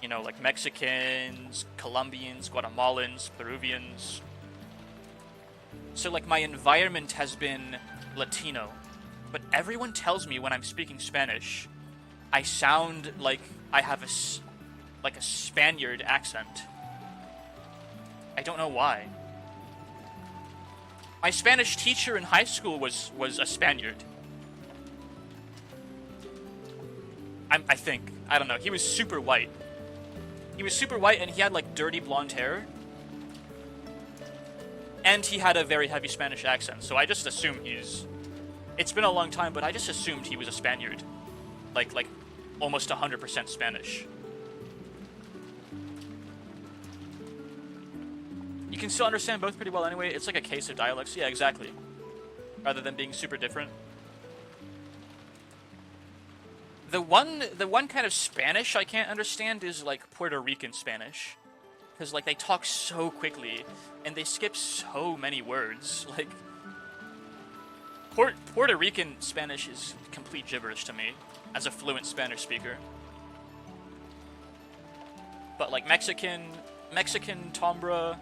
You know, like Mexicans, Colombians, Guatemalans, Peruvians. So, like, my environment has been Latino. But everyone tells me when I'm speaking Spanish, I sound like I have a Spaniard accent. I don't know why. My Spanish teacher in high school was a Spaniard. I think. I don't know. He was super white. He was super white and he had, like, dirty blonde hair. And he had a very heavy Spanish accent, so I just assume it's been a long time, but I just assumed he was a Spaniard. Like almost 100% Spanish. You can still understand both pretty well anyway. It's like a case of dialects. Yeah, exactly. Rather than being super different. The one kind of Spanish I can't understand is, like, Puerto Rican Spanish. Because, like, they talk so quickly, and they skip so many words. Like, Puerto Rican Spanish is complete gibberish to me, as a fluent Spanish speaker. But, like, Mexican Tombra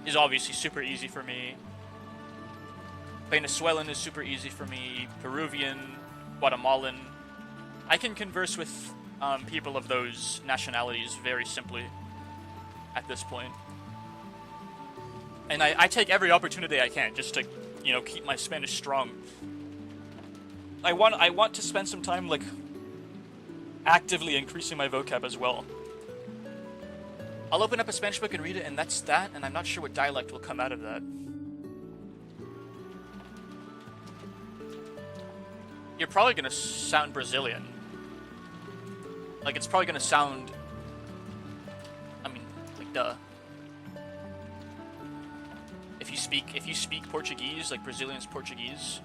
is obviously super easy for me. Venezuelan is super easy for me. Peruvian, Guatemalan. I can converse with people of those nationalities very simply at this point. And I take every opportunity I can just to, you know, keep my Spanish strong. I want to spend some time, like, actively increasing my vocab as well. I'll open up a Spanish book and read it, and that's that, and I'm not sure what dialect will come out of that. You're probably gonna sound Brazilian. Like, it's probably gonna sound... I mean, like, duh. If you speak Portuguese, like Brazilian's Portuguese...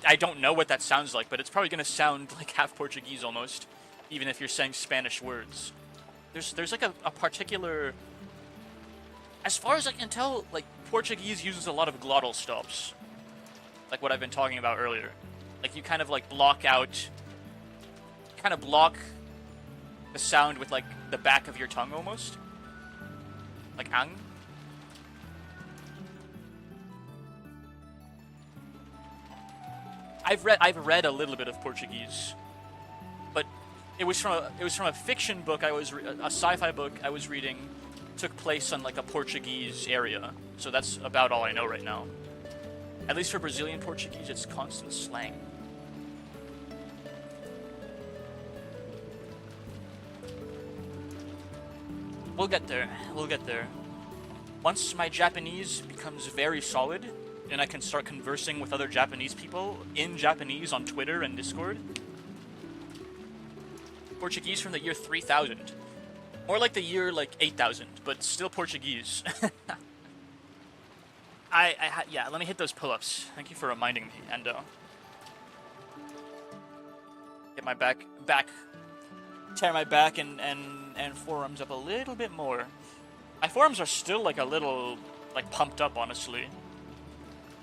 I don't know what that sounds like, but it's probably gonna sound like half Portuguese almost, even if you're saying Spanish words. There's like a particular... As far as I can tell, like, Portuguese uses a lot of glottal stops. Like what I've been talking about earlier. Like, you kind of, like, block out... You kind of block the sound with, like, the back of your tongue, almost. Like, ang. I've read a little bit of Portuguese, but it was from a fiction book. A sci-fi book I was reading took place on, like, a Portuguese area, so that's about all I know right now. At least for Brazilian Portuguese, it's constant slang. We'll get there. We'll get there. Once my Japanese becomes very solid, and I can start conversing with other Japanese people in Japanese on Twitter and Discord. Portuguese from the year 3000. More like the year, like, 8000, but still Portuguese. Yeah, let me hit those pull-ups. Thank you for reminding me, Endo. Get my back, tear my back and forearms up a little bit more. My forearms are still, like, a little, like, pumped up, honestly.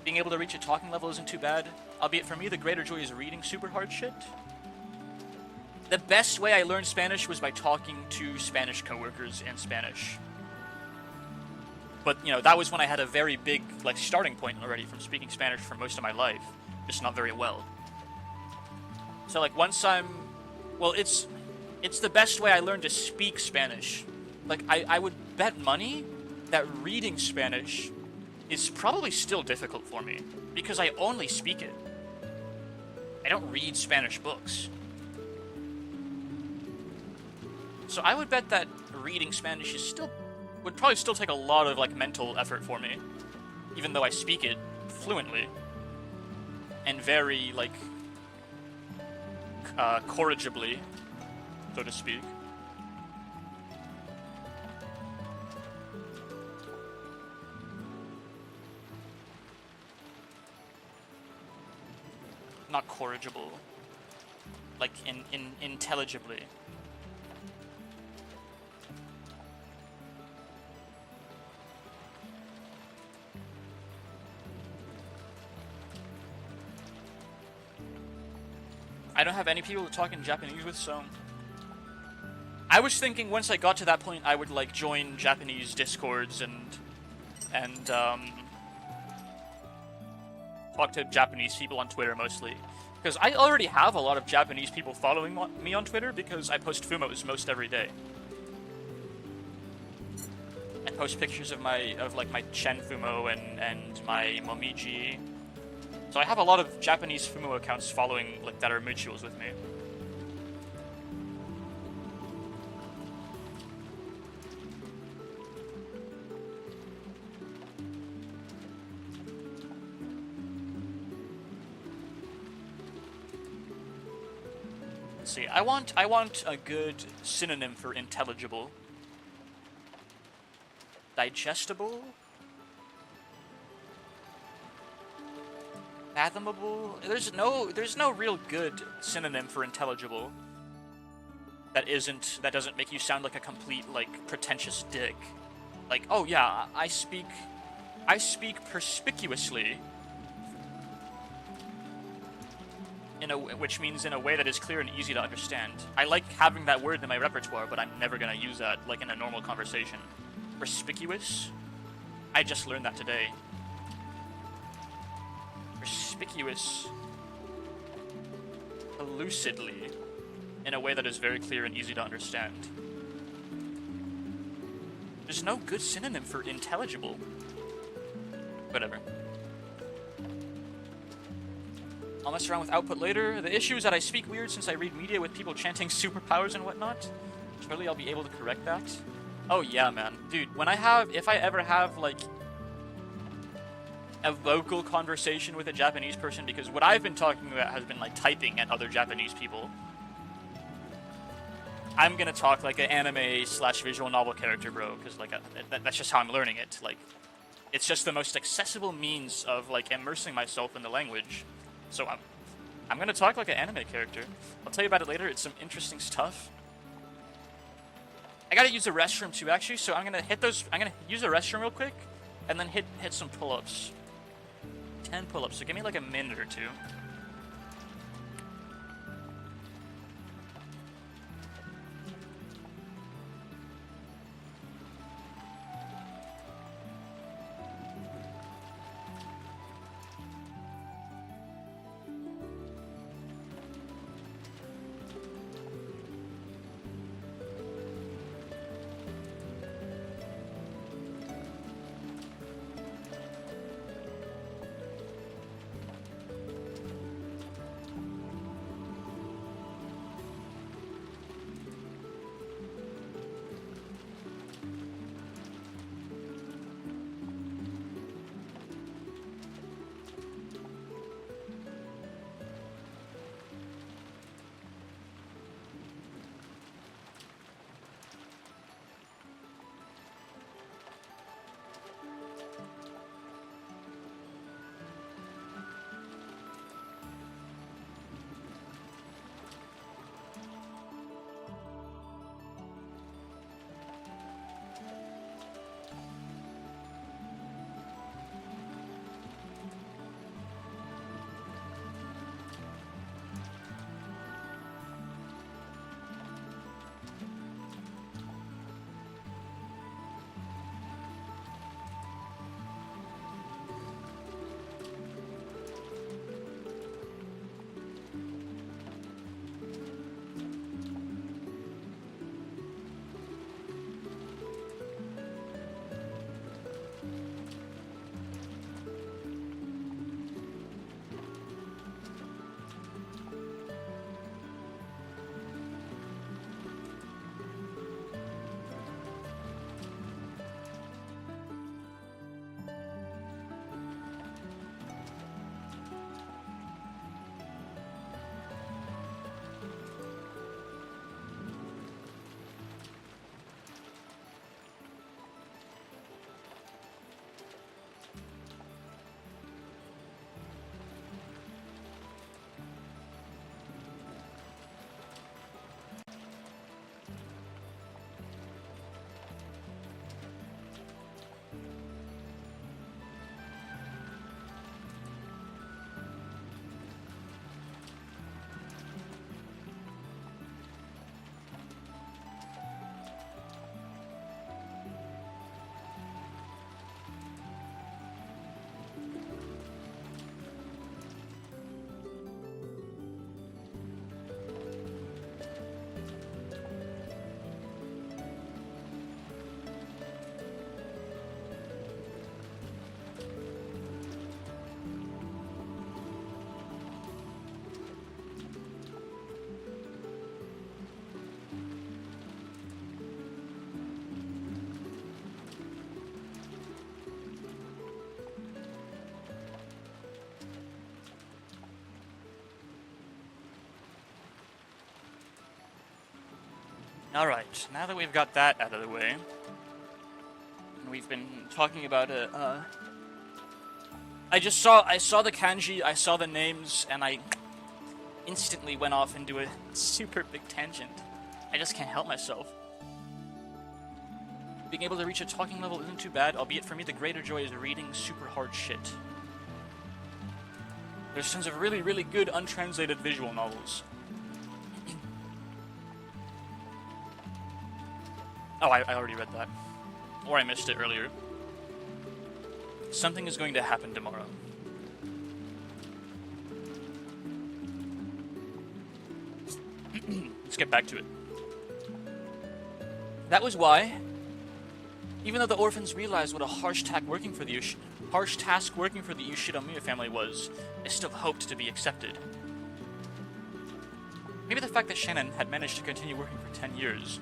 Being able to reach a talking level isn't too bad. Albeit for me, the greater joy is reading super hard shit. The best way I learned Spanish was by talking to Spanish coworkers in Spanish. But, you know, that was when I had a very big, like, starting point already from speaking Spanish for most of my life. Just not very well. So, like, once I'm... Well, it's the best way I learned to speak Spanish. Like, I would bet money that reading Spanish is probably still difficult for me, because I only speak it. I don't read Spanish books. So I would bet that reading Spanish would probably still take a lot of, like, mental effort for me, even though I speak it fluently and very, like, corrigibly, so to speak. Not corrigible, like intelligibly. I don't have any people to talk in Japanese with, so I was thinking once I got to that point, I would, like, join Japanese Discords and talk to Japanese people on Twitter mostly. Because I already have a lot of Japanese people following me on Twitter because I post Fumos most every day. I post pictures of my Chen Fumo and my Momiji. So I have a lot of Japanese Fumo accounts following, like, that are mutuals with me. See, I want a good synonym for intelligible. Digestible? Fathomable? There's no real good synonym for intelligible that doesn't make you sound like a complete, like, pretentious dick. Like, oh yeah, I speak perspicuously. Which means in a way that is clear and easy to understand. I like having that word in my repertoire, but I'm never gonna use that, like, in a normal conversation. Perspicuous? I just learned that today. Perspicuous. Lucidly. In a way that is very clear and easy to understand. There's no good synonym for intelligible. Whatever. I'll mess around with output later. The issue is that I speak weird since I read media with people chanting superpowers and whatnot. Surely I'll be able to correct that. Oh yeah, man. Dude, if I ever have, like, a vocal conversation with a Japanese person, because what I've been talking about has been, like, typing at other Japanese people. I'm gonna talk like an anime/visual novel character, bro, because, like, that's just how I'm learning it. Like, it's just the most accessible means of, like, immersing myself in the language. So I'm gonna talk like an anime character. I'll tell you about it later. It's some interesting stuff. I gotta use the restroom too, actually. So I'm gonna use the restroom real quick, and then hit some pull-ups. 10 pull-ups. So give me like a minute or two. Alright, now that we've got that out of the way, and we've been talking about it, I saw the kanji, I saw the names, and I instantly went off into a super big tangent. I just can't help myself. Being able to reach a talking level isn't too bad, albeit for me the greater joy is reading super hard shit. There's tons of really, really good untranslated visual novels. Oh, I already read that. Or I missed it earlier. Something is going to happen tomorrow. Let's get back to it. That was why Even though the orphans realized what a harsh task working for the Yoshinomiya family was, they still hoped to be accepted. Maybe the fact that Shannon had managed to continue working for 10 years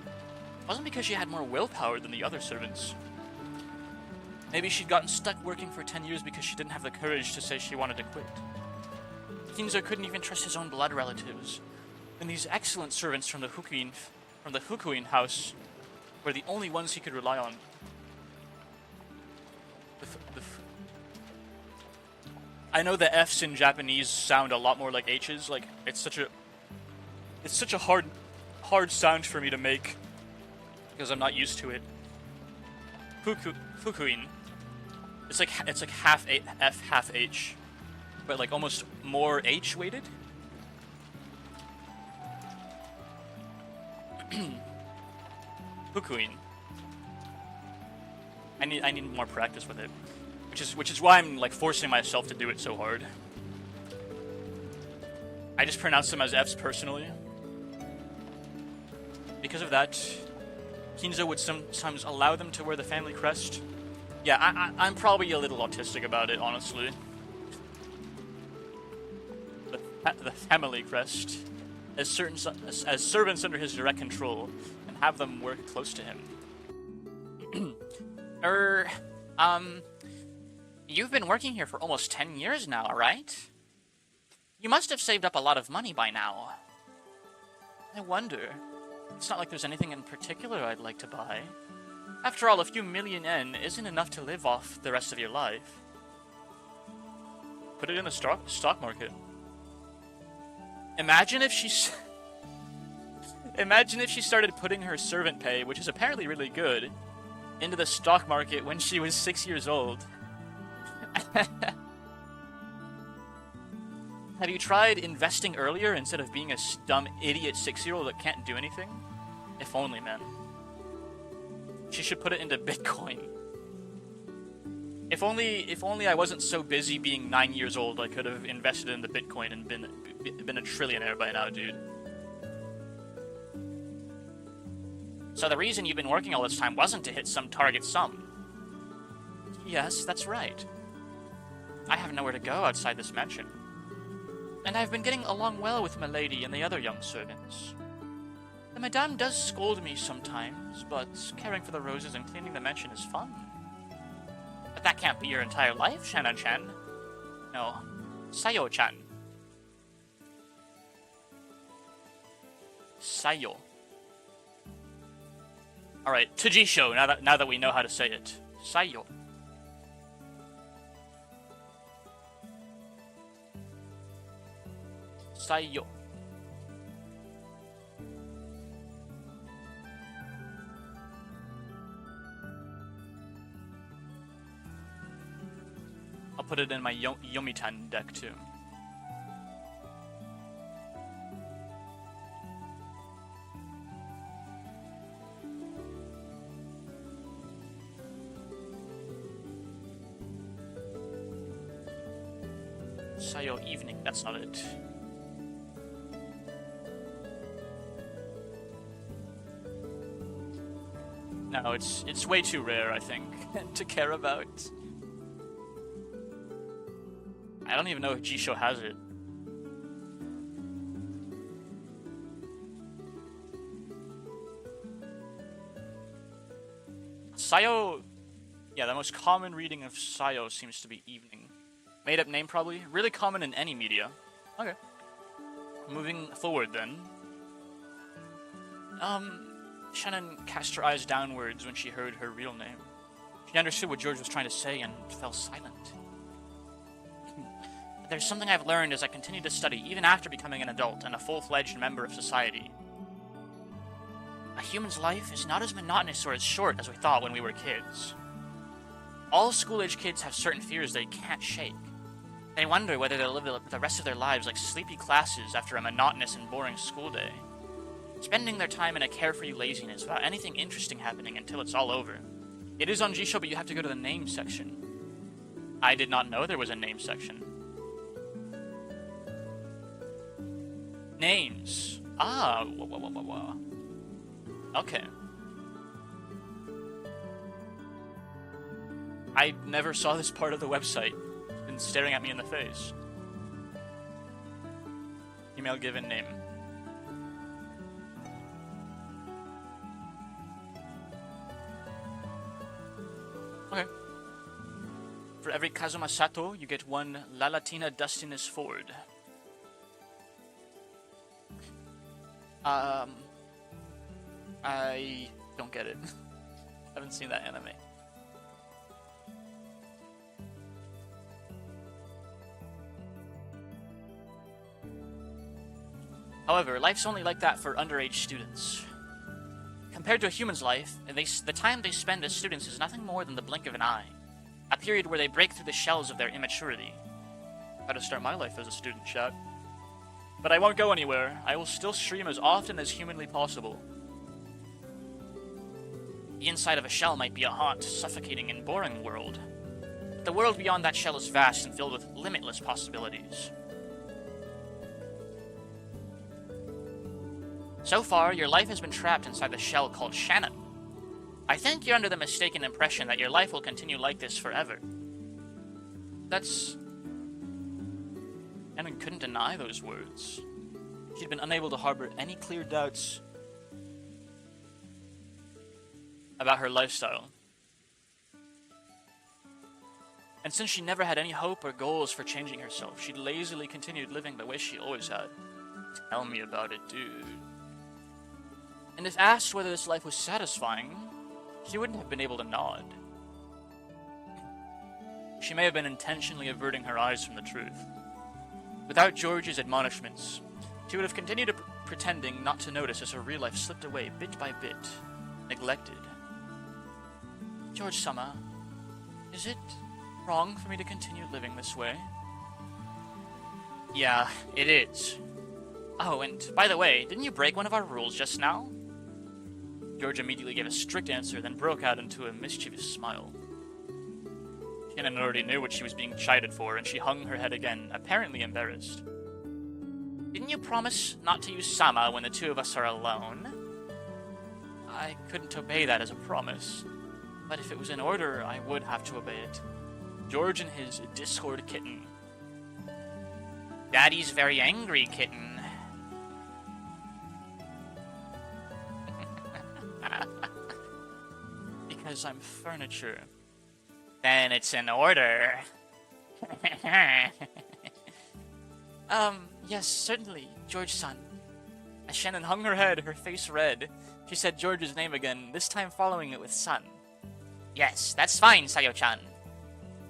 wasn't because she had more willpower than the other servants. Maybe she'd gotten stuck working for 10 years because she didn't have the courage to say she wanted to quit. Kinzo couldn't even trust his own blood relatives, and these excellent servants from the Fukuin house were the only ones he could rely on. I know the F's in Japanese sound a lot more like H's. Like it's such a hard sound for me to make because I'm not used to it. Fukuin. It's like half F, half H, but like almost more H weighted. Fukuin. I need more practice with it, which is why I'm like forcing myself to do it so hard. I just pronounce them as F's personally. Because of that, Kinzo would sometimes allow them to wear the family crest. Yeah, I'm probably a little autistic about it, honestly. The family crest, as servants under his direct control, and have them work close to him. You've been working here for almost 10 years now, right? You must have saved up a lot of money by now. I wonder. It's not like there's anything in particular I'd like to buy. After all, a few million yen isn't enough to live off the rest of your life. Put it in the stock market. Imagine if she started putting her servant pay, which is apparently really good, into the stock market when she was 6 years old. Have you tried investing earlier instead of being a dumb idiot 6-year-old that can't do anything? If only, man. She should put it into Bitcoin. If only I wasn't so busy being 9 years old, I could have invested in the Bitcoin and been a trillionaire by now, dude. So the reason you've been working all this time wasn't to hit some target sum? Yes, that's right. I have nowhere to go outside this mansion. And I've been getting along well with Milady and the other young servants. The Madame does scold me sometimes, but caring for the roses and cleaning the mansion is fun. But that can't be your entire life, Shannon-chan. No, Sayo-chan. Sayo. Alright, Tujisho, now that we know how to say it. Sayo. Sayo. I'll put it in my Yomitan deck too. Sayo evening, that's not it. No, it's way too rare, I think, to care about. I don't even know if Jisho has it. Sayo... Yeah, the most common reading of Sayo seems to be evening. Made up name, probably. Really common in any media. Okay. Moving forward, then. Shannon cast her eyes downwards when she heard her real name. She understood what George was trying to say and fell silent. There's something I've learned as I continue to study, even after becoming an adult and a full-fledged member of society. A human's life is not as monotonous or as short as we thought when we were kids. All school-age kids have certain fears they can't shake. They wonder whether they'll live the rest of their lives like sleepy classes after a monotonous and boring school day, spending their time in a carefree laziness without anything interesting happening until it's all over. It is on Jisho, but you have to go to the name section. I did not know there was a name section. Names. Ah, okay. I never saw this part of the website. It's been staring at me in the face. Email given name. Okay. For every Kazuma Sato, you get one La Latina Dustiness Ford. I don't get it. I haven't seen that anime. However, life's only like that for underage students. Compared to a human's life, the time they spend as students is nothing more than the blink of an eye. A period where they break through the shells of their immaturity. Gotta start my life as a student, chat. But I won't go anywhere. I will still stream as often as humanly possible. The inside of a shell might be a hot, suffocating, and boring world. But the world beyond that shell is vast and filled with limitless possibilities. So far, your life has been trapped inside the shell called Shannon. I think you're under the mistaken impression that your life will continue like this forever. Shannon couldn't deny those words. She'd been unable to harbor any clear doubts about her lifestyle. And since she never had any hope or goals for changing herself, she'd lazily continued living the way she always had. Tell me about it, dude. And if asked whether this life was satisfying, she wouldn't have been able to nod. She may have been intentionally averting her eyes from the truth. Without George's admonishments, she would have continued pretending not to notice as her real life slipped away bit by bit, neglected. George-sama, is it wrong for me to continue living this way? Yeah, it is. Oh, and by the way, didn't you break one of our rules just now? George immediately gave a strict answer, then broke out into a mischievous smile. Shannon already knew what she was being chided for, and she hung her head again, apparently embarrassed. Didn't you promise not to use Sama when the two of us are alone? I couldn't obey that as a promise, but if it was in order, I would have to obey it. George and his Discord kitten. Daddy's very angry, kitten. Because I'm furniture. Then it's in order. Yes, certainly, George-san. As Shannon hung her head, her face red, she said George's name again, this time following it with son. Yes, that's fine, Sayo-chan.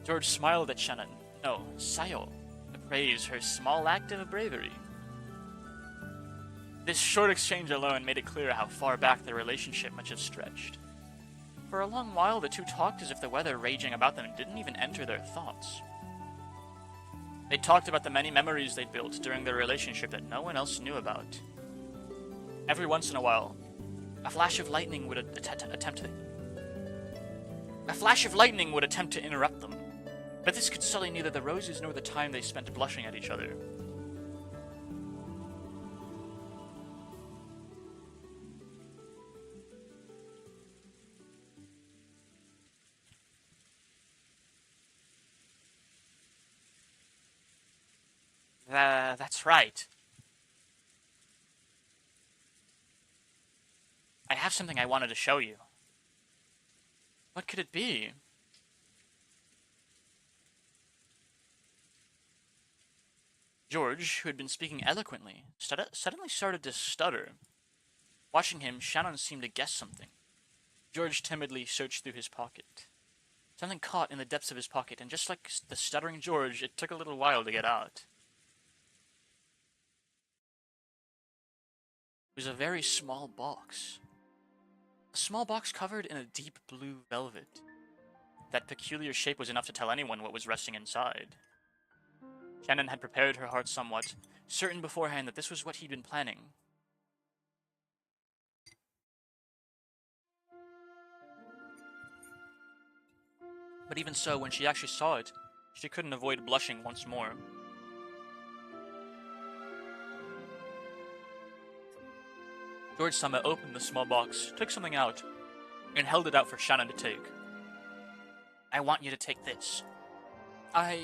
George smiled at Shannon. No, Sayo, to praise her small act of bravery. This short exchange alone made it clear how far back their relationship must have stretched. For a long while, the two talked as if the weather raging about them didn't even enter their thoughts. They talked about the many memories they'd built during their relationship that no one else knew about. Every once in a while, a flash of lightning would attempt to interrupt them, but this could sully neither the roses nor the time they spent blushing at each other. That's right. I have something I wanted to show you. What could it be? George, who had been speaking eloquently, suddenly started to stutter. Watching him, Shannon seemed to guess something. George timidly searched through his pocket. Something caught in the depths of his pocket, and just like the stuttering George, it took a little while to get out. It was a very small box. A small box covered in a deep blue velvet. That peculiar shape was enough to tell anyone what was resting inside. Shannon had prepared her heart somewhat, certain beforehand that this was what he'd been planning. But even so, when she actually saw it, she couldn't avoid blushing once more. George-sama opened the small box, took something out, and held it out for Shannon to take. I want you to take this. I,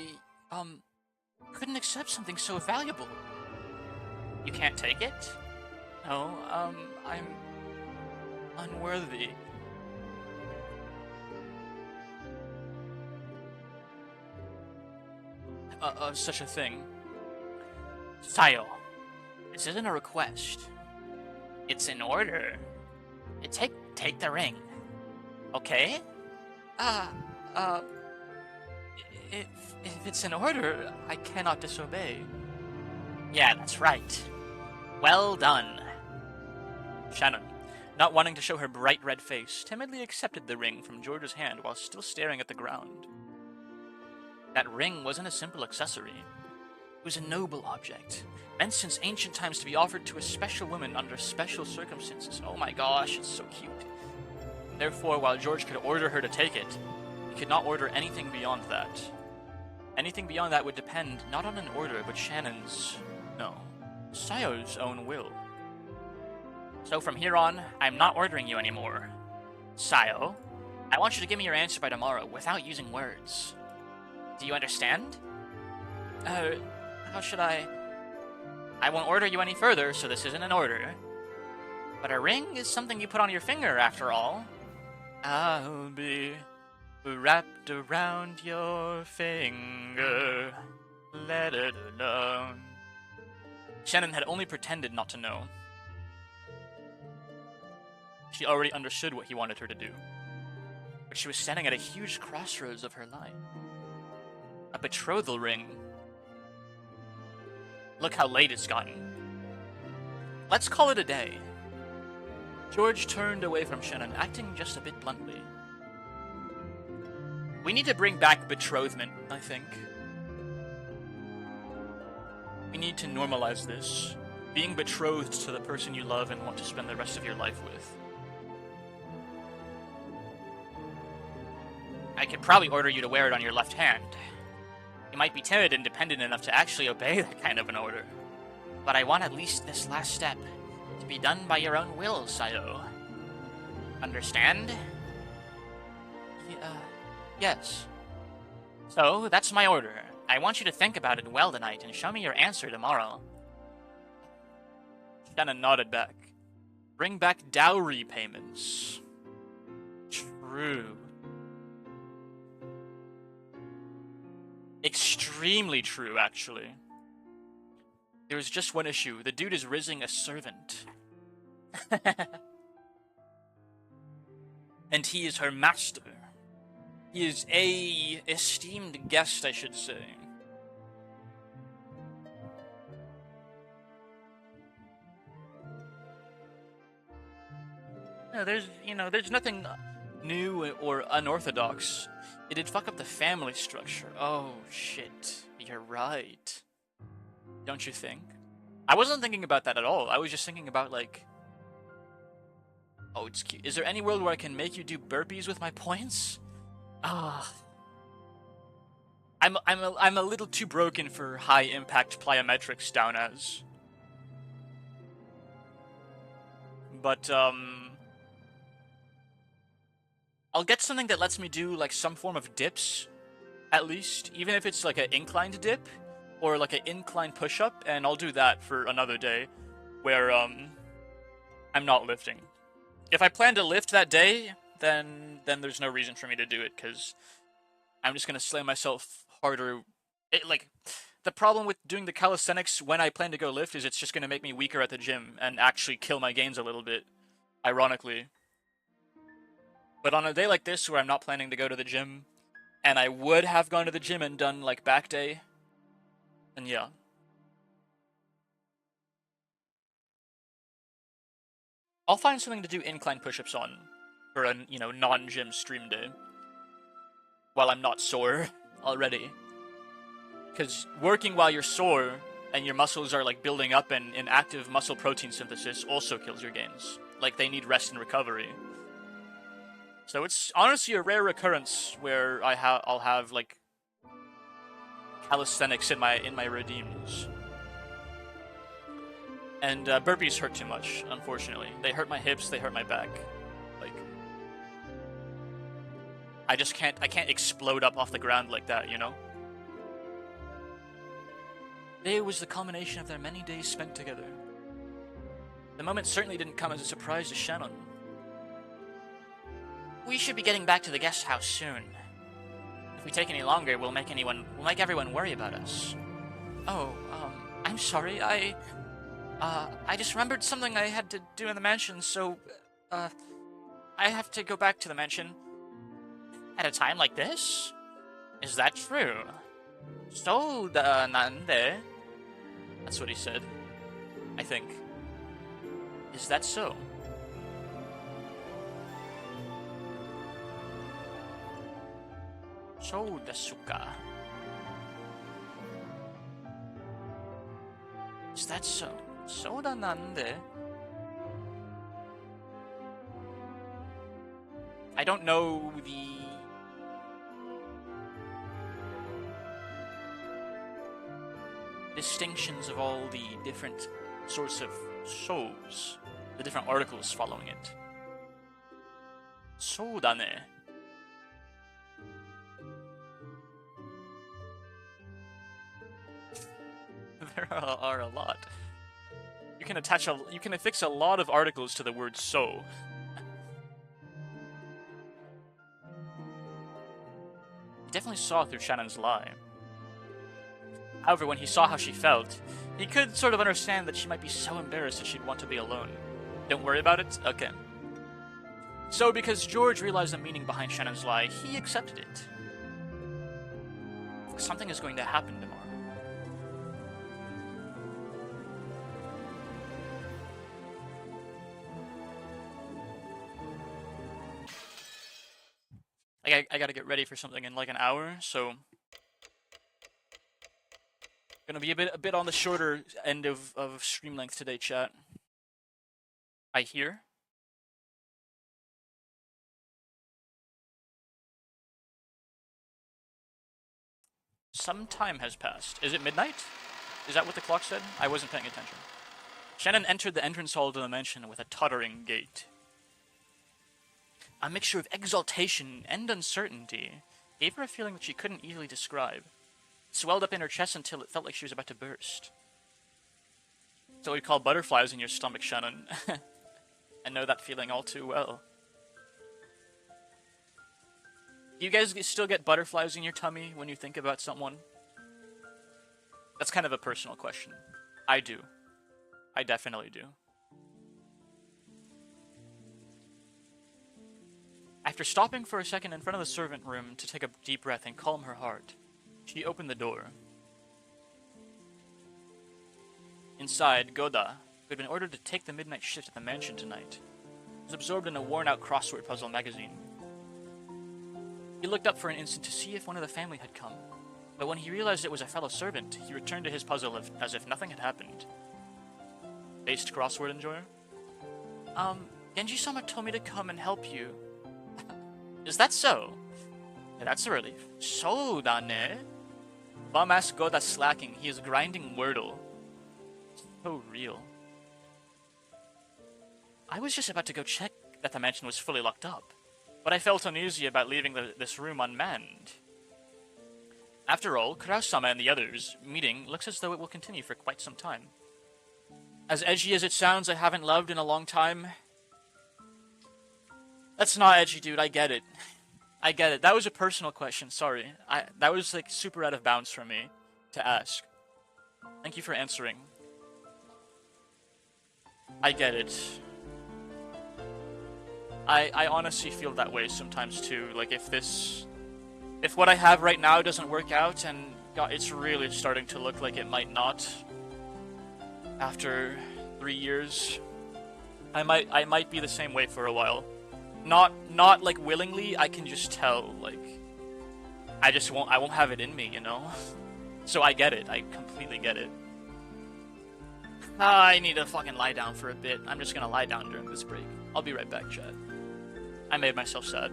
couldn't accept something so valuable. You can't take it? No, I'm unworthy. Of such a thing. Sayo, this isn't a request. It's an order. Take the ring. Okay? If it's an order, I cannot disobey. Yeah, that's right. Well done. Shannon, not wanting to show her bright red face, timidly accepted the ring from George's hand while still staring at the ground. That ring wasn't a simple accessory. It was a noble object, meant since ancient times to be offered to a special woman under special circumstances. Oh my gosh, it's so cute. Therefore, while George could order her to take it, he could not order anything beyond that. Anything beyond that would depend not on an order, but Shannon's, no, Sayo's own will. So from here on, I'm not ordering you anymore. Sayo, I want you to give me your answer by tomorrow without using words. Do you understand? How should I won't order you any further, so this isn't an order. But a ring is something you put on your finger, after all. I'll be wrapped around your finger. Let it alone. Shannon had only pretended not to know. She already understood what he wanted her to do. But she was standing at a huge crossroads of her life. A betrothal ring. Look how late it's gotten. Let's call it a day. George turned away from Shannon, acting just a bit bluntly. We need to bring back betrothment, I think. We need to normalize this. Being betrothed to the person you love and want to spend the rest of your life with. I could probably order you to wear it on your left hand. You might be timid and dependent enough to actually obey that kind of an order. But I want at least this last step to be done by your own will, Sayo. Understand? Yes. So, that's my order. I want you to think about it well tonight and show me your answer tomorrow. Shannon nodded back. Bring back dowry payments. True. Extremely true, actually. There was just one issue. The dude is rizzing a servant. And he is her master. He is a esteemed guest, I should say. No, there's nothing new or unorthodox. It did fuck up the family structure. Oh, shit. You're right. Don't you think? I wasn't thinking about that at all. I was just thinking about, like... Oh, it's cute. Is there any world where I can make you do burpees with my points? Ah. I'm a little too broken for high-impact plyometrics down as. But, I'll get something that lets me do, like, some form of dips, at least. Even if it's, like, an inclined dip, or, like, an inclined push-up, and I'll do that for another day, where, I'm not lifting. If I plan to lift that day, then there's no reason for me to do it, because I'm just gonna slam myself harder. The problem with doing the calisthenics when I plan to go lift is it's just gonna make me weaker at the gym, and actually kill my gains a little bit, ironically. But on a day like this, where I'm not planning to go to the gym, and I would have gone to the gym and done, like, back day, then yeah. I'll find something to do incline push-ups on for a, non-gym stream day. While I'm not sore already. Because working while you're sore, and your muscles are, like, building up and in active muscle protein synthesis also kills your gains. Like, they need rest and recovery. So it's honestly a rare occurrence where I'll have like calisthenics in my redeems. And burpees hurt too much, unfortunately. They hurt my hips, they hurt my back. Like, I can't explode up off the ground like that, you know? Today was the culmination of their many days spent together. The moment certainly didn't come as a surprise to Shannon. We should be getting back to the guest house soon. If we take any longer, we'll make everyone worry about us. Oh, I'm sorry, I just remembered something I had to do in the mansion, so, I have to go back to the mansion. At a time like this? Is that true? So, nande? That's what he said. I think. Is that so? So desu ka? Is that so? So da nande? I don't know the distinctions of all the different sorts of shows, the different articles following it. So da ne. There are a lot. You can affix a lot of articles to the word so. He definitely saw through Shannon's lie. However, when he saw how she felt, he could sort of understand that she might be so embarrassed that she'd want to be alone. Don't worry about it? Okay. So, because George realized the meaning behind Shannon's lie, he accepted it. Something is going to happen tomorrow. I gotta get ready for something in like an hour, so gonna be a bit on the shorter end of stream length today, chat. I hear. Some time has passed. Is it midnight? Is that what the clock said? I wasn't paying attention. Shannon entered the entrance hall to the mansion with a tottering gait. A mixture of exaltation and uncertainty gave her a feeling that she couldn't easily describe. It swelled up in her chest until it felt like she was about to burst. That's what we call butterflies in your stomach, Shannon. I know that feeling all too well. Do you guys still get butterflies in your tummy when you think about someone? That's kind of a personal question. I do. I definitely do. After stopping for a second in front of the servant room to take a deep breath and calm her heart, she opened the door. Inside, Goda, who had been ordered to take the midnight shift at the mansion tonight, was absorbed in a worn-out crossword puzzle magazine. He looked up for an instant to see if one of the family had come, but when he realized it was a fellow servant, he returned to his puzzle as if nothing had happened. Based crossword enjoyer? Genji-sama told me to come and help you. Is that so? Yeah, that's a relief. So da ne? Bum-ass Goda's slacking. He is grinding Wordle. So real. I was just about to go check that the mansion was fully locked up, but I felt uneasy about leaving this room unmanned. After all, Kurao-sama and the others' meeting looks as though it will continue for quite some time. As edgy as it sounds, I haven't loved in a long time. That's not edgy, dude. I get it. I get it. That was a personal question. Sorry. That was like super out of bounds for me to ask. Thank you for answering. I get it. I honestly feel that way sometimes too. Like if what I have right now doesn't work out, and God, it's really starting to look like it might not. After 3 years, I might be the same way for a while. Not like willingly. I can just tell. Like I won't have it in me, you know. So I get it. I completely get it. I need to fucking lie down for a bit. I'm just gonna lie down during this break. I'll be right back, Chad. I made myself sad.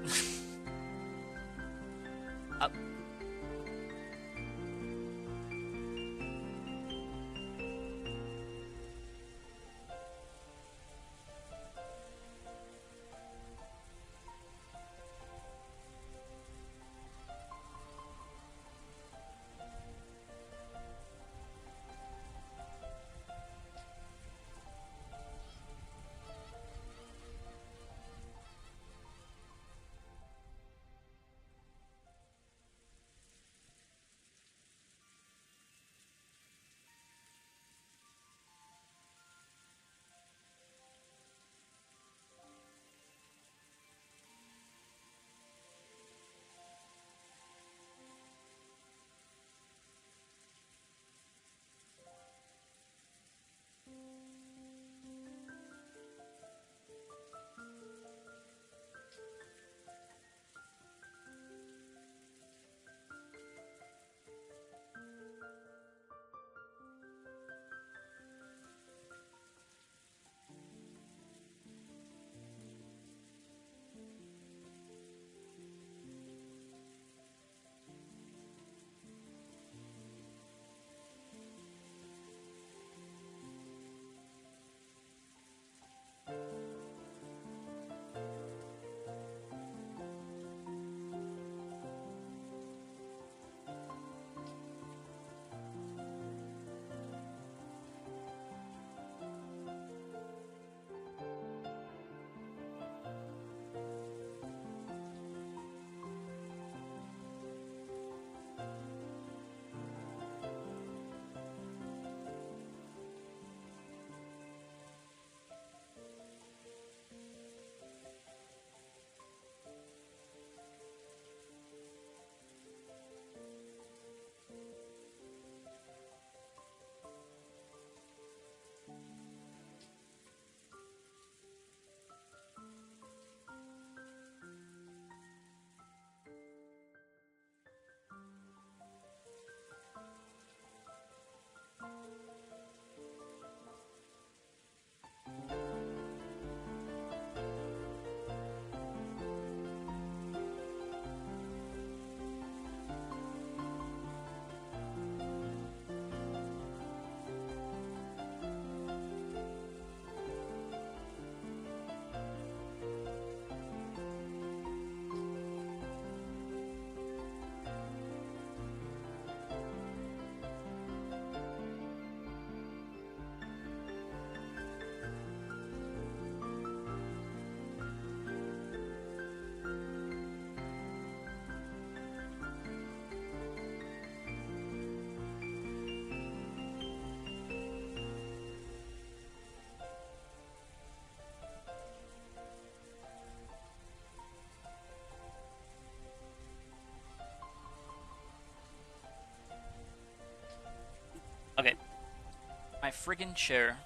friggin' chair.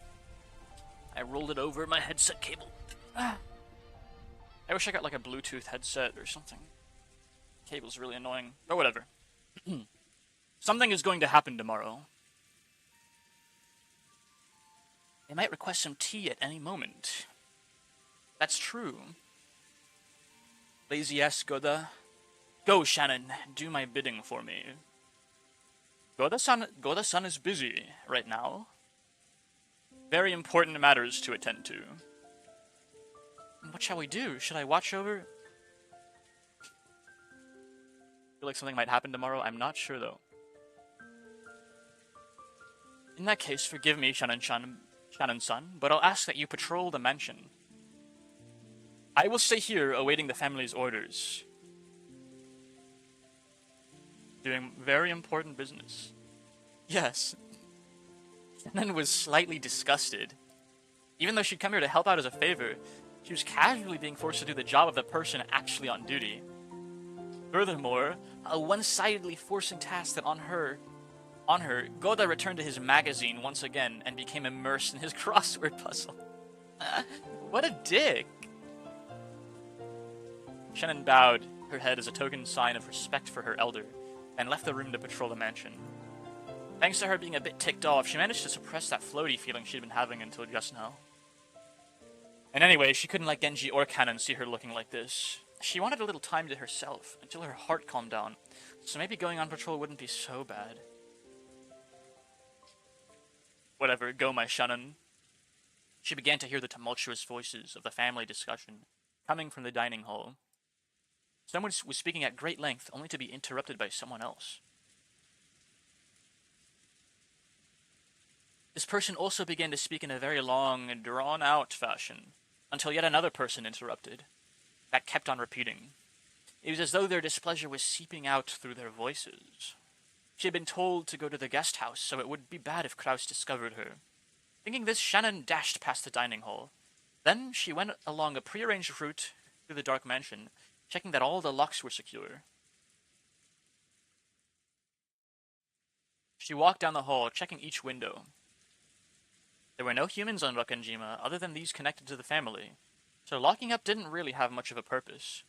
I rolled it over my headset cable. I wish I got like a Bluetooth headset or something. Cable's really annoying, but whatever. Something is going to happen tomorrow. They might request some tea at any moment. That's true. Lazy ass Goda. Go, Shannon, do my bidding for me. Goda-san is busy right now. Very important matters to attend to. What shall we do? Should I watch over? I feel like something might happen tomorrow. I'm not sure, though. In that case, forgive me, Shannon-san, but I'll ask that you patrol the mansion. I will stay here, awaiting the family's orders. Doing very important business. Yes. Shannon was slightly disgusted. Even though she'd come here to help out as a favor, she was casually being forced to do the job of the person actually on duty. Furthermore, a one-sidedly forcing task that on her, Goda returned to his magazine once again and became immersed in his crossword puzzle. What a dick! Shannon bowed her head as a token sign of respect for her elder, and left the room to patrol the mansion. Thanks to her being a bit ticked off, she managed to suppress that floaty feeling she'd been having until just now. And anyway, she couldn't let Genji or Kanon see her looking like this. She wanted a little time to herself, until her heart calmed down, so maybe going on patrol wouldn't be so bad. Whatever, go my Shannon. She began to hear the tumultuous voices of the family discussion, coming from the dining hall. Someone was speaking at great length, only to be interrupted by someone else. This person also began to speak in a very long and drawn-out fashion, until yet another person interrupted. That kept on repeating. It was as though their displeasure was seeping out through their voices. She had been told to go to the guest house, so it would be bad if Kraus discovered her. Thinking this, Shannon dashed past the dining hall. Then she went along a prearranged route through the dark mansion, checking that all the locks were secure. She walked down the hall, checking each window. There were no humans on Rakanjima other than these connected to the family, so locking up didn't really have much of a purpose.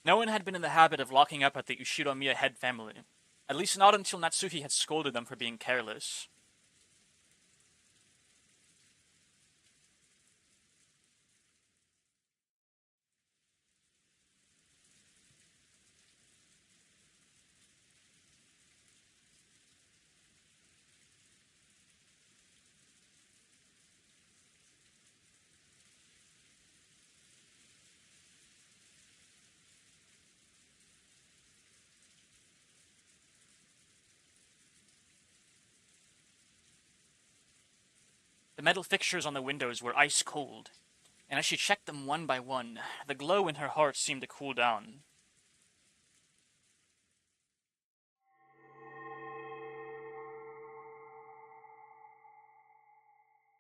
No one had been in the habit of locking up at the Ushiromiya head family, at least not until Natsuhi had scolded them for being careless. The metal fixtures on the windows were ice cold, and as she checked them one by one, the glow in her heart seemed to cool down.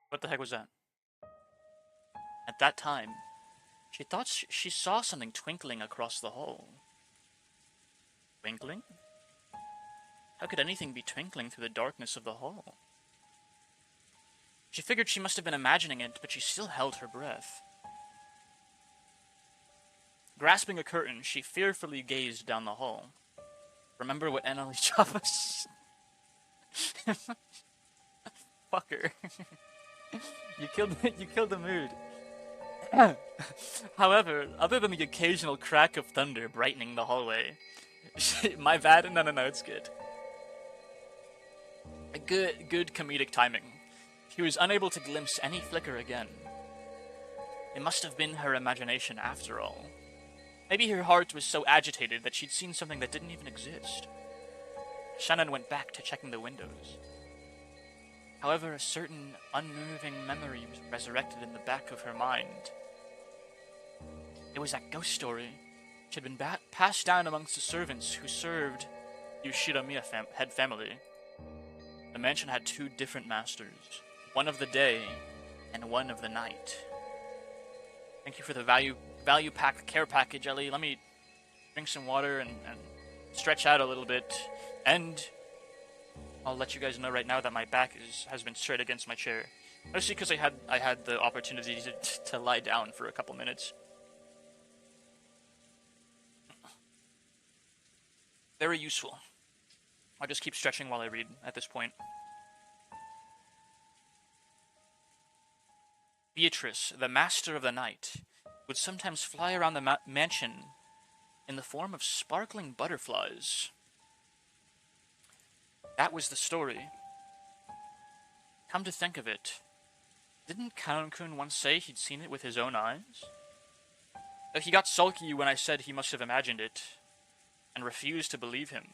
What the heck was that? At that time, she thought she saw something twinkling across the hall. Twinkling? How could anything be twinkling through the darkness of the hall? She figured she must have been imagining it, but she still held her breath. Grasping a curtain, she fearfully gazed down the hall. Remember what Annalise Chavez... Fucker. You killed the mood. However, other than the occasional crack of thunder brightening the hallway... My bad? No, it's good. Good comedic timing. She was unable to glimpse any flicker again. It must have been her imagination after all. Maybe her heart was so agitated that she'd seen something that didn't even exist. Shannon went back to checking the windows. However, a certain unmoving memory was resurrected in the back of her mind. It was that ghost story which had been passed down amongst the servants who served the Ushiromiya head family. The mansion had two different masters, one of the day and one of the night. Thank you for the value pack care package, Ellie. Let me drink some water and stretch out a little bit. And I'll let you guys know right now that my back has been straight against my chair. Mostly because I had the opportunity to lie down for a couple minutes. Very useful. I'll just keep stretching while I read at this point. Beatrice, the master of the night, would sometimes fly around the mansion in the form of sparkling butterflies. That was the story. Come to think of it, didn't Kanon-kun once say he'd seen it with his own eyes? He got sulky when I said he must have imagined it, and refused to believe him.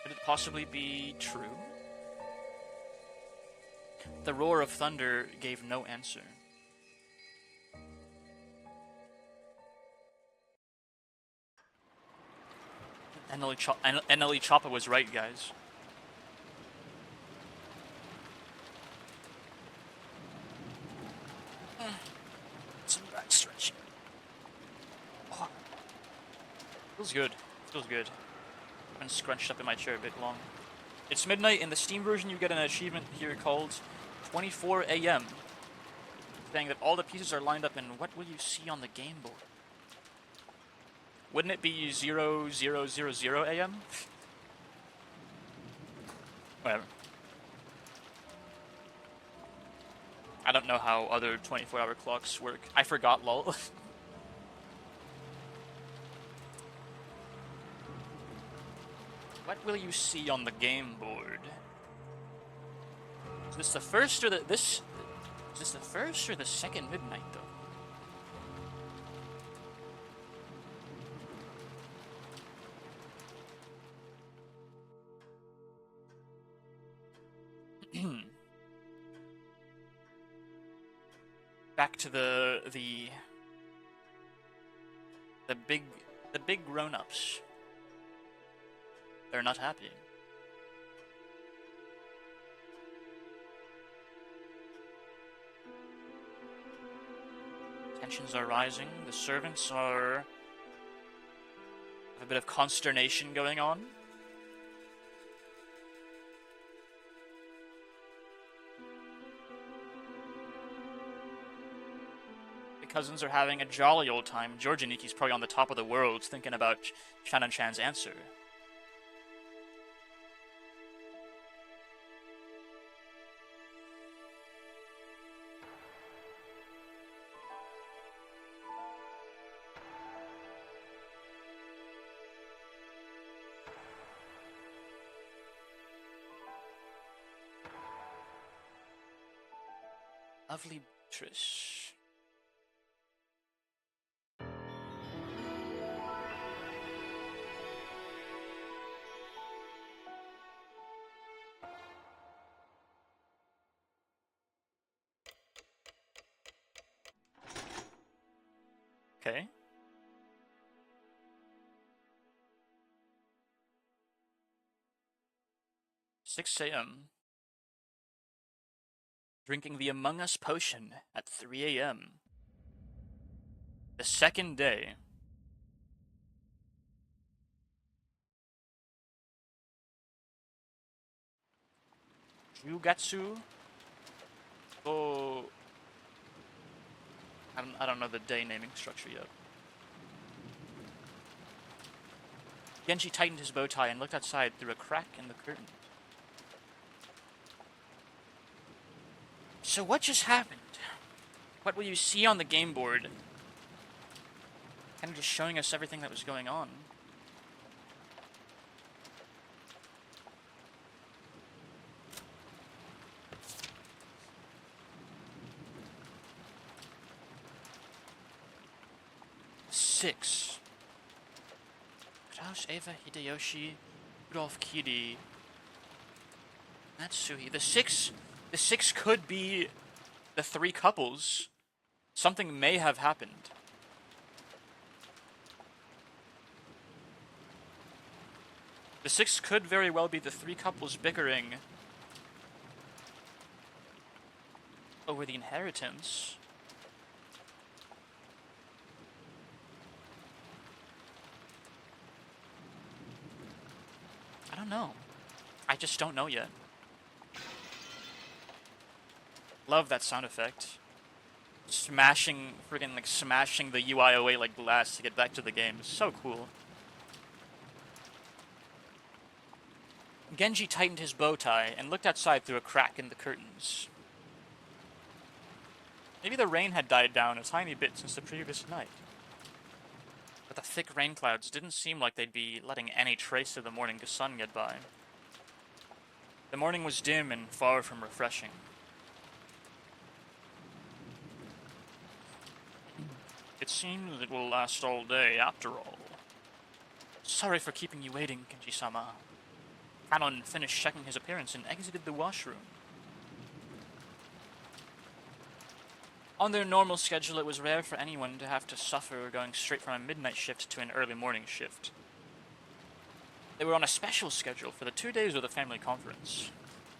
Could it possibly be true? The roar of thunder gave no answer. NLE Choppa was right, guys. Some back stretching. Oh. Feels good. Feels good. I've been scrunched up in my chair a bit long. It's midnight. In the Steam version, you get an achievement here called 24 a.m. saying that all the pieces are lined up, and what will you see on the game board? Wouldn't it be 0000 a.m.? Whatever. I don't know how other 24-hour clocks work. I forgot, lol. What will you see on the game board? Is this the first or is this the first or the second midnight, though? Back to the big grown-ups. They're not happy. Tensions are rising. The servants have a bit of consternation going on. The cousins are having a jolly old time. Georgianiki's probably on the top of the world thinking about Shannon-chan's answer. Lovely Beatrice. Okay. "6 a.m. Drinking the Among Us potion at 3 a.m. The second day. Jugatsu. Oh, I don't know the day naming structure yet. Genji tightened his bow tie and looked outside through a crack in the curtain. So what just happened? What will you see on the game board? Kind of just showing us everything that was going on. Six. Kraus, Eva, Hideyoshi, Rudolph, Kiri, Natsui. The six could be the three couples. Something may have happened. The six could very well be the three couples bickering over the inheritance. don't know. I just don't know yet. Love that sound effect. Smashing the UI away like glass to get back to the game. It's so cool. Genji tightened his bow tie and looked outside through a crack in the curtains. Maybe the rain had died down a tiny bit since the previous night. But the thick rain clouds didn't seem like they'd be letting any trace of the morning sun get by. The morning was dim and far from refreshing. It seems it will last all day, after all. Sorry for keeping you waiting, Genji-sama. Kanon finished checking his appearance and exited the washroom. On their normal schedule, it was rare for anyone to have to suffer going straight from a midnight shift to an early morning shift. They were on a special schedule for the 2 days of the family conference.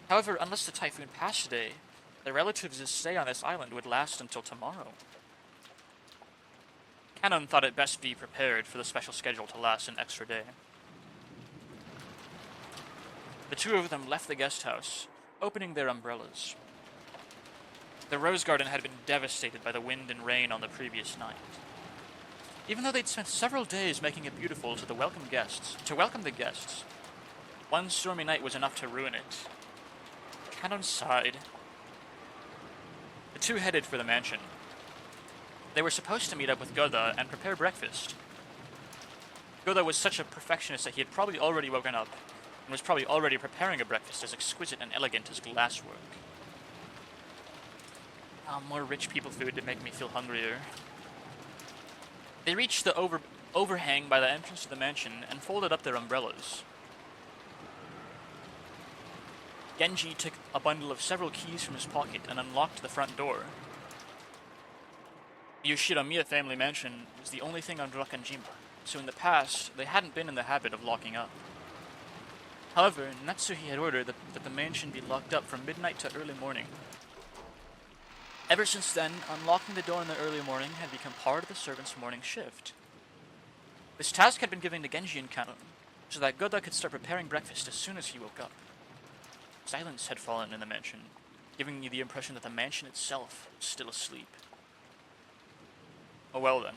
However, unless the typhoon passed today, their relatives' stay on this island would last until tomorrow. Kanon thought it best be prepared for the special schedule to last an extra day. The two of them left the guest house, opening their umbrellas. The rose garden had been devastated by the wind and rain on the previous night. Even though they'd spent several days making it beautiful to welcome the guests, one stormy night was enough to ruin it. Kanon sighed. The two headed for the mansion. They were supposed to meet up with Goda and prepare breakfast. Goda was such a perfectionist that he had probably already woken up and was probably already preparing a breakfast as exquisite and elegant as glasswork. More rich people food to make me feel hungrier. They reached the overhang by the entrance to the mansion and folded up their umbrellas. Genji took a bundle of several keys from his pocket and unlocked the front door. The Yoshinomiya family mansion was the only thing on Rakanjima, so in the past, they hadn't been in the habit of locking up. However, Natsuhi had ordered that the mansion be locked up from midnight to early morning. Ever since then, unlocking the door in the early morning had become part of the servants' morning shift. This task had been given to Genji and Kanon, so that Goda could start preparing breakfast as soon as he woke up. Silence had fallen in the mansion, giving you the impression that the mansion itself was still asleep. Oh well then,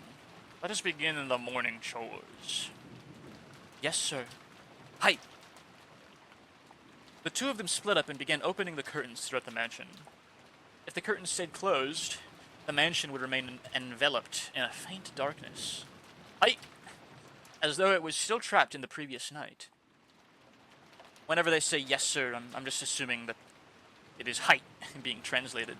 let us begin the morning chores. Yes, sir. Hi! The two of them split up and began opening the curtains throughout the mansion. If the curtains stayed closed, the mansion would remain enveloped in a faint darkness. Hi! As though it was still trapped in the previous night. Whenever they say yes, sir, I'm just assuming that it is height being translated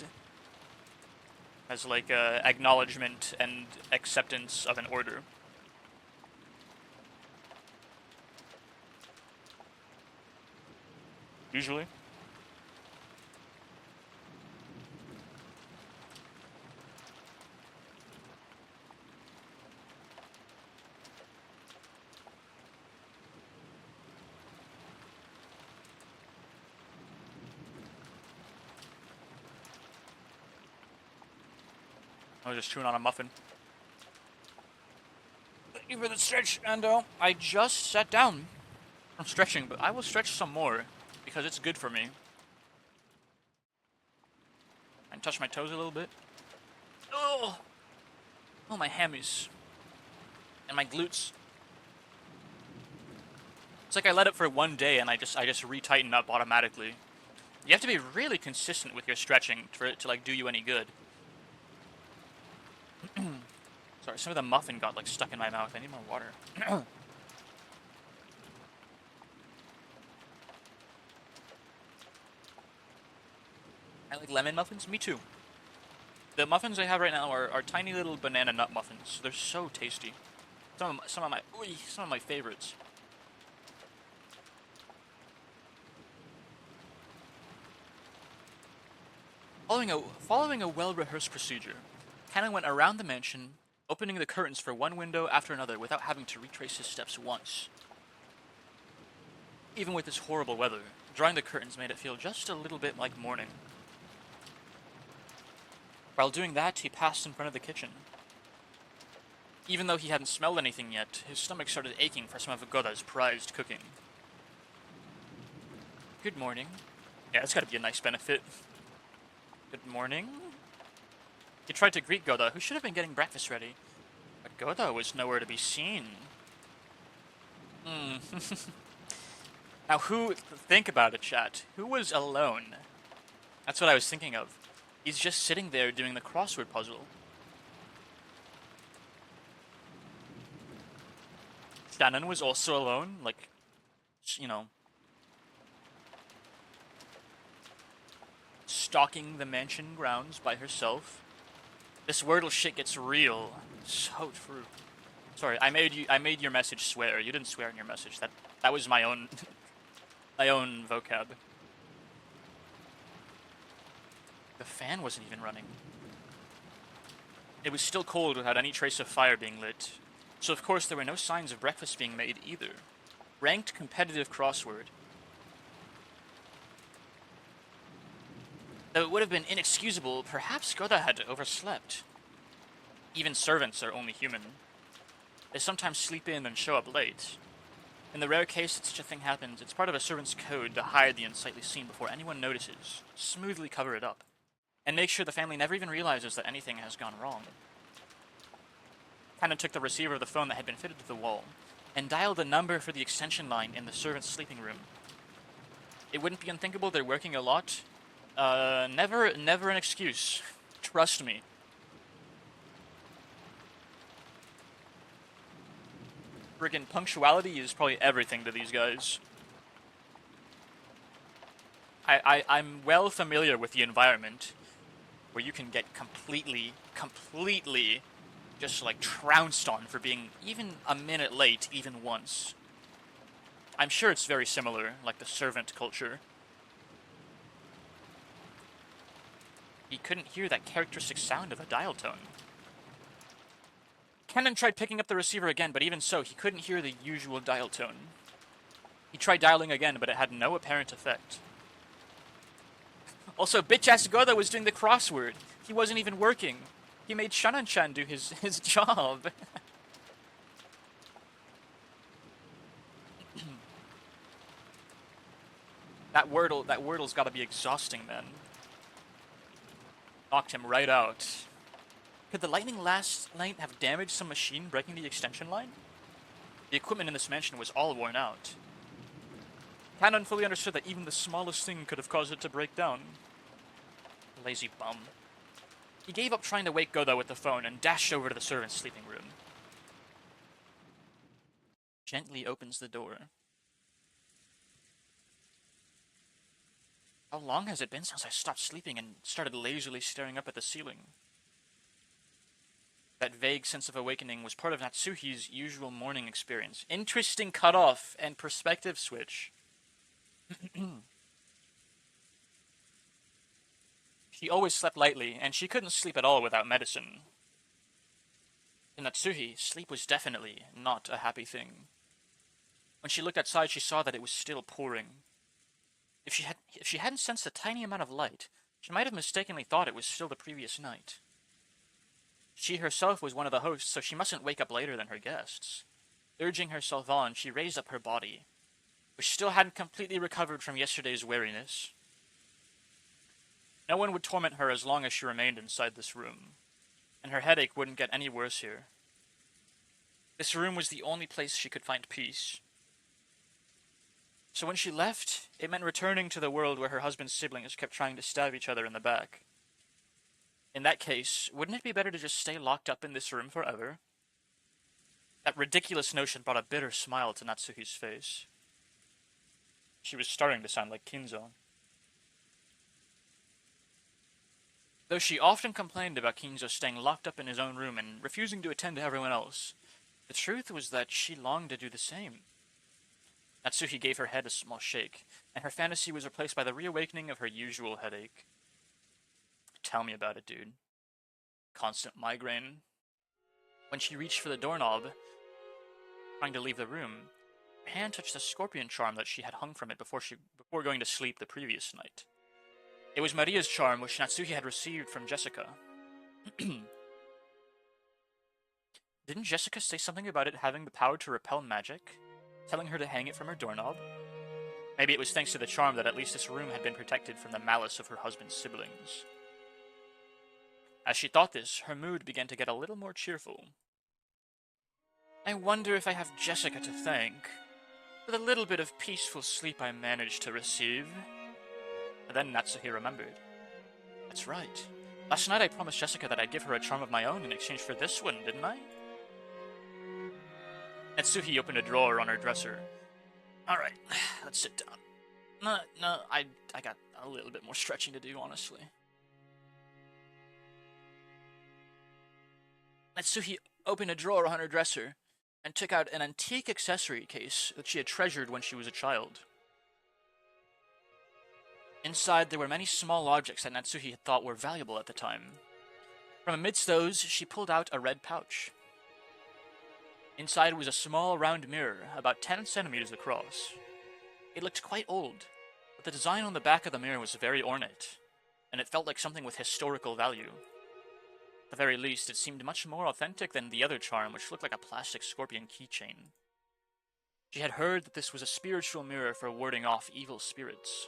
as like acknowledgement and acceptance of an order. Usually. I was just chewing on a muffin. Thank you for the stretch, Ando. I just sat down from stretching, but I will stretch some more because it's good for me. I can touch my toes a little bit. Oh, my hammies and my glutes. It's like I let it for one day and I just retighten up automatically. You have to be really consistent with your stretching for it to like do you any good. Sorry, some of the muffin got like stuck in my mouth. I need more water. I like lemon muffins. Me too. The muffins I have right now are tiny little banana nut muffins. They're so tasty. Some of my favorites. Following a well-rehearsed procedure, Kanon went around the mansion, opening the curtains for one window after another without having to retrace his steps once. Even with this horrible weather, drawing the curtains made it feel just a little bit like morning. While doing that, he passed in front of the kitchen. Even though he hadn't smelled anything yet, his stomach started aching for some of Goda's prized cooking. Good morning. Yeah, that's gotta be a nice benefit. Good morning. He tried to greet Goda, who should have been getting breakfast ready. But Goda was nowhere to be seen. Hmm. Now think about it, chat. Who was alone? That's what I was thinking of. He's just sitting there doing the crossword puzzle. Shannon was also alone, like, you know, stalking the mansion grounds by herself. This Wordle shit gets real. So true. Sorry, I made your message swear. You didn't swear in your message. That was my own my own vocab. The fan wasn't even running. It was still cold without any trace of fire being lit. So of course there were no signs of breakfast being made either. Ranked competitive crossword. Though it would have been inexcusable, perhaps Goda had overslept. Even servants are only human. They sometimes sleep in and show up late. In the rare case that such a thing happens, it's part of a servant's code to hide the unsightly scene before anyone notices, smoothly cover it up, and make sure the family never even realizes that anything has gone wrong. Cannon took the receiver of the phone that had been fitted to the wall, and dialed a number for the extension line in the servant's sleeping room. It wouldn't be unthinkable they're working a lot. Never an excuse. Trust me. Friggin' punctuality is probably everything to these guys. I'm well familiar with the environment where you can get completely just like trounced on for being even a minute late even once. I'm sure it's very similar, like the servant culture. He couldn't hear that characteristic sound of a dial tone. Cannon tried picking up the receiver again, but even so, he couldn't hear the usual dial tone. He tried dialing again, but it had no apparent effect. Also, bitch-ass Goda was doing the crossword. He wasn't even working. He made Shanan-chan do his job. That Wordle's gotta be exhausting, man. Knocked him right out. Could the lightning last night have damaged some machine breaking the extension line? The equipment in this mansion was all worn out. Cannon fully understood that even the smallest thing could have caused it to break down. Lazy bum. He gave up trying to wake Goda with the phone and dashed over to the servant's sleeping room. Gently opens the door. How long has it been since I stopped sleeping and started lazily staring up at the ceiling? That vague sense of awakening was part of Natsuhi's usual morning experience. Interesting cutoff and perspective switch. She always slept lightly, and she couldn't sleep at all without medicine. To Natsuhi, sleep was definitely not a happy thing. When she looked outside, she saw that it was still pouring. If she hadn't sensed a tiny amount of light, she might have mistakenly thought it was still the previous night. She herself was one of the hosts, so she mustn't wake up later than her guests. Urging herself on, she raised up her body, which still hadn't completely recovered from yesterday's weariness. No one would torment her as long as she remained inside this room, and her headache wouldn't get any worse here. This room was the only place she could find peace. So when she left, it meant returning to the world where her husband's siblings kept trying to stab each other in the back. In that case, wouldn't it be better to just stay locked up in this room forever? That ridiculous notion brought a bitter smile to Natsuhi's face. She was starting to sound like Kinzo. Though she often complained about Kinzo staying locked up in his own room and refusing to attend to everyone else, the truth was that she longed to do the same. Natsuhi gave her head a small shake, and her fantasy was replaced by the reawakening of her usual headache. Tell me about it, dude. Constant migraine. When she reached for the doorknob, trying to leave the room, her hand touched the scorpion charm that she had hung from it before going to sleep the previous night. It was Maria's charm, which Natsuhi had received from Jessica. Didn't Jessica say something about it having the power to repel magic? Telling her to hang it from her doorknob? Maybe it was thanks to the charm that at least this room had been protected from the malice of her husband's siblings. As she thought this, her mood began to get a little more cheerful. I wonder if I have Jessica to thank for the little bit of peaceful sleep I managed to receive. And then Natsuhi remembered. That's right. Last night I promised Jessica that I'd give her a charm of my own in exchange for this one, didn't I? Natsuhi opened a drawer on her dresser. Alright, let's sit down. No, I got a little bit more stretching to do, honestly. Natsuhi opened a drawer on her dresser and took out an antique accessory case that she had treasured when she was a child. Inside, there were many small objects that Natsuhi had thought were valuable at the time. From amidst those, she pulled out a red pouch. Inside was a small round mirror, about 10 centimeters across. It looked quite old, but the design on the back of the mirror was very ornate, and it felt like something with historical value. At the very least, it seemed much more authentic than the other charm, which looked like a plastic scorpion keychain. She had heard that this was a spiritual mirror for warding off evil spirits,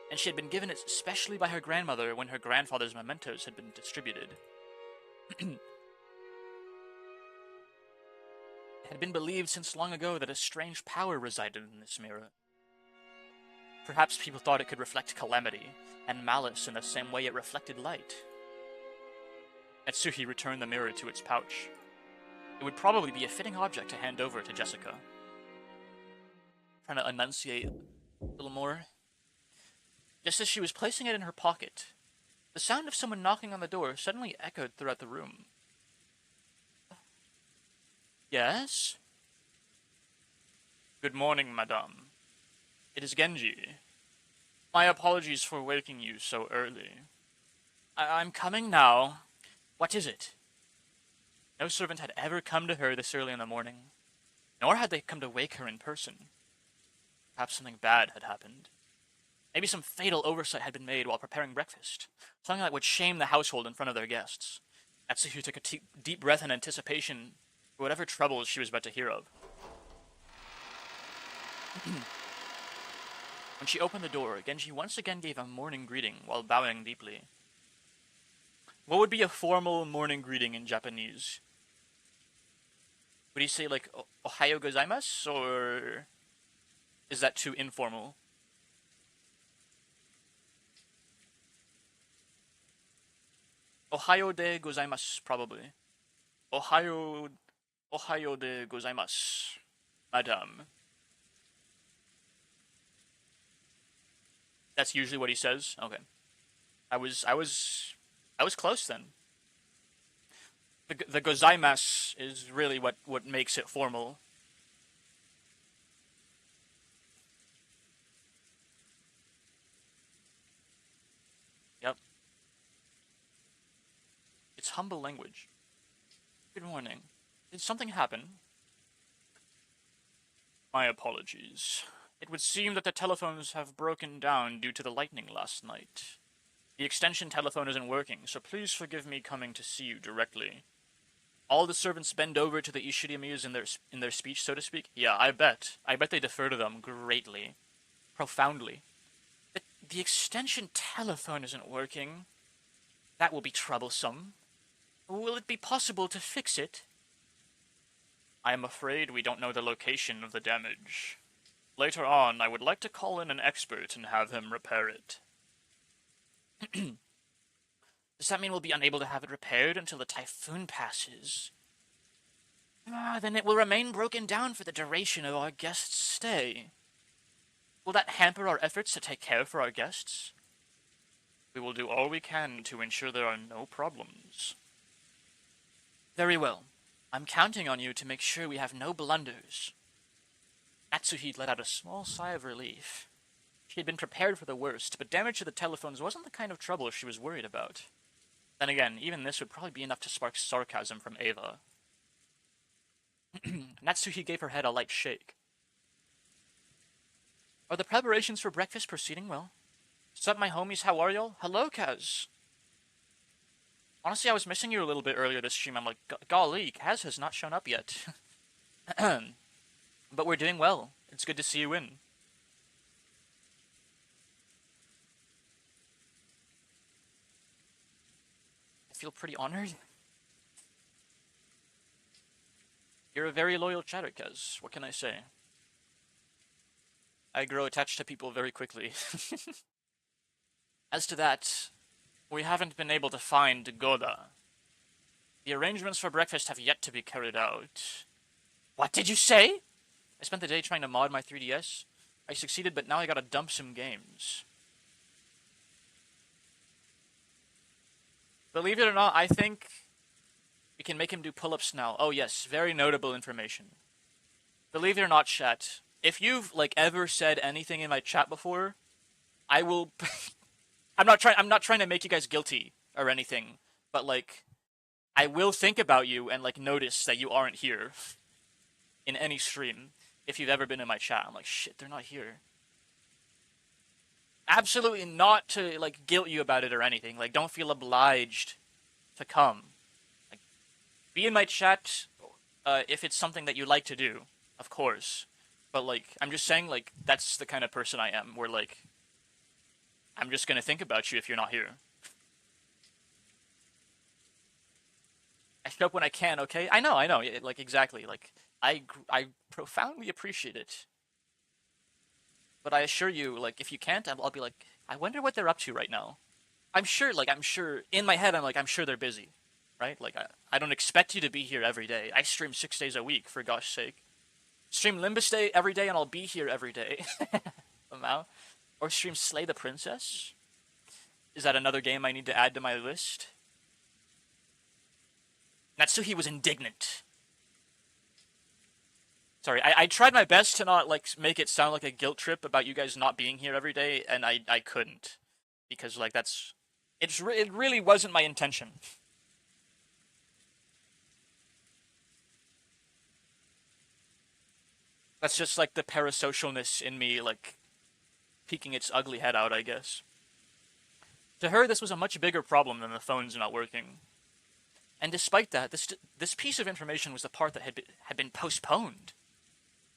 and she had been given it specially by her grandmother when her grandfather's mementos had been distributed. It had been believed since long ago that a strange power resided in this mirror. Perhaps people thought it could reflect calamity and malice in the same way it reflected light. Natsuhi returned the mirror to its pouch. It would probably be a fitting object to hand over to Jessica. Trying to enunciate a little more. Just as she was placing it in her pocket, the sound of someone knocking on the door suddenly echoed throughout the room. Yes? Good morning, madame. It is Genji. My apologies for waking you so early. I'm coming now. What is it? No servant had ever come to her this early in the morning, nor had they come to wake her in person. Perhaps something bad had happened. Maybe some fatal oversight had been made while preparing breakfast, something that would shame the household in front of their guests. Natsuhi took a deep breath in anticipation for whatever troubles she was about to hear of. When she opened the door, Genji once again gave a morning greeting while bowing deeply. What would be a formal morning greeting in Japanese? Would he say like "Ohayo gozaimasu," or is that too informal? Ohayo de gozaimasu, probably. Ohayo de gozaimasu, madame. That's usually what he says? Okay. I was close then. The gozaimasu is really what makes it formal. Yep. It's humble language. Good morning. Did something happen? My apologies. It would seem that the telephones have broken down due to the lightning last night. The extension telephone isn't working, so please forgive me coming to see you directly. All the servants bend over to the Ishirimius in their speech, so to speak. Yeah, I bet they defer to them greatly. Profoundly. But the extension telephone isn't working. That will be troublesome. Will it be possible to fix it? I am afraid we don't know the location of the damage. Later on, I would like to call in an expert and have him repair it. Does that mean we'll be unable to have it repaired until the typhoon passes? Then it will remain broken down for the duration of our guest's stay. Will that hamper our efforts to take care for our guests? We will do all we can to ensure there are no problems. Very well. I'm counting on you to make sure we have no blunders. Natsuhi let out a small sigh of relief. She had been prepared for the worst, but damage to the telephones wasn't the kind of trouble she was worried about. Then again, even this would probably be enough to spark sarcasm from Eva. Natsuhi gave her head a light shake. Are the preparations for breakfast proceeding well? Sup, my homies, how are y'all? Hello, Kaz. Honestly, I was missing you a little bit earlier this stream. I'm like, golly, Kaz has not shown up yet. But we're doing well. It's good to see you in. feel pretty honored. You're a very loyal chatter, Kez. What can I say? I grow attached to people very quickly. As to that, we haven't been able to find Goda. The arrangements for breakfast have yet to be carried out. What did you say? I spent the day trying to mod my 3DS. I succeeded, but now I gotta dump some games. Believe it or not, I think we can make him do pull-ups now. Oh yes, very notable information. Believe it or not, chat, if you've like ever said anything in my chat before, I will I'm not trying to make you guys guilty or anything, but like I will think about you and like notice that you aren't here in any stream if you've ever been in my chat. I'm like, shit, they're not here. Absolutely not to like guilt you about it or anything. Like, don't feel obliged to come. Like, be in my chat if it's something that you like to do, of course. But like, I'm just saying, like, that's the kind of person I am. Where like, I'm just gonna think about you if you're not here. I show up when I can, okay? I know, like, exactly, like, I profoundly appreciate it. But I assure you, like, if you can't, I'll be like, I wonder what they're up to right now. I'm sure, in my head, I'm like, I'm sure they're busy, right? Like, I don't expect you to be here every day. I stream 6 days a week, for gosh sake. Stream Limbus Day every day, and I'll be here every day. Somehow. Or stream Slay the Princess? Is that another game I need to add to my list? Natsuhi was indignant. Sorry, I tried my best to not like make it sound like a guilt trip about you guys not being here every day, and I couldn't. Because like it really wasn't my intention. That's just like the parasocialness in me like peeking its ugly head out, I guess. To her, this was a much bigger problem than the phones not working. And despite that, this piece of information was the part that had been postponed.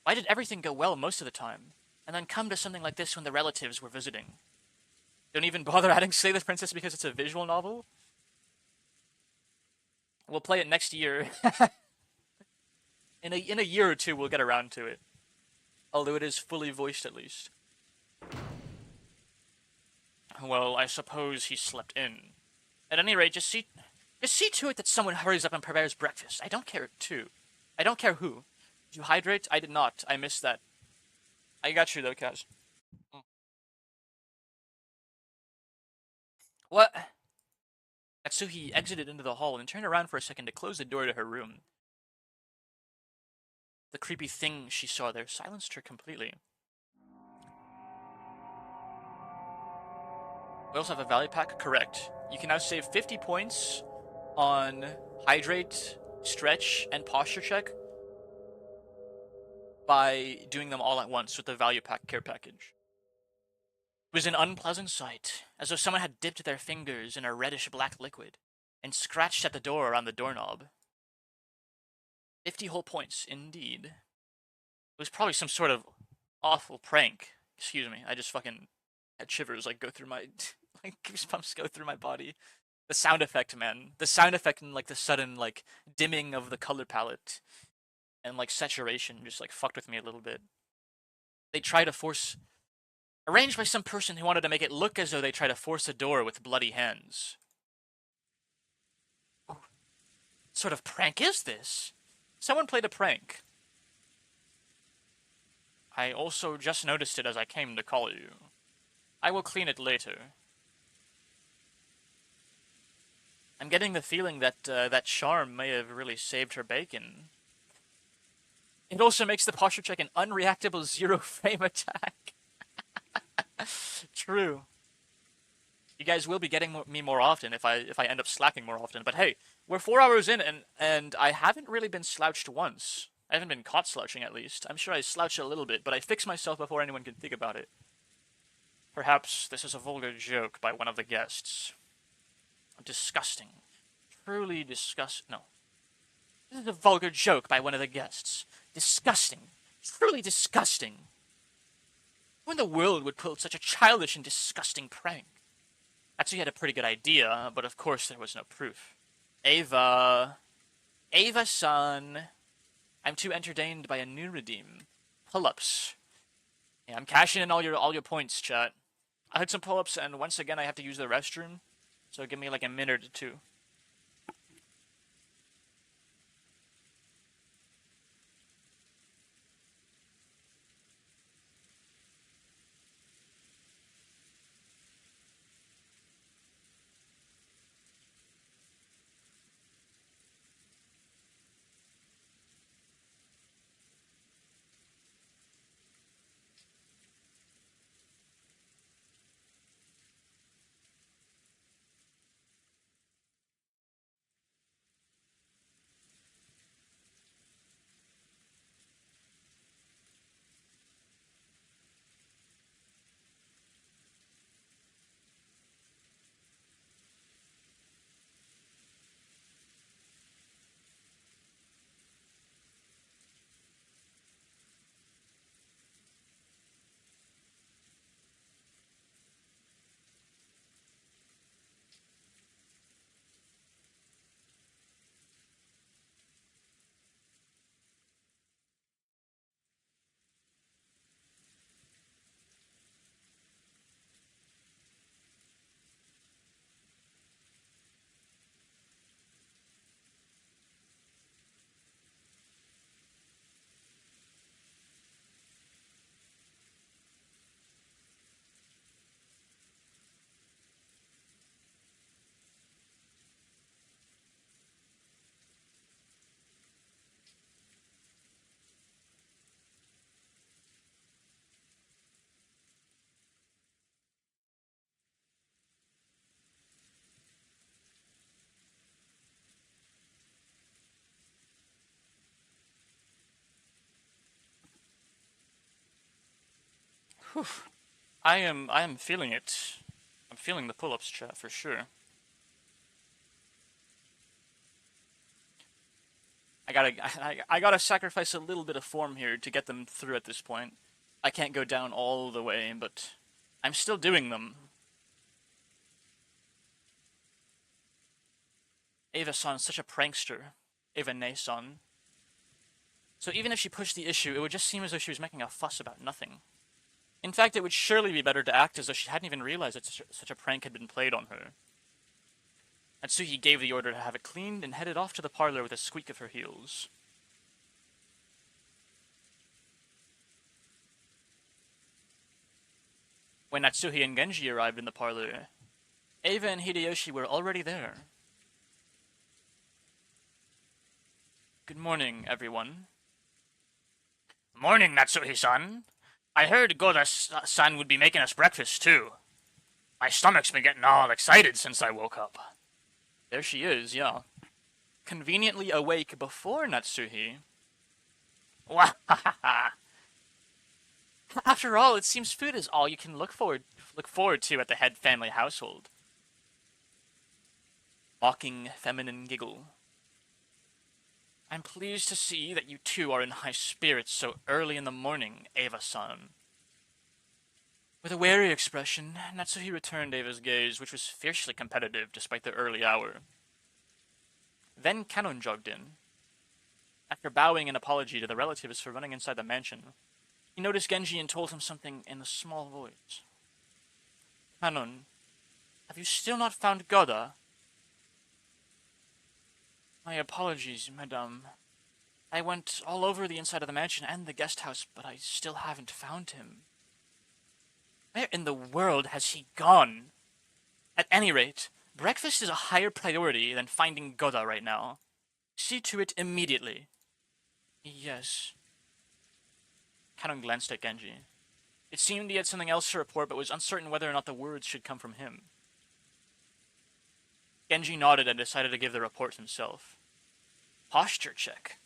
Why did everything go well most of the time, and then come to something like this when the relatives were visiting? Don't even bother adding Slay the Princess because it's a visual novel? We'll play it next year. In a year or two, we'll get around to it. Although it is fully voiced, at least. Well, I suppose he slept in. At any rate, just see to it that someone hurries up and prepares breakfast. I don't care who. Did you hydrate? I did not. I missed that. I got you though, Kaz. What? Natsuhi exited into the hall and turned around for a second to close the door to her room. The creepy thing she saw there silenced her completely. We also have a value pack? Correct. You can now save 50 points on hydrate, stretch, and posture check by doing them all at once with the value pack care package. It was an unpleasant sight, as though someone had dipped their fingers in a reddish-black liquid and scratched at the door around the doorknob. 50 whole points, indeed. It was probably some sort of awful prank. Excuse me, I just fucking had shivers like go through my like goosebumps go through my body. The sound effect, man. The sound effect and like the sudden like dimming of the color palette and like saturation just like fucked with me a little bit. They try to force arranged by some person who wanted to make it look as though they try to force a door with bloody hands. What sort of prank is this? Someone played a prank. I also just noticed it as I came to call you. I will clean it later. I'm getting the feeling that that charm may have really saved her bacon. It also makes the posture check an unreactable 0-frame attack. True. You guys will be getting me more often if I end up slacking more often. But hey, we're 4 hours in and I haven't really been slouched once. I haven't been caught slouching, at least. I'm sure I slouched a little bit, but I fix myself before anyone can think about it. Perhaps this is a vulgar joke by one of the guests. Disgusting. Truly no. This is a vulgar joke by one of the guests. Disgusting. Truly disgusting. Who in the world would pull such a childish and disgusting prank? Actually, had a pretty good idea, but of course there was no proof. Ava. Ava-san. I'm too entertained by a new redeem. Pull-ups. Yeah, I'm cashing in all your points, chat. I had some pull-ups, and once again I have to use the restroom. So give me like a minute or two. Whew. I am feeling it. I'm feeling the pull-ups, chat, for sure. I gotta sacrifice a little bit of form here to get them through at this point. I can't go down all the way, but I'm still doing them. Ava-san's such a prankster. Ava-ne-san. So even if she pushed the issue, it would just seem as though she was making a fuss about nothing. In fact, it would surely be better to act as though she hadn't even realized that such a prank had been played on her. Natsuhi gave the order to have it cleaned and headed off to the parlor with a squeak of her heels. When Natsuhi and Genji arrived in the parlor, Ava and Hideyoshi were already there. Good morning, everyone. Morning, Natsuhi-san. I heard Goda-san would be making us breakfast, too. My stomach's been getting all excited since I woke up. There she is, yeah. Conveniently awake before Natsuhi. Wahahaha. After all, it seems food is all you can look forward to at the head family household. Mocking feminine giggle. I'm pleased to see that you two are in high spirits so early in the morning, Ava-san. With a wary expression, Natsuhi returned Ava's gaze, which was fiercely competitive despite the early hour. Then Kanon jogged in. After bowing an apology to the relatives for running inside the mansion, he noticed Genji and told him something in a small voice. Kanon, have you still not found Goda? My apologies, madame. I went all over the inside of the mansion and the guest house, but I still haven't found him. Where in the world has he gone? At any rate, breakfast is a higher priority than finding Goda right now. See to it immediately. Yes. Kanon glanced at Genji. It seemed he had something else to report, but was uncertain whether or not the words should come from him. Genji nodded and decided to give the report himself. Posture check.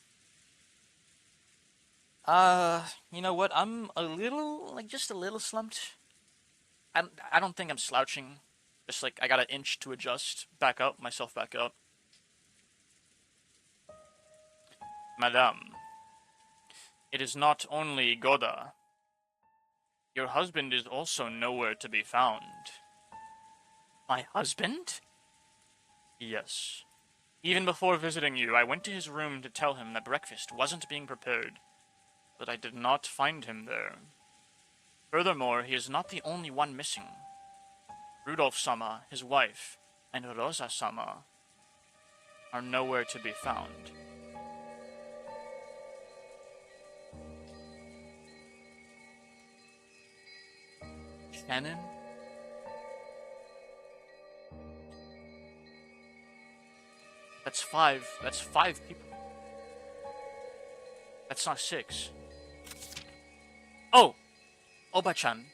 You know what? I'm a little, just a little slumped. I don't think I'm slouching. Just I got an inch to adjust myself back up. Madame, it is not only Goda. Your husband is also nowhere to be found. My husband? Yes. Even before visiting you, I went to his room to tell him that breakfast wasn't being prepared, but I did not find him there. Furthermore, he is not the only one missing. Rudolph-sama, his wife, and Rosa-sama are nowhere to be found. Shannon? That's five. That's 5 people. That's not 6. Oh! Oba-chan.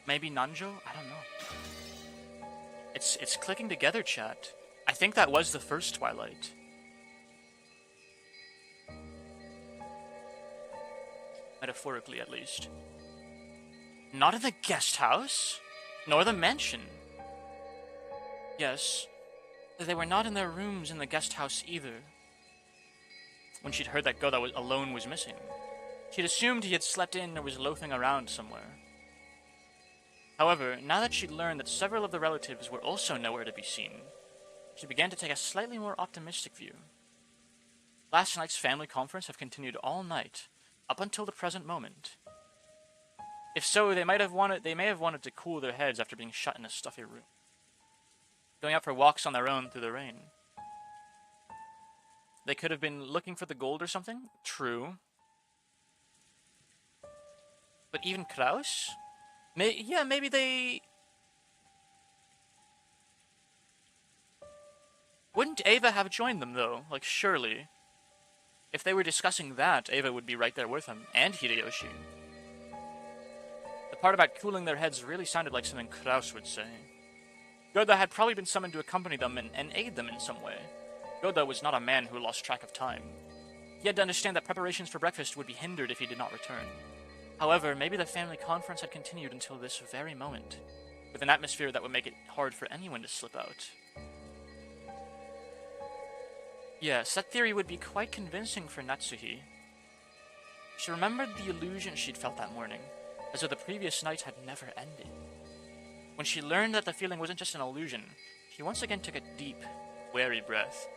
Maybe Nanjo? I don't know. It's clicking together, chat. I think that was the first Twilight. Metaphorically, at least. Not in the guest house, nor the mansion. Yes, they were not in their rooms in the guest house either. When she'd heard that Goda alone was missing, she'd assumed he had slept in or was loafing around somewhere. However, now that she'd learned that several of the relatives were also nowhere to be seen, she began to take a slightly more optimistic view. Last night's family conference have continued all night, up until the present moment. If so, they may have wanted to cool their heads after being shut in a stuffy room, going out for walks on their own through the rain. They could have been looking for the gold or something. True. But even Kraus? Maybe they... Wouldn't Ava have joined them, though? Like, surely. If they were discussing that, Ava would be right there with him, and Hideyoshi. The part about cooling their heads really sounded like something Kraus would say. Goda had probably been summoned to accompany them and aid them in some way. Goda was not a man who lost track of time. He had to understand that preparations for breakfast would be hindered if he did not return. However, maybe the family conference had continued until this very moment, with an atmosphere that would make it hard for anyone to slip out. Yes, that theory would be quite convincing for Natsuhi. She remembered the illusion she'd felt that morning, as though the previous night had never ended. When she learned that the feeling wasn't just an illusion, she once again took a deep, wary breath.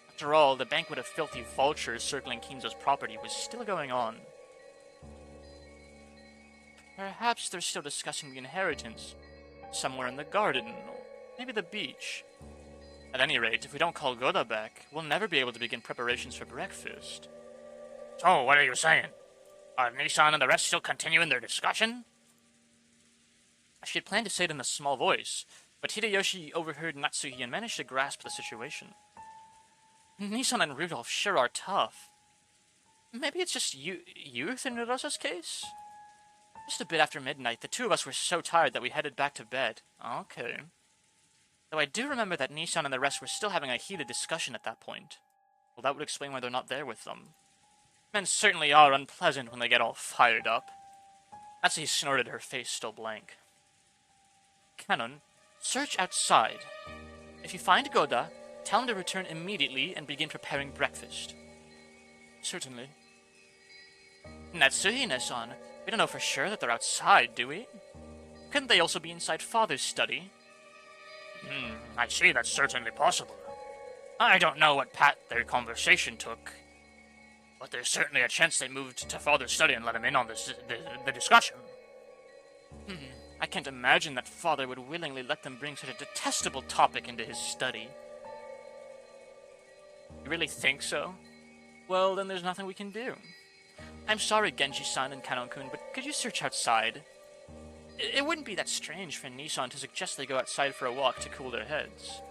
After all, the banquet of filthy vultures circling Kinzo's property was still going on. Perhaps they're still discussing the inheritance, somewhere in the garden, or maybe the beach. At any rate, if we don't call Goda back, we'll never be able to begin preparations for breakfast. So, what are you saying? Are Nissan and the rest still continuing their discussion? She had planned to say it in a small voice, but Hideyoshi overheard Natsuhi and managed to grasp the situation. Nissan and Rudolph sure are tough. Maybe it's just youth in Rosa's case? Just a bit after midnight, the two of us were so tired that we headed back to bed. Okay. Though I do remember that Nissan and the rest were still having a heated discussion at that point. Well, that would explain why they're not there with them. Men certainly are unpleasant when they get all fired up. Natsuhi snorted, her face still blank. Canon, search outside. If you find Goda, tell him to return immediately and begin preparing breakfast. Certainly. Natsuhi-san, we don't know for sure that they're outside, do we? Couldn't they also be inside Father's study? I see, that's certainly possible. I don't know what path their conversation took, but there's certainly a chance they moved to Father's study and let him in on the discussion. I can't imagine that Father would willingly let them bring such a detestable topic into his study. You really think so? Well, then there's nothing we can do. I'm sorry, Genji-san and Kanon-kun, but could you search outside? It wouldn't be that strange for Nissan to suggest they go outside for a walk to cool their heads,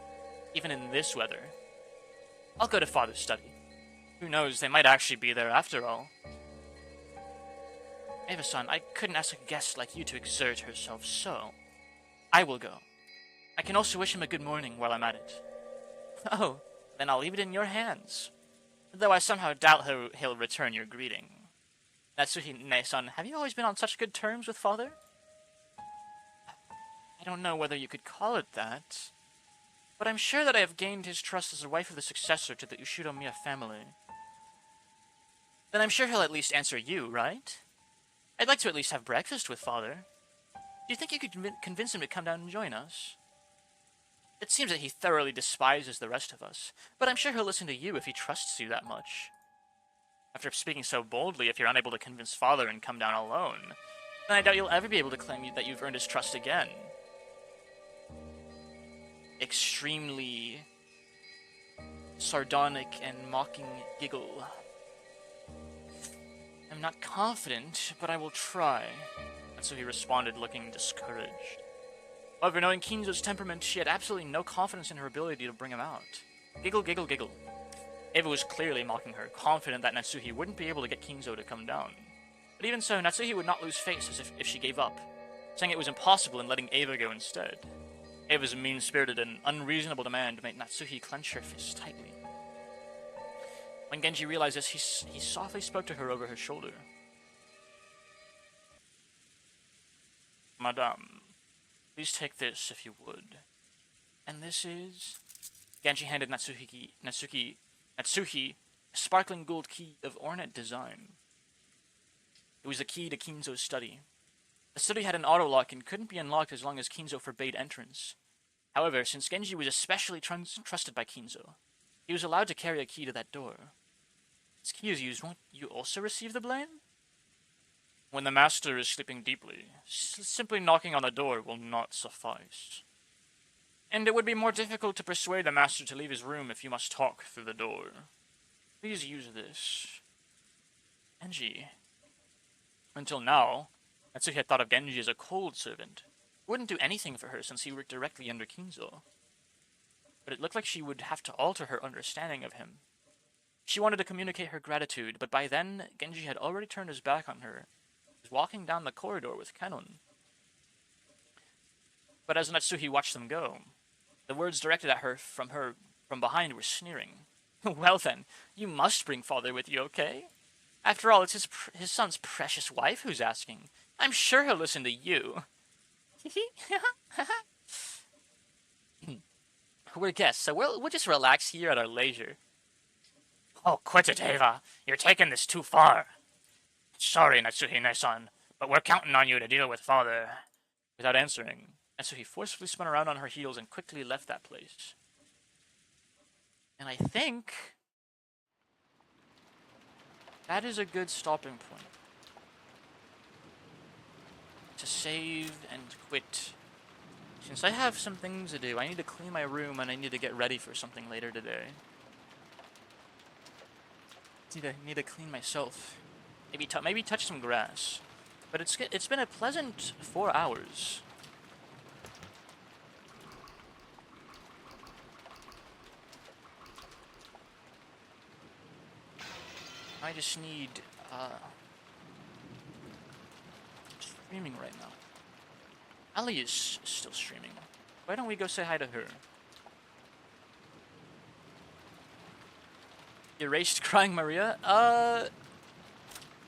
even in this weather. I'll go to Father's study. Who knows, they might actually be there after all. Eva-san, I couldn't ask a guest like you to exert herself, so I will go. I can also wish him a good morning while I'm at it. Oh, then I'll leave it in your hands. Though I somehow doubt he'll return your greeting. Natsuhi-ne-san, have you always been on such good terms with Father? I don't know whether you could call it that, but I'm sure that I have gained his trust as the wife of the successor to the Ushiromiya family. Then I'm sure he'll at least answer you, right? I'd like to at least have breakfast with Father. Do you think you could convince him to come down and join us? It seems that he thoroughly despises the rest of us, but I'm sure he'll listen to you if he trusts you that much. After speaking so boldly, if you're unable to convince Father and come down alone, then I doubt you'll ever be able to claim that you've earned his trust again. Extremely sardonic and mocking giggle. I'm not confident, but I will try. And so he responded, looking discouraged. However, knowing Kinzo's temperament, she had absolutely no confidence in her ability to bring him out. Giggle, giggle, giggle. Eva was clearly mocking her, confident that Natsuhi wouldn't be able to get Kinzo to come down. But even so, Natsuhi would not lose face as if she gave up, saying it was impossible and letting Eva go instead. Eva's mean-spirited and unreasonable demand made Natsuhi clench her fists tightly. When Genji realized this, he softly spoke to her over her shoulder. Madame, please take this if you would. And this is... Genji handed Natsuhi a sparkling gold key of ornate design. It was the key to Kinzo's study. The study had an auto-lock and couldn't be unlocked as long as Kinzo forbade entrance. However, since Genji was especially trusted by Kinzo, he was allowed to carry a key to that door. This key is used, won't you also receive the blame? When the master is sleeping deeply, simply knocking on the door will not suffice. And it would be more difficult to persuade the master to leave his room if you must talk through the door. Please use this. Genji. Until now, Natsuhi had thought of Genji as a cold servant. Wouldn't do anything for her since he worked directly under Kinzo. But it looked like she would have to alter her understanding of him. She wanted to communicate her gratitude, but by then, Genji had already turned his back on her. He was walking down the corridor with Kenon. But as Natsuhi watched them go, the words directed at her from behind were sneering. Well then, you must bring Father with you, okay? After all, it's his son's precious wife who's asking. I'm sure he'll listen to you. We're guests, so we'll just relax here at our leisure. Oh, quit it, Eva. You're taking this too far. Sorry, Natsuhi-ne-san, but we're counting on you to deal with Father. Without answering, Natsuhi forcefully spun around on her heels and quickly left that place. And I think that is a good stopping point. To save and quit. Since I have some things to do, I need to clean my room and I need to get ready for something later today. I need to clean myself. Maybe touch some grass. But it's been a pleasant 4 hours. I just need streaming right now. Ali is still streaming. Why don't we go say hi to her? Erased Crying Maria?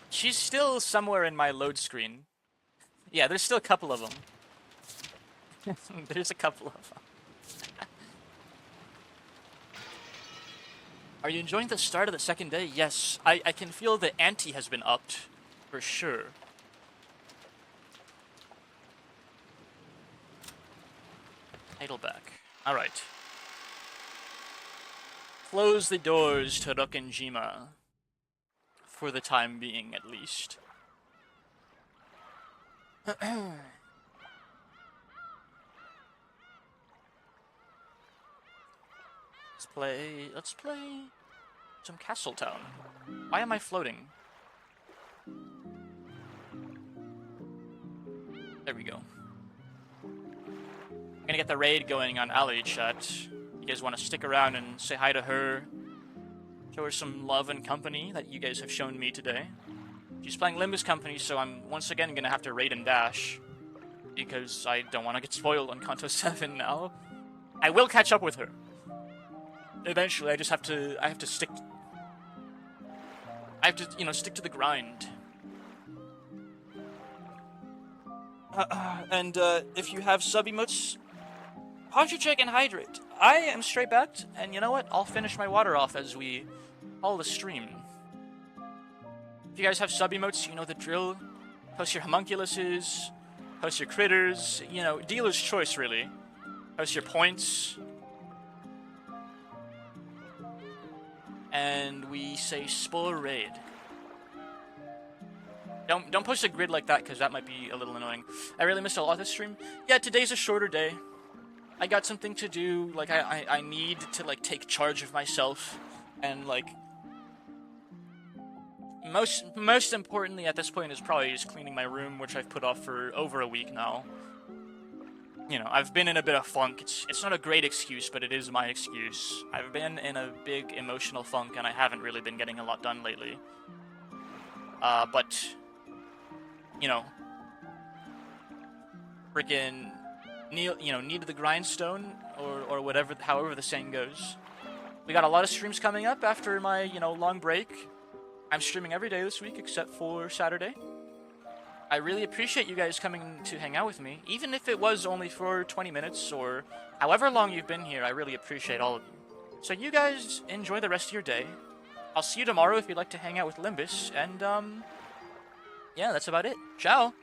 She's still somewhere in my load screen. Yeah, there's still a couple of them. There's a couple of them. Are you enjoying the start of the second day? Yes, I can feel the ante has been upped, for sure. Title back. Alright. Close the doors to Rokkenjima. For the time being, at least. Let's play some Castletown. Why am I floating? There we go. I'm gonna get the raid going on Ali chat. You guys want to stick around and say hi to her? Show her some love and company that you guys have shown me today. She's playing Limbus Company, so I'm once again gonna have to raid and dash. Because I don't want to get spoiled on Kanto 7 now. I will catch up with her. Eventually, I have to stick... stick to the grind. And if you have sub emotes, posture check and hydrate. I am straight backed, and you know what? I'll finish my water off as we call the stream. If you guys have sub emotes, you know the drill. Post your homunculuses, post your critters, you know, dealer's choice, really. Post your points. And we say Spore Raid. Don't post a grid like that, because that might be a little annoying. I really missed a lot of this stream. Yeah, today's a shorter day. I got something to do, like, I need to, like, take charge of myself, and, like, most importantly at this point is probably just cleaning my room, which I've put off for over a week now. You know, I've been in a bit of funk. It's not a great excuse, but it is my excuse. I've been in a big emotional funk, and I haven't really been getting a lot done lately. But, you know, freaking, knee to the grindstone, or whatever, however the saying goes. We got a lot of streams coming up after my, you know, long break. I'm streaming every day this week except for Saturday. I really appreciate you guys coming to hang out with me, even if it was only for 20 minutes or however long you've been here. I really appreciate all of you. So you guys enjoy the rest of your day. I'll see you tomorrow if you'd like to hang out with Limbus, and yeah, that's about it. Ciao!